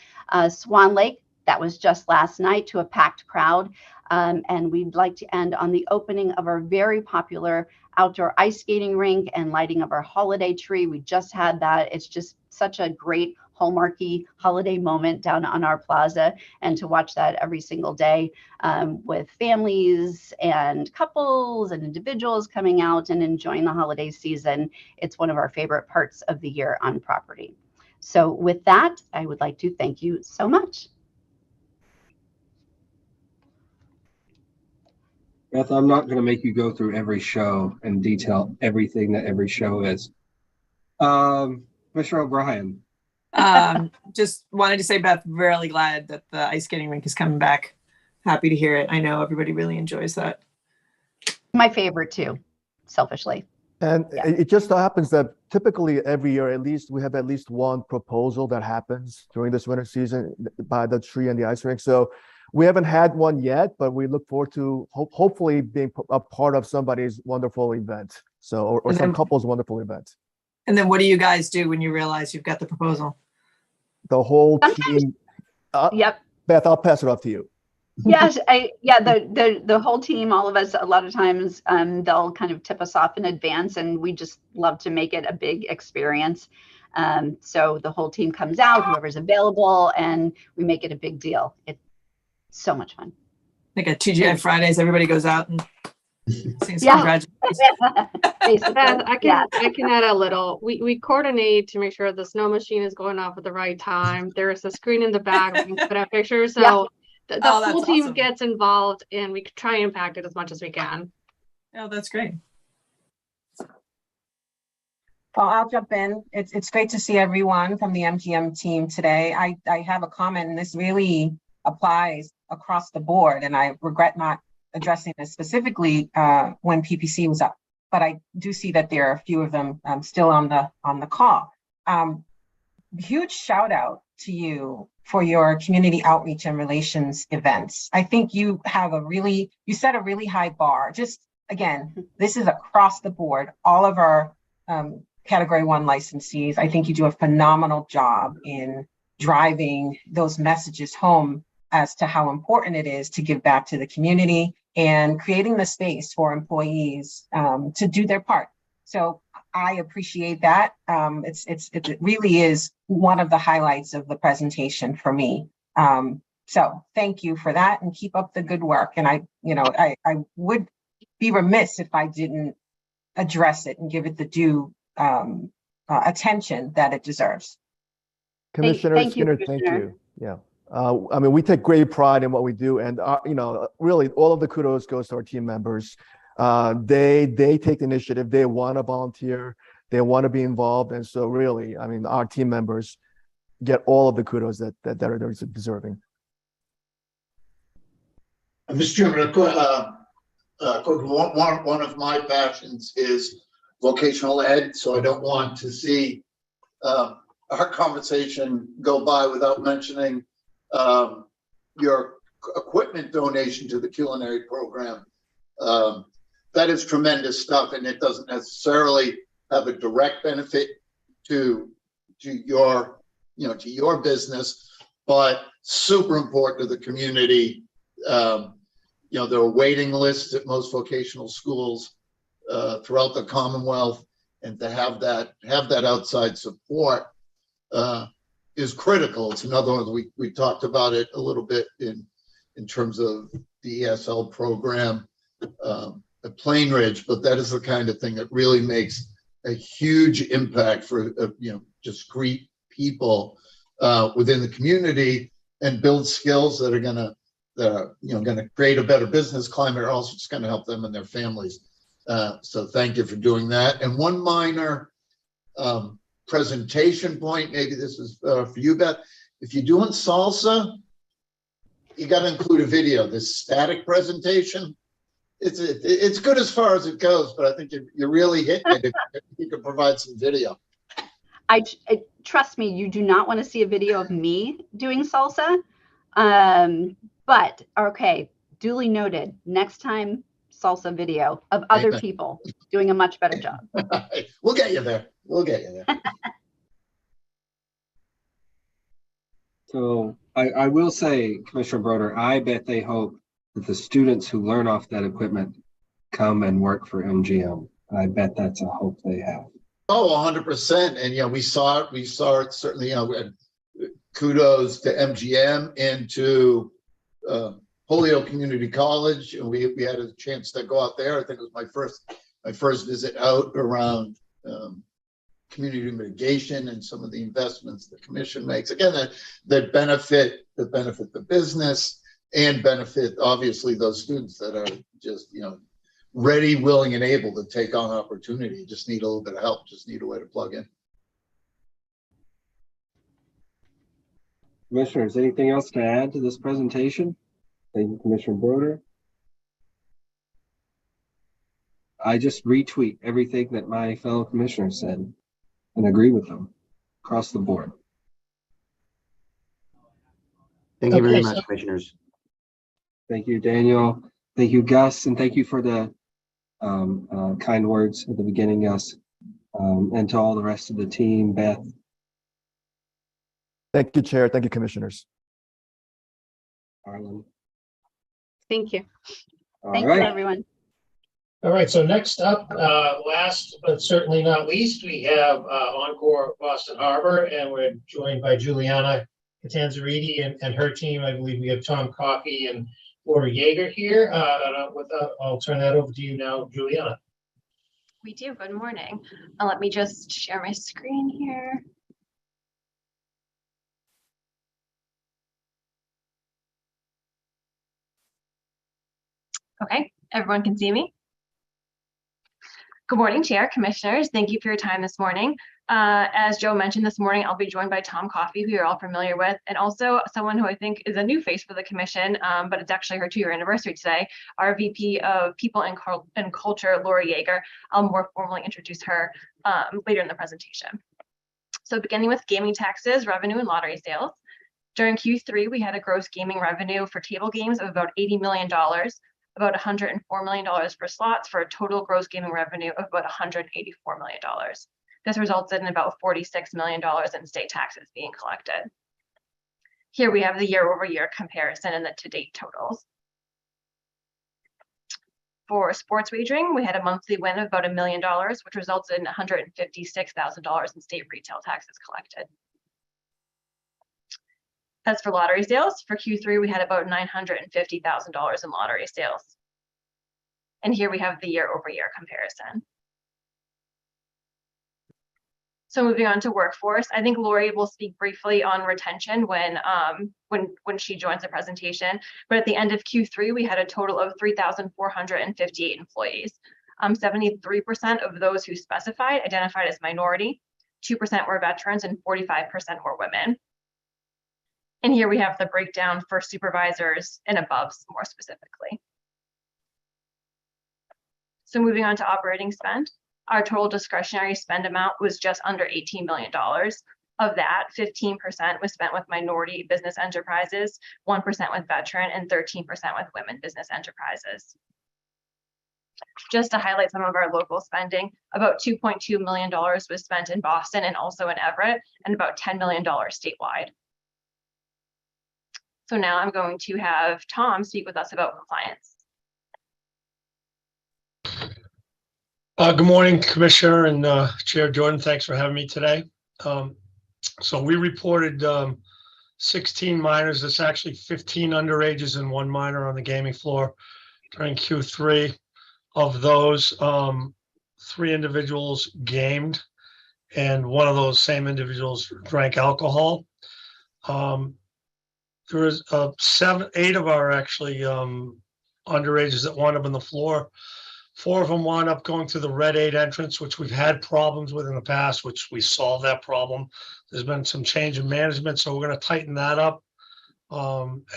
Swan Lake, that was just last night to a packed crowd. And we'd like to end on the opening of our very popular outdoor ice skating rink and lighting of our holiday tree. We just had that. It's just such a great hallmarky holiday moment down on our plaza, and to watch that every single day with families and couples and individuals coming out and enjoying the holiday season. It's one of our favorite parts of the year on property. So with that, I would like to thank you so much. Beth, I'm not going to make you go through every show and detail everything that every show is. Mr. O'Brien. Just wanted to say, Beth, really glad that the ice skating rink is coming back. Happy to hear it. I know everybody really enjoys that. My favorite too, selfishly. And it just so happens that typically every year, at least we have at least one proposal that happens during this winter season by the tree and the ice rink. So we haven't had one yet, but we look forward to hopefully being a part of somebody's wonderful event. So, or some couple's wonderful event. And then what do you guys do when you realize you've got the proposal? The whole team. Yep. Beth, I'll pass it off to you. Yes, the whole team, all of us, a lot of times they'll kind of tip us off in advance, and we just love to make it a big experience. So the whole team comes out, whoever's available, and we make it a big deal. It's so much fun. Like at TGI Fridays, everybody goes out and sings Beth, I can add a little. We coordinate to make sure the snow machine is going off at the right time. There is a screen in the back we can put out pictures. So the whole team gets involved, and we try and impact it as much as we can. Oh, that's great. Well, I'll jump in. It's great to see everyone from the MGM team today. I have a comment, and this really applies across the board, and I regret not addressing this specifically when PPC was up, but I do see that there are a few of them still on the call. Huge shout out to you for your community outreach and relations events. I think you set a really high bar. Just again, this is across the board. All of our Category 1 licensees, I think you do a phenomenal job in driving those messages home as to how important it is to give back to the community and creating the space for employees to do their part. So I appreciate that. It really is one of the highlights of the presentation for me. So thank you for that, and keep up the good work. And I would be remiss if I didn't address it and give it the due attention that it deserves. Commissioner thank you, Skinner, thank you. Yeah. I mean, we take great pride in what we do, and really, all of the kudos goes to our team members. They take the initiative. They want to volunteer. They want to be involved, and so really, I mean, our team members get all of the kudos that are deserving. Mr. Chairman, one of my passions is vocational ed, so I don't want to see our conversation go by without mentioning your equipment donation to the culinary program. That is tremendous stuff, and it doesn't necessarily have a direct benefit to your business, but super important to the community. There are waiting lists at most vocational schools throughout the Commonwealth, and to have that outside support is critical. It's another one. We talked about it a little bit in terms of the ESL program at Plain Ridge, but that is the kind of thing that really makes a huge impact for discrete people within the community, and build skills that are going to create a better business climate, or also just going to help them and their families. So thank you for doing that. And one minor presentation point, maybe this is for you, Beth. If you're doing salsa, you got to include a video. This static presentation, it's good as far as it goes, but I think you're really hitting it if you can provide some video. I trust me, you do not want to see a video of me doing salsa. But okay, duly noted. Next time, salsa video of other people doing a much better job. We'll get you there. So I will say, Commissioner Broder, I bet they hope that the students who learn off that equipment come and work for MGM. I bet that's a hope they have. Oh, 100%. And we saw it certainly. Kudos to MGM and to Holyoke Community College. And we had a chance to go out there. I think it was my first visit out around community mitigation and some of the investments the commission makes. Again, that benefit the business and benefit obviously those students that are just ready, willing, and able to take on opportunity. Just need a little bit of help. Just need a way to plug in. Commissioners, anything else to add to this presentation? Thank you, Commissioner Broder. I just retweet everything that my fellow commissioners said and agree with them across the board. Thank you very much, commissioners. Thank you, Daniel. Thank you, Gus, and thank you for the kind words at the beginning, Gus, and to all the rest of the team, Beth. Thank you, Chair. Thank you, commissioners. Arlen. Thank you. Thank you, everyone. All right, so next up, last but certainly not least, we have Encore Boston Harbor, and we're joined by Juliana Catanzariti and her team. I believe we have Tom Coffey and Laura Yeager here. I'll turn that over to you now, Juliana. We do. Good morning. Let me just share my screen here. Okay, everyone can see me. Good morning, Chair, Commissioners. Thank you for your time this morning. As Joe mentioned this morning, I'll be joined by Tom Coffey, who you're all familiar with, and also someone who I think is a new face for the Commission, but it's actually her 2-year anniversary today, our VP of People and Culture, Laura Yeager. I'll more formally introduce her later in the presentation. So beginning with gaming taxes, revenue, and lottery sales. During Q3, we had a gross gaming revenue for table games of about $80 million, about $104 million for slots, for a total gross gaming revenue of about $184 million. This resulted in about $46 million in state taxes being collected. Here we have the year-over-year comparison and the to-date totals. For sports wagering, we had a monthly win of about $1 million, which results in $156,000 in state retail taxes collected. As for lottery sales, for Q3, we had about $950,000 in lottery sales. And here we have the year-over-year comparison. So moving on to workforce, I think Lori will speak briefly on retention when she joins the presentation. But at the end of Q3, we had a total of 3,458 employees. 73% of those who specified identified as minority, 2% were veterans, and 45% were women. And here we have the breakdown for supervisors and above more specifically. So moving on to operating spend, our total discretionary spend amount was just under $18 million. Of that, 15% was spent with minority business enterprises, 1% with veteran, and 13% with women business enterprises. Just to highlight some of our local spending, about $2.2 million was spent in Boston and also in Everett, and about $10 million statewide. So now I'm going to have Tom speak with us about compliance. Good morning, Commissioner and Chair Jordan. Thanks for having me today. So we reported 16 minors. It's actually 15 underages and 1 minor on the gaming floor during Q3. Of those, 3 individuals gamed, and 1 of those same individuals drank alcohol. There was 8 of our actually underages that wound up on the floor. 4 of them wound up going through the Red 8 entrance, which we've had problems with in the past, which we solved that problem. There's been some change in management, so we're going to tighten that up.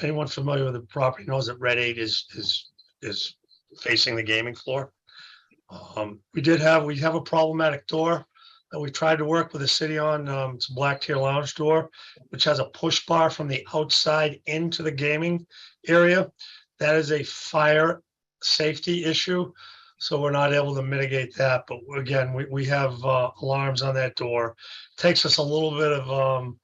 Anyone familiar with the property knows that Red 8 is facing the gaming floor. We have a problematic door that we tried to work with the city on. It's a Black Tier Lounge door, which has a push bar from the outside into the gaming area. That is a fire safety issue, so we're not able to mitigate that. But again, we have alarms on that door. It takes us a little bit of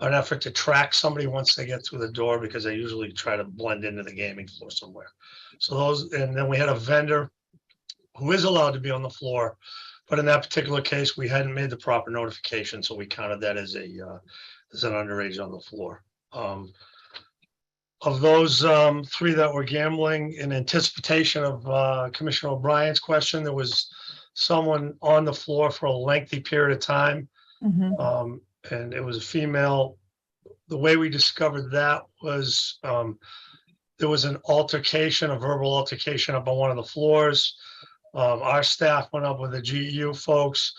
an effort to track somebody once they get through the door, because they usually try to blend into the gaming floor somewhere. So those, and then we had a vendor who is allowed to be on the floor, but in that particular case, we hadn't made the proper notification, so we counted that as an underage on the floor. Of those 3 that were gambling, in anticipation of Commissioner O'Brien's question, there was someone on the floor for a lengthy period of time, and it was a female. The way we discovered that was there was an altercation, a verbal altercation up on one of the floors. Our staff went up with the GEU folks,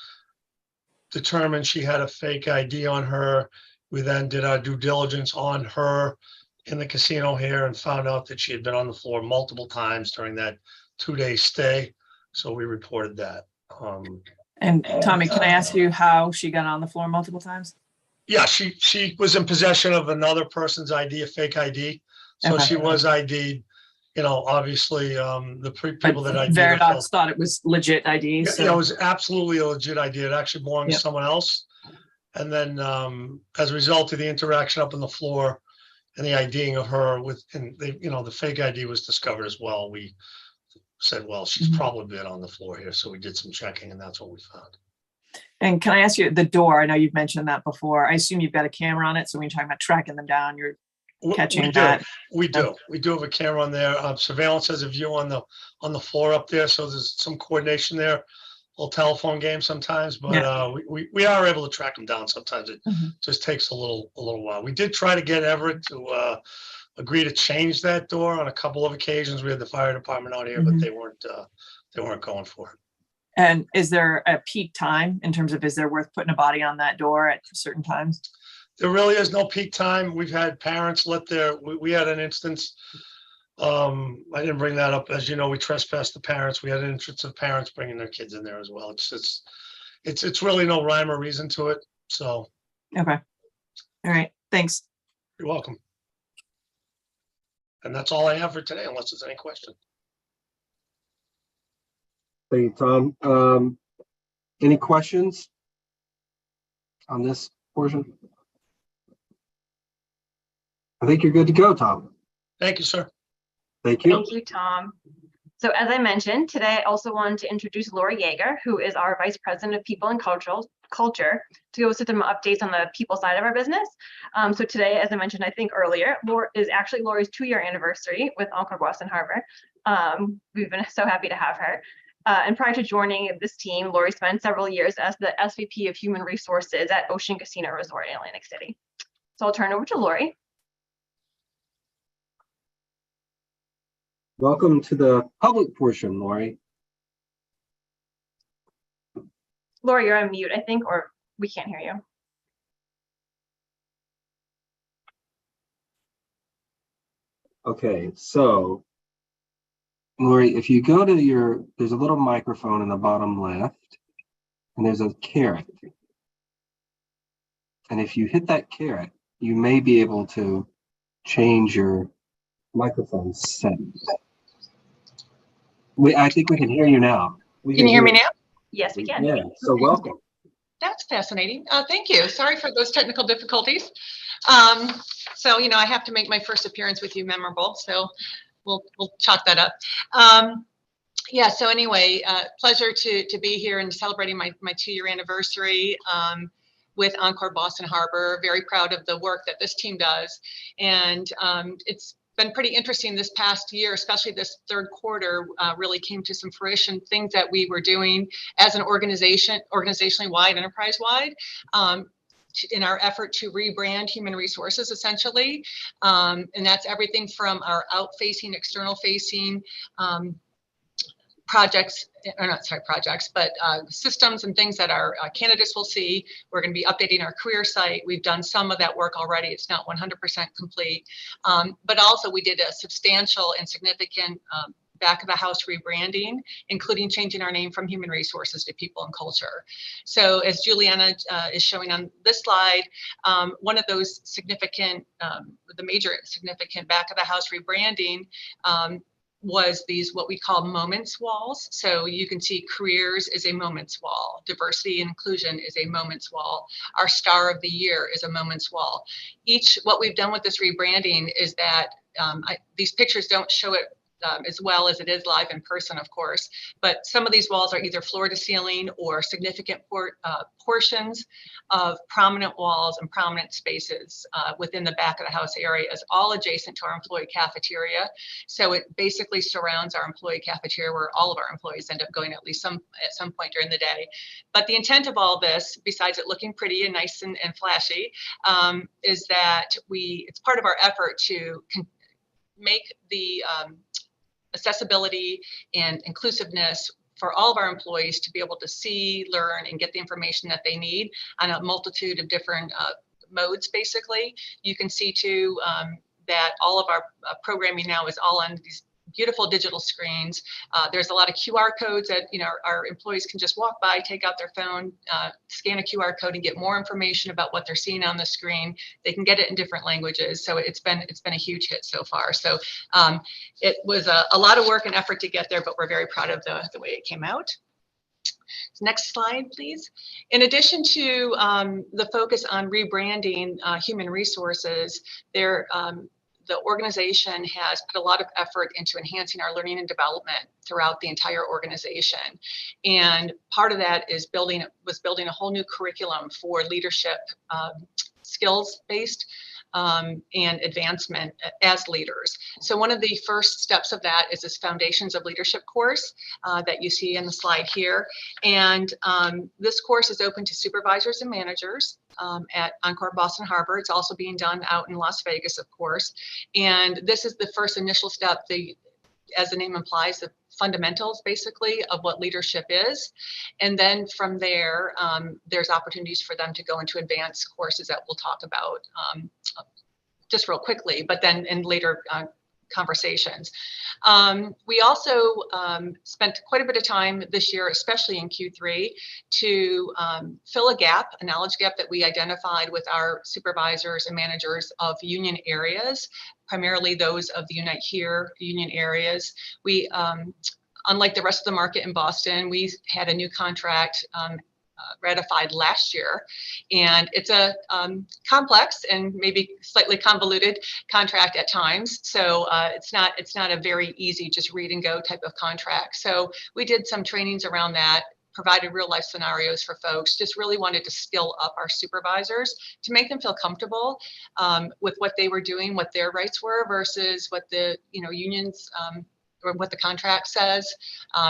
determined she had a fake ID on her. We then did our due diligence on her in the casino here and found out that she had been on the floor multiple times during that 2-day stay. So we reported that. And Tommy, can I ask you how she got on the floor multiple times? Yeah, she was in possession of another person's ID, a fake ID. So Okay. she was ID'd. You know, obviously, the people that ID'd her Veritas thought it was legit ID. Yeah, So. yeah, it was absolutely a legit idea. It actually belonged Yep. to someone else. And then as a result of the interaction up on the floor and the IDing of her the fake ID was discovered as well. We said, well, she's probably been on the floor here. So we did some checking, and that's what we found. And can I ask you, the door, I know you've mentioned that before. I assume you've got a camera on it. So when you're talking about tracking them down, you're catching that. We do have a camera on there. Surveillance has a view on the floor up there, so there's some coordination there. A little telephone game sometimes, but we are able to track them down. Sometimes it just takes a little while. We did try to get Everett to agree to change that door on a couple of occasions. We had the fire department out here, but they weren't going for it. And is there a peak time in terms of, is there worth putting a body on that door at certain times? There really is no peak time. We've had parents we had an instance. I didn't bring that up. As you know, we trespassed the parents. We had an instance of parents bringing their kids in there as well. It's really no rhyme or reason to it. So. Okay. All right. Thanks. You're welcome. And that's all I have for today, unless there's any question. Thank you, Tom. Any questions on this portion? I think you're good to go, Tom. Thank you, sir. Thank you. Thank you, Tom. So as I mentioned, today I also wanted to introduce Laura Yeager, who is our Vice President of People and Culture, to go through some updates on the people side of our business. So today, as I mentioned, I think earlier, Laura is actually Laura's 2-year anniversary with Encore Boston Harbor. We've been so happy to have her. And prior to joining this team, Lori spent several years as the SVP of Human Resources at Ocean Casino Resort in Atlantic City. So I'll turn over to Lori. Welcome to the public portion, Lori. Lori, you're on mute, I think, or we can't hear you. Okay, so Lori, if you go to there's a little microphone in the bottom left, and there's a caret. And if you hit that caret, you may be able to change your microphone settings. I think we can hear you now. Can you hear me now? Yes, we can. Yeah, so welcome. That's fascinating. Thank you. Sorry for those technical difficulties. So, I have to make my first appearance with you memorable, so we'll chalk that up. Yeah, so anyway, pleasure to be here and celebrating my 2-year anniversary with Encore Boston Harbor. Very proud of the work that this team does. And it's been pretty interesting this past year, especially this third quarter, really came to some fruition, things that we were doing as an organization, organizationally wide, enterprise-wide, in our effort to rebrand human resources, essentially. And that's everything from our out-facing, external-facing projects, or not sorry, projects, but systems and things that our candidates will see. We're going to be updating our career site. We've done some of that work already. It's not 100% complete. But also we did a substantial and significant back of the house rebranding, including changing our name from Human Resources to People and Culture. So as Juliana is showing on this slide, one of those significant, the major significant back of the house rebranding was these what we call moments walls. So you can see careers is a moments wall, diversity and inclusion is a moments wall, our star of the year is a moments wall. What we've done with this rebranding is that these pictures don't show it as well as it is live in person, of course, but some of these walls are either floor to ceiling or significant portions of prominent walls and prominent spaces within the back of the house areas, all adjacent to our employee cafeteria. So it basically surrounds our employee cafeteria where all of our employees end up going at least at some point during the day. But the intent of all this, besides it looking pretty and nice and flashy, is that it's part of our effort to make the accessibility and inclusiveness for all of our employees to be able to see, learn, and get the information that they need on a multitude of different modes, basically. You can see too that all of our programming now is all on these beautiful digital screens. There's a lot of QR codes that our employees can just walk by, take out their phone, scan a QR code, and get more information about what they're seeing on the screen. They can get it in different languages. So it's been a huge hit so far. So it was a lot of work and effort to get there, but we're very proud of the way it came out. Next slide, please. In addition to the focus on rebranding human resources, the organization has put a lot of effort into enhancing our learning and development throughout the entire organization. And part of that is building a whole new curriculum for leadership skills-based and advancement as leaders. So one of the first steps of that is this Foundations of Leadership course that you see in the slide here. And this course is open to supervisors and managers at Encore Boston Harbor. It's also being done out in Las Vegas, of course. And this is the first initial step, as the name implies, the fundamentals basically of what leadership is. And then from there, there's opportunities for them to go into advanced courses that we'll talk about just real quickly, but then in later conversations. We also spent quite a bit of time this year, especially in Q3, to fill a knowledge gap that we identified with our supervisors and managers of union areas, primarily those of the Unite Here union areas. We, unlike the rest of the market in Boston, we had a new contract ratified last year. And it's a complex and maybe slightly convoluted contract at times. So it's not a very easy just read and go type of contract. So we did some trainings around that, provided real life scenarios for folks, just really wanted to skill up our supervisors to make them feel comfortable with what they were doing, what their rights were versus what the unions or what the contract says,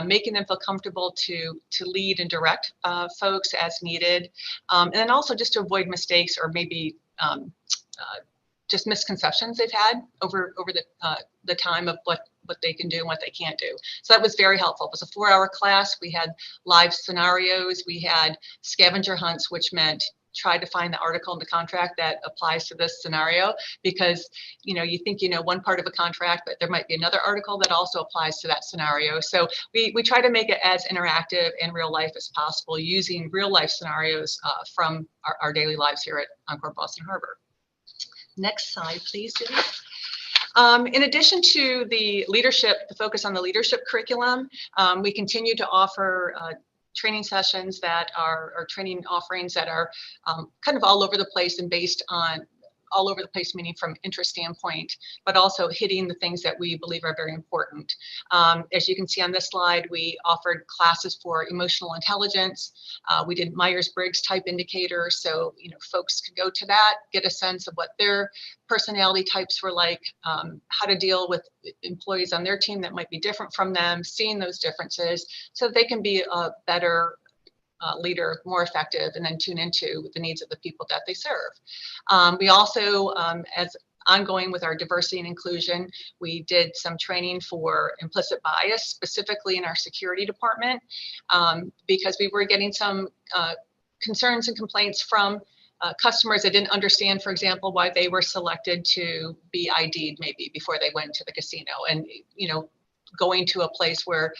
making them feel comfortable to lead and direct folks as needed. And then also just to avoid mistakes or maybe just misconceptions they've had over the time of what they can do and what they can't do. So that was very helpful. It was a 4-hour class. We had live scenarios. We had scavenger hunts, which meant try to find the article in the contract that applies to this scenario, because you think one part of a contract, but there might be another article that also applies to that scenario. So we try to make it as interactive and real life as possible using real life scenarios from our daily lives here at Encore Boston Harbor. Next slide, please, Julie. In addition to the focus on the leadership curriculum, we continue to offer training sessions that are training offerings that are kind of all over the place and based on all over the place, meaning from interest standpoint, but also hitting the things that we believe are very important. As you can see on this slide, we offered classes for emotional intelligence. We did Myers-Briggs type indicators. So, folks could go to that, get a sense of what their personality types were like, how to deal with employees on their team that might be different from them, seeing those differences so that they can be a better leader, more effective, and then tune into the needs of the people that they serve. We also, as ongoing with our diversity and inclusion, we did some training for implicit bias, specifically in our security department, because we were getting some concerns and complaints from customers that didn't understand, for example, why they were selected to be ID'd maybe before they went to the casino, and going to a place where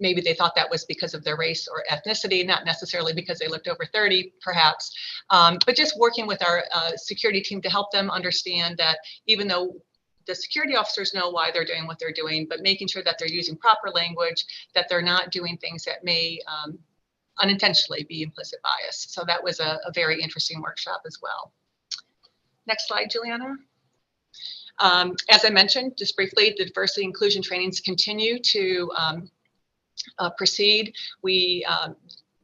maybe they thought that was because of their race or ethnicity, not necessarily because they looked over 30, perhaps. But just working with our security team to help them understand that even though the security officers know why they're doing what they're doing, but making sure that they're using proper language, that they're not doing things that may unintentionally be implicit bias. So that was a very interesting workshop as well. Next slide, Juliana. As I mentioned, just briefly, the diversity inclusion trainings continue to proceed. We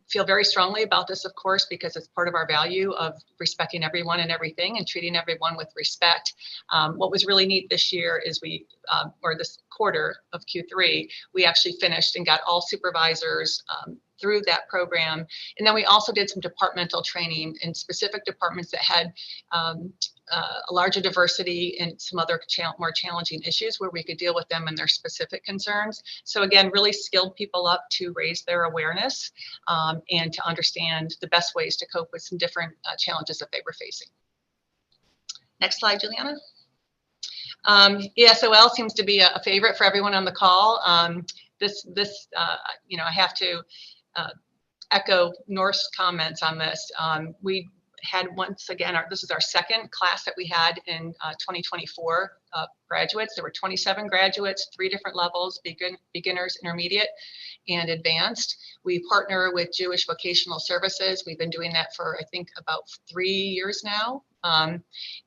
feel very strongly about this, of course, because it's part of our value of respecting everyone and everything and treating everyone with respect. What was really neat this year is or this quarter of Q3, we actually finished and got all supervisors through that program. And then we also did some departmental training in specific departments that had a larger diversity and some other more challenging issues where we could deal with them and their specific concerns. So again, really skilled people up to raise their awareness and to understand the best ways to cope with some different challenges that they were facing. Next slide, Juliana. ESOL seems to be a favorite for everyone on the call. I have to echo North's comments on this. We had once again, this is our second class that we had in 2024 graduates. There were 27 graduates, 3 different levels, beginners, intermediate, and advanced. We partner with Jewish Vocational Services. We've been doing that for, I think, about 3 years now.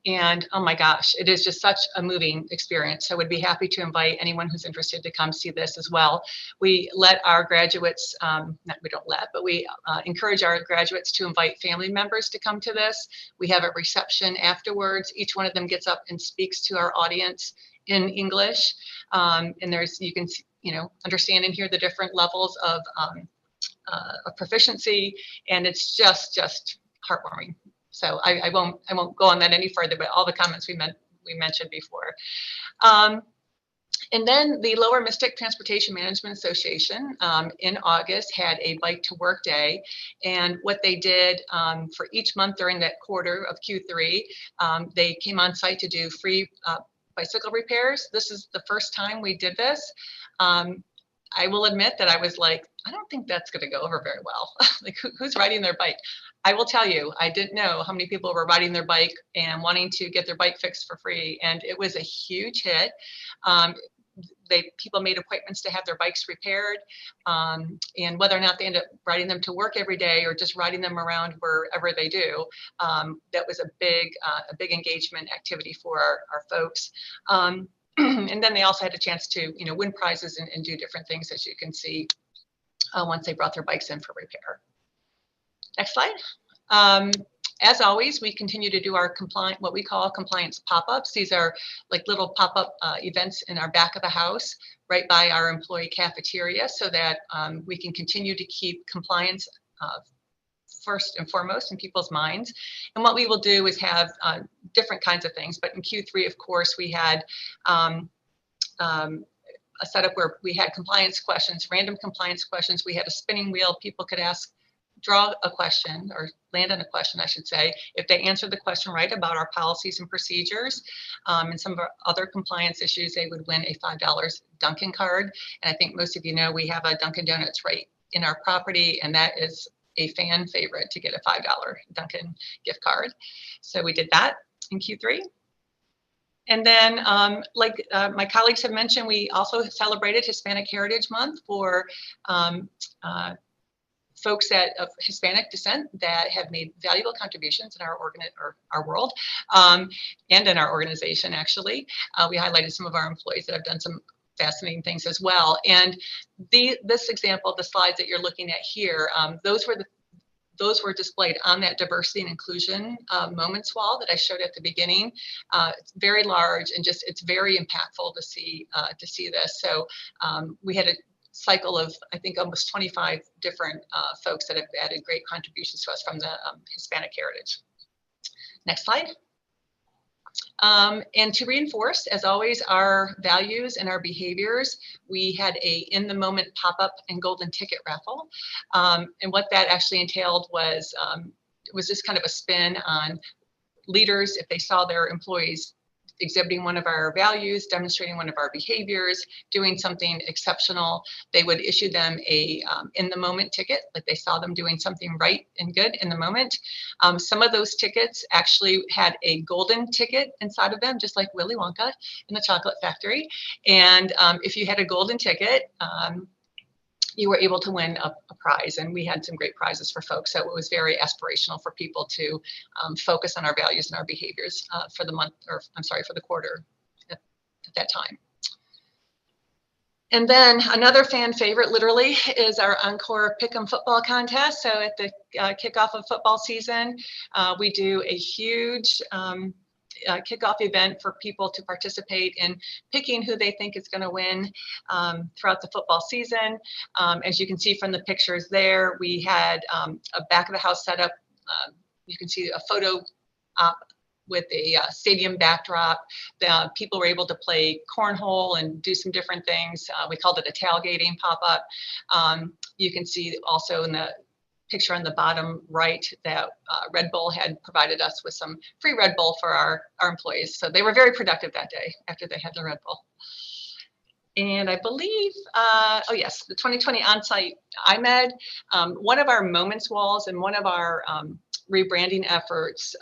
And oh my gosh, it is just such a moving experience. So I would be happy to invite anyone who's interested to come see this as well. We let our graduates, we encourage our graduates to invite family members to come to this. We have a reception afterwards. Each one of them gets up and speaks to our audience in English. And you can understand and hear the different levels of proficiency, and it's just heartwarming. So I won't go on that any further, but all the comments we mentioned before. And then the Lower Mystic Transportation Management Association in August had a Bike to Work Day. And what they did for each month during that quarter of Q3, they came on site to do free bicycle repairs. This is the first time we did this. I will admit that I was like, I don't think that's going to go over very well. Like, who's riding their bike? I will tell you, I didn't know how many people were riding their bike and wanting to get their bike fixed for free. And it was a huge hit. people made appointments to have their bikes repaired, and whether or not they end up riding them to work every day or just riding them around wherever they do, that was a big engagement activity for our folks. And then they also had a chance to, win prizes and do different things, as you can see, once they brought their bikes in for repair. Next slide. As always, we continue to do our what we call compliance pop-ups. These are like little pop-up events in our back of the house, right by our employee cafeteria, so that we can continue to keep compliance first and foremost in people's minds. And what we will do is have different kinds of things. But in Q3, of course, we had a setup where we had compliance questions, random compliance questions. We had a spinning wheel. People could draw a question, or land on a question, I should say. If they answered the question right about our policies and procedures and some of our other compliance issues, they would win a $5 Dunkin' card. And I think most of you know we have a Dunkin' Donuts right in our property, and that is a fan favorite to get a $5 Dunkin' gift card. So we did that in Q3. And then, like my colleagues have mentioned, we also celebrated Hispanic Heritage Month for folks of Hispanic descent that have made valuable contributions in our world and in our organization. Actually, we highlighted some of our employees that have done some fascinating things as well. And this example, the slides that you're looking at here, those were displayed on that diversity and inclusion moments wall that I showed at the beginning. It's very large, and it's very impactful to see this. So we had a cycle of, I think, almost 25 different folks that have added great contributions to us from the Hispanic heritage. Next slide. And to reinforce, as always, our values and our behaviors, we had a in the moment pop-up and golden ticket raffle. And what that actually entailed was just kind of a spin on leaders. If they saw their employees exhibiting one of our values, demonstrating one of our behaviors, doing something exceptional, they would issue them a in the moment ticket, like they saw them doing something right and good in the moment. Some of those tickets actually had a golden ticket inside of them, just like Willy Wonka in the Chocolate Factory. And if you had a golden ticket, you were able to win a prize, and we had some great prizes for folks. So it was very aspirational for people to focus on our values and our behaviors for the month, or I'm sorry, for the quarter at that time. And then another fan favorite, literally, is our Encore Pick'em football contest. So at the kickoff of football season, we do a huge kickoff event for people to participate in picking who they think is going to win throughout the football season. As you can see from the pictures there, we had a back of the house setup. You can see a photo op with a stadium backdrop. People were able to play cornhole and do some different things. We called it a tailgating pop-up. You can see also in the picture on the bottom right that Red Bull had provided us with some free Red Bull for our employees. So they were very productive that day after they had the Red Bull. And I believe, oh yes, the 2020 on-site IMED, one of our moments walls and one of our rebranding efforts,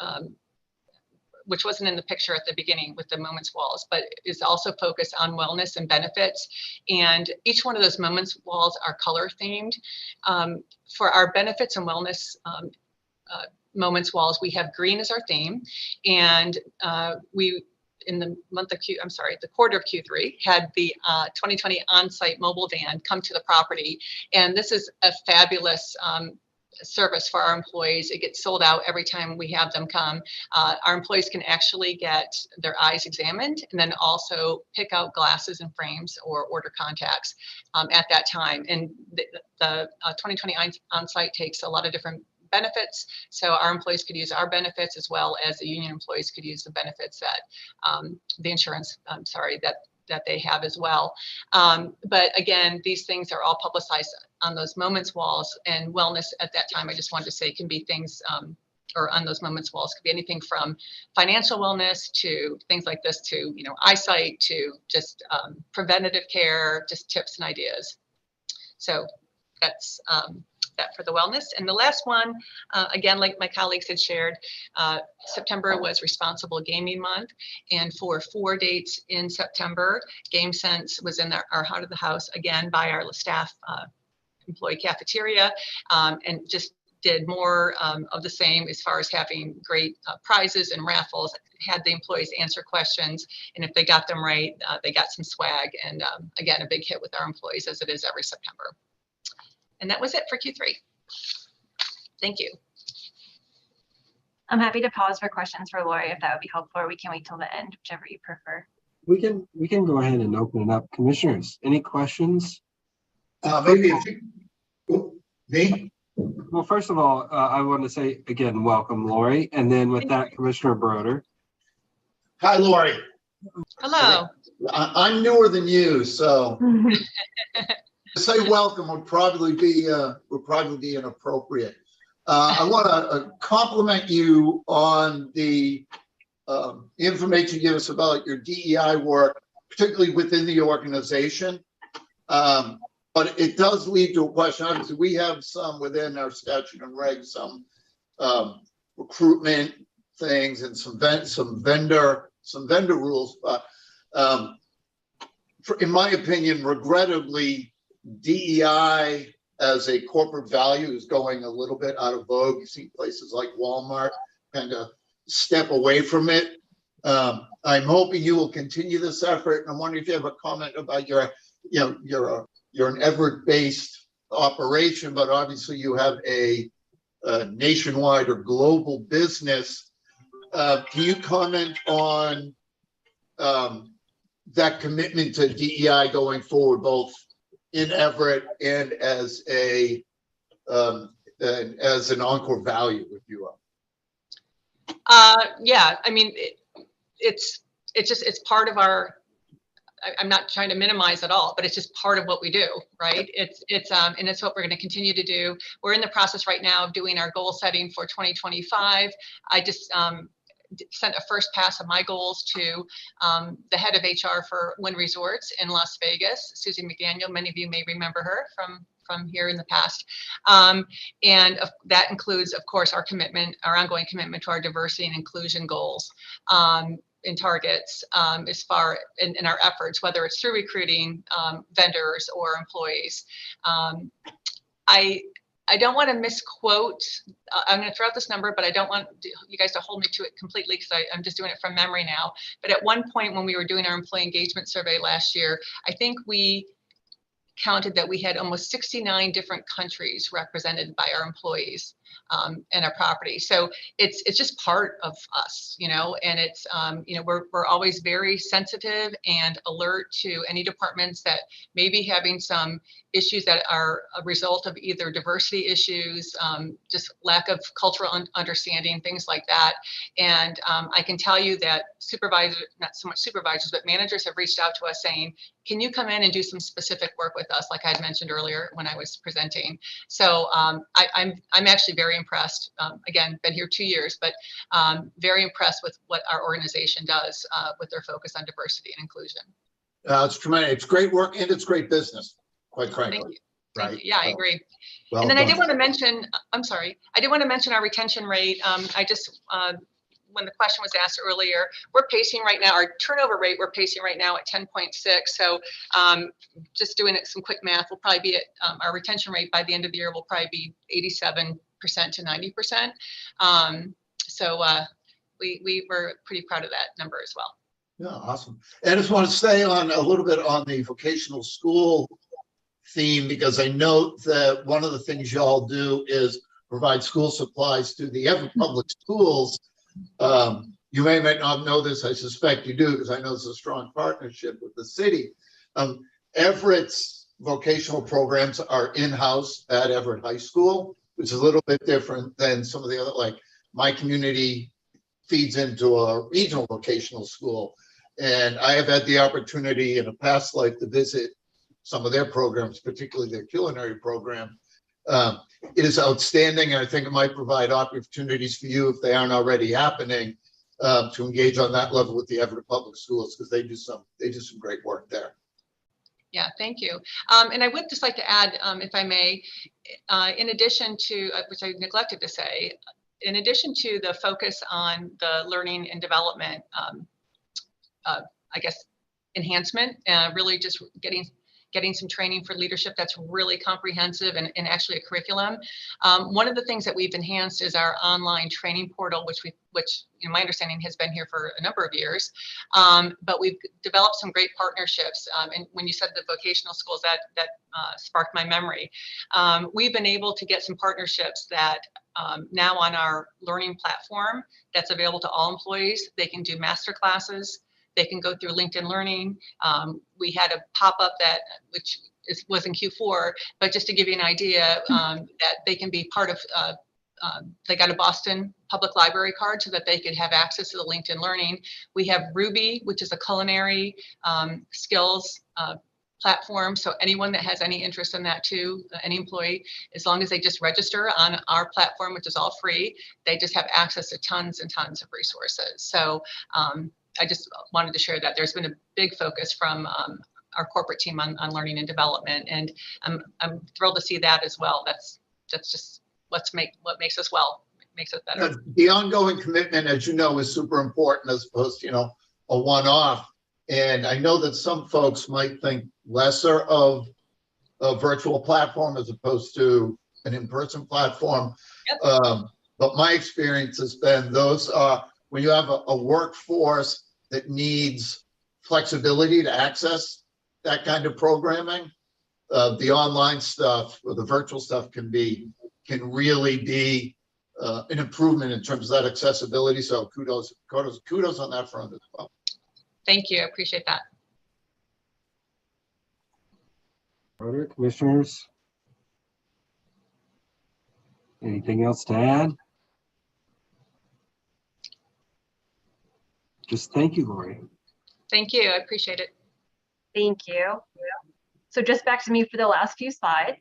which wasn't in the picture at the beginning with the moments walls, but is also focused on wellness and benefits. And each one of those moments walls are color themed. For our benefits and wellness moments walls, we have green as our theme. And we, in the month of the quarter of Q3, had the 2020 on-site mobile van come to the property. And this is a fabulous service for our employees. It gets sold out every time we have them come. Our employees can actually get their eyes examined and then also pick out glasses and frames or order contacts at that time. And the 2020 on-site takes a lot of different benefits. So our employees could use our benefits as well as the union employees could use the benefits that the insurance, that they have as well. But again, these things are all publicized on those moments walls, and wellness at that time, I just wanted to say, can be things, or on those moments walls, could be anything from financial wellness to things like this, to eyesight, to just preventative care, just tips and ideas. So that's that for the wellness. And the last one, again, like my colleagues had shared, September was Responsible Gaming Month. And for 4 dates in September, GameSense was in our heart of the house, again, by our staff employee cafeteria, and just did more of the same as far as having great prizes and raffles, had the employees answer questions, and if they got them right, they got some swag, and again, a big hit with our employees, as it is every September. And that was it for Q3. Thank you. I'm happy to pause for questions for Lori if that would be helpful, or we can wait till the end, whichever you prefer. We can go ahead and open it up. Commissioners, any questions? Maybe me? Well, first of all, I want to say again, welcome, Lori. And then with that, Commissioner Broder. Hi, Lori. Hello. I'm newer than you, so to say welcome would probably be inappropriate. I want to compliment you on the information you give us about your DEI work, particularly within the organization. But it does lead to a question. Obviously, we have some within our statute and regs, some recruitment things and some vendor rules. But in my opinion, regrettably, DEI as a corporate value is going a little bit out of vogue. You see places like Walmart kind of step away from it. I'm hoping you will continue this effort. And I'm wondering if you have a comment about you're an Everett-based operation, but obviously you have a nationwide or global business. Can you comment on that commitment to DEI going forward, both in Everett and as an Encore value, if you will? Yeah, I mean, it's part of our. I'm not trying to minimize at all, but it's just part of what we do, right? And it's what we're going to continue to do. We're in the process right now of doing our goal setting for 2025. I just sent a first pass of my goals to the head of HR for Wynn Resorts in Las Vegas, Susie McDaniel. Many of you may remember her from here in the past. And that includes, of course, our ongoing commitment to our diversity and inclusion goals. In targets as far in our efforts, whether it's through recruiting vendors or employees. I don't want to misquote. I'm going to throw out this number, but I don't want you guys to hold me to it completely because I'm just doing it from memory now. But at one point when we were doing our employee engagement survey last year, I think we counted that we had almost 69 different countries represented by our employees in our property. So it's just part of us, and it's, we're always very sensitive and alert to any departments that may be having some issues that are a result of either diversity issues, just lack of cultural understanding, things like that. And I can tell you that not so much supervisors, but managers have reached out to us saying, can you come in and do some specific work with us, like I had mentioned earlier when I was presenting. So I'm actually very impressed. Again, been here 2 years, but very impressed with what our organization does with their focus on diversity and inclusion. It's tremendous. It's great work and it's great business, quite frankly. Thank you. Right. Thank you. Yeah, I agree. Well and then I done. did want to mention, I'm sorry, I did want to mention our retention rate. I just, when the question was asked earlier, we're pacing right now, our turnover rate, we're pacing right now at 10.6. So just doing some quick math, we'll probably be at our retention rate by the end of the year will probably be 87% to 90%. So we were pretty proud of that number as well. Yeah, awesome. And I just want to stay on a little bit on the vocational school theme, because I note that one of the things y'all do is provide school supplies to the Everett Public Schools. You may not know this, I suspect you do, because I know it's a strong partnership with the city. Everett's vocational programs are in-house at Everett High School, which is a little bit different than some of the other, like my community feeds into a regional vocational school. And I have had the opportunity in a past life to visit some of their programs, particularly their culinary program. It is outstanding, and I think it might provide opportunities for you, if they aren't already happening, to engage on that level with the Everett Public Schools, because they do some great work there. Yeah, thank you. And I would just like to add, if I may, in addition to, which I neglected to say, in addition to the focus on the learning and development, I guess, enhancement, really just getting some training for leadership that's really comprehensive and actually a curriculum. One of the things that we've enhanced is our online training portal, which in my understanding has been here for a number of years. But we've developed some great partnerships. And when you said the vocational schools, that sparked my memory. We've been able to get some partnerships that now on our learning platform that's available to all employees. They can do master classes. They can go through LinkedIn Learning. We had a pop-up which was in Q4, but just to give you an idea, that they can be part of, they got a Boston Public Library card so that they could have access to the LinkedIn Learning. We have Ruby, which is a culinary skills platform. So anyone that has any interest in that too, any employee, as long as they just register on our platform, which is all free, they just have access to tons and tons of resources. So I just wanted to share that there's been a big focus from our corporate team on learning and development, and I'm thrilled to see that as well. That's just what makes us makes us better. The ongoing commitment, as you know, is super important as opposed to, a one-off. And I know that some folks might think lesser of a virtual platform as opposed to an in-person platform. Yep. But my experience has been those are, when you have a workforce that needs flexibility to access that kind of programming, the online stuff or the virtual stuff can really be an improvement in terms of that accessibility. So kudos on that front as well. Thank you. I appreciate that. Other commissioners? Anything else to add? Just thank you, Lori. Thank you. I appreciate it. Thank you. So just back to me for the last few slides.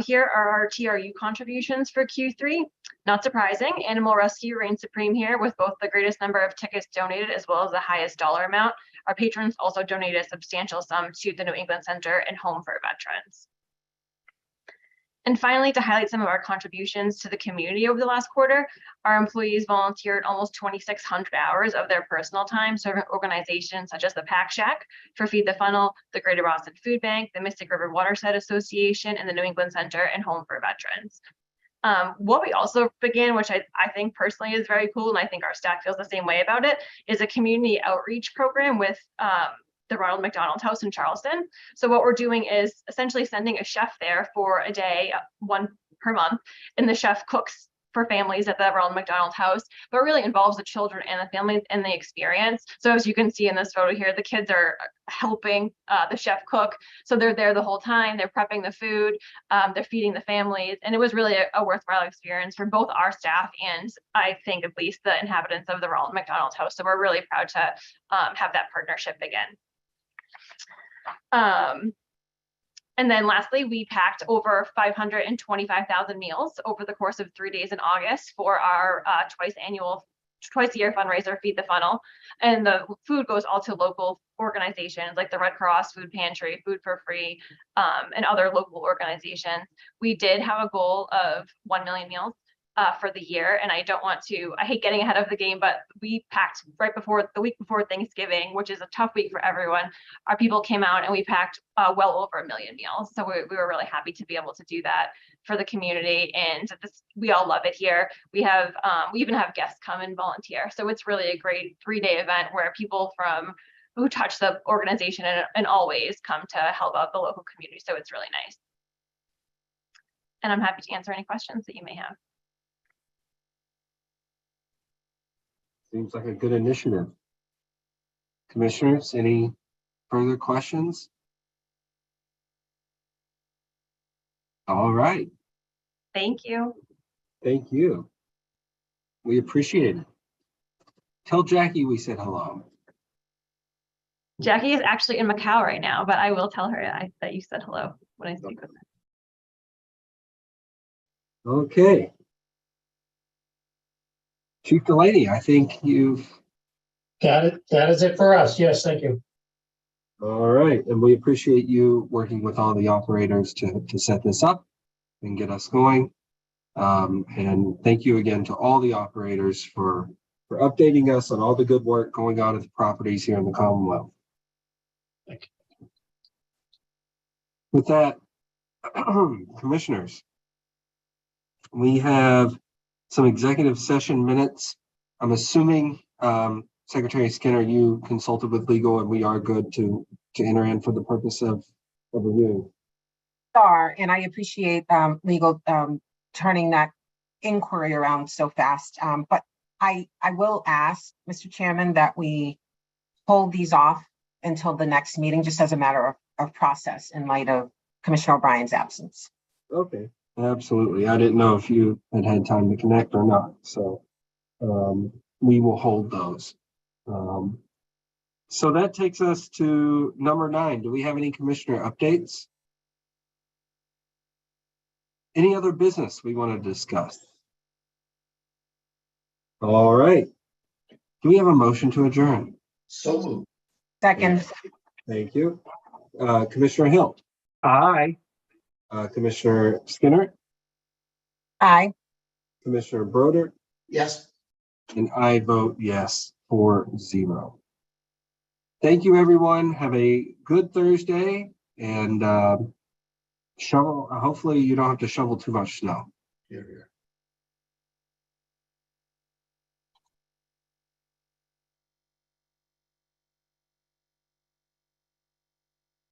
Here are our TRU contributions for Q3. Not surprising, Animal Rescue reigns supreme here with both the greatest number of tickets donated as well as the highest dollar amount. Our patrons also donated a substantial sum to the New England Center and Home for Veterans. And finally, to highlight some of our contributions to the community over the last quarter, our employees volunteered almost 2,600 hours of their personal time serving organizations such as the Pack Shack for Feed the Funnel, the Greater Boston Food Bank, the Mystic River Watershed Association, and the New England Center and Home for Veterans. What we also began, which I think personally is very cool, and I think our staff feels the same way about it, is a community outreach program with the Ronald McDonald House in Charleston. So what we're doing is essentially sending a chef there for a day, one per month, and the chef cooks for families at the Ronald McDonald House, but really involves the children and the families and the experience. So as you can see in this photo here, the kids are helping the chef cook. So they're there the whole time, they're prepping the food, they're feeding the families. And it was really a worthwhile experience for both our staff and I think at least the inhabitants of the Ronald McDonald House. So we're really proud to have that partnership again. And then lastly, we packed over 525,000 meals over the course of 3 days in August for our twice a year fundraiser, Feed the Funnel. And the food goes all to local organizations like the Red Cross Food Pantry, Food for Free, and other local organizations. We did have a goal of 1 million meals for the year. And I hate getting ahead of the game, but we packed the week before Thanksgiving, which is a tough week for everyone. Our people came out and we packed well over 1 million meals. So we were really happy to be able to do that for the community. And we all love it here. We even have guests come and volunteer. So it's really a great 3-day event where people who touch the organization in all ways come to help out the local community. So it's really nice. And I'm happy to answer any questions that you may have. Seems like a good initiative. Commissioners, any further questions? All right. Thank you. Thank you. We appreciate it. Tell Jackie we said hello. Jackie is actually in Macau right now, but I will tell her that you said hello when I speak with her. Okay. Chief Delaney, I think you've got it. That is it for us. Yes, thank you. All right, and we appreciate you working with all the operators to set this up and get us going. And thank you again to all the operators for updating us on all the good work going on at the properties here in the Commonwealth. Thank you. With that, commissioners, we have some executive session minutes. I'm assuming, Secretary Skinner, you consulted with legal and we are good to enter in for the purpose of reviewing. And I appreciate legal turning that inquiry around so fast. But I will ask, Mr. Chairman, that we hold these off until the next meeting, just as a matter of process in light of Commissioner O'Brien's absence. Okay, absolutely. I didn't know if you had time to connect or not. So we will hold those. So that takes us to number 9. Do we have any commissioner updates? Any other business we want to discuss? All right. Do we have a motion to adjourn? So moved. Second. Thank you. Commissioner Hill. Aye. Commissioner Skinner. Aye. Commissioner Broder. Yes. And I vote yes, 4-0. Thank you, everyone. Have a good Thursday and shovel. Hopefully you don't have to shovel too much snow. Here, here.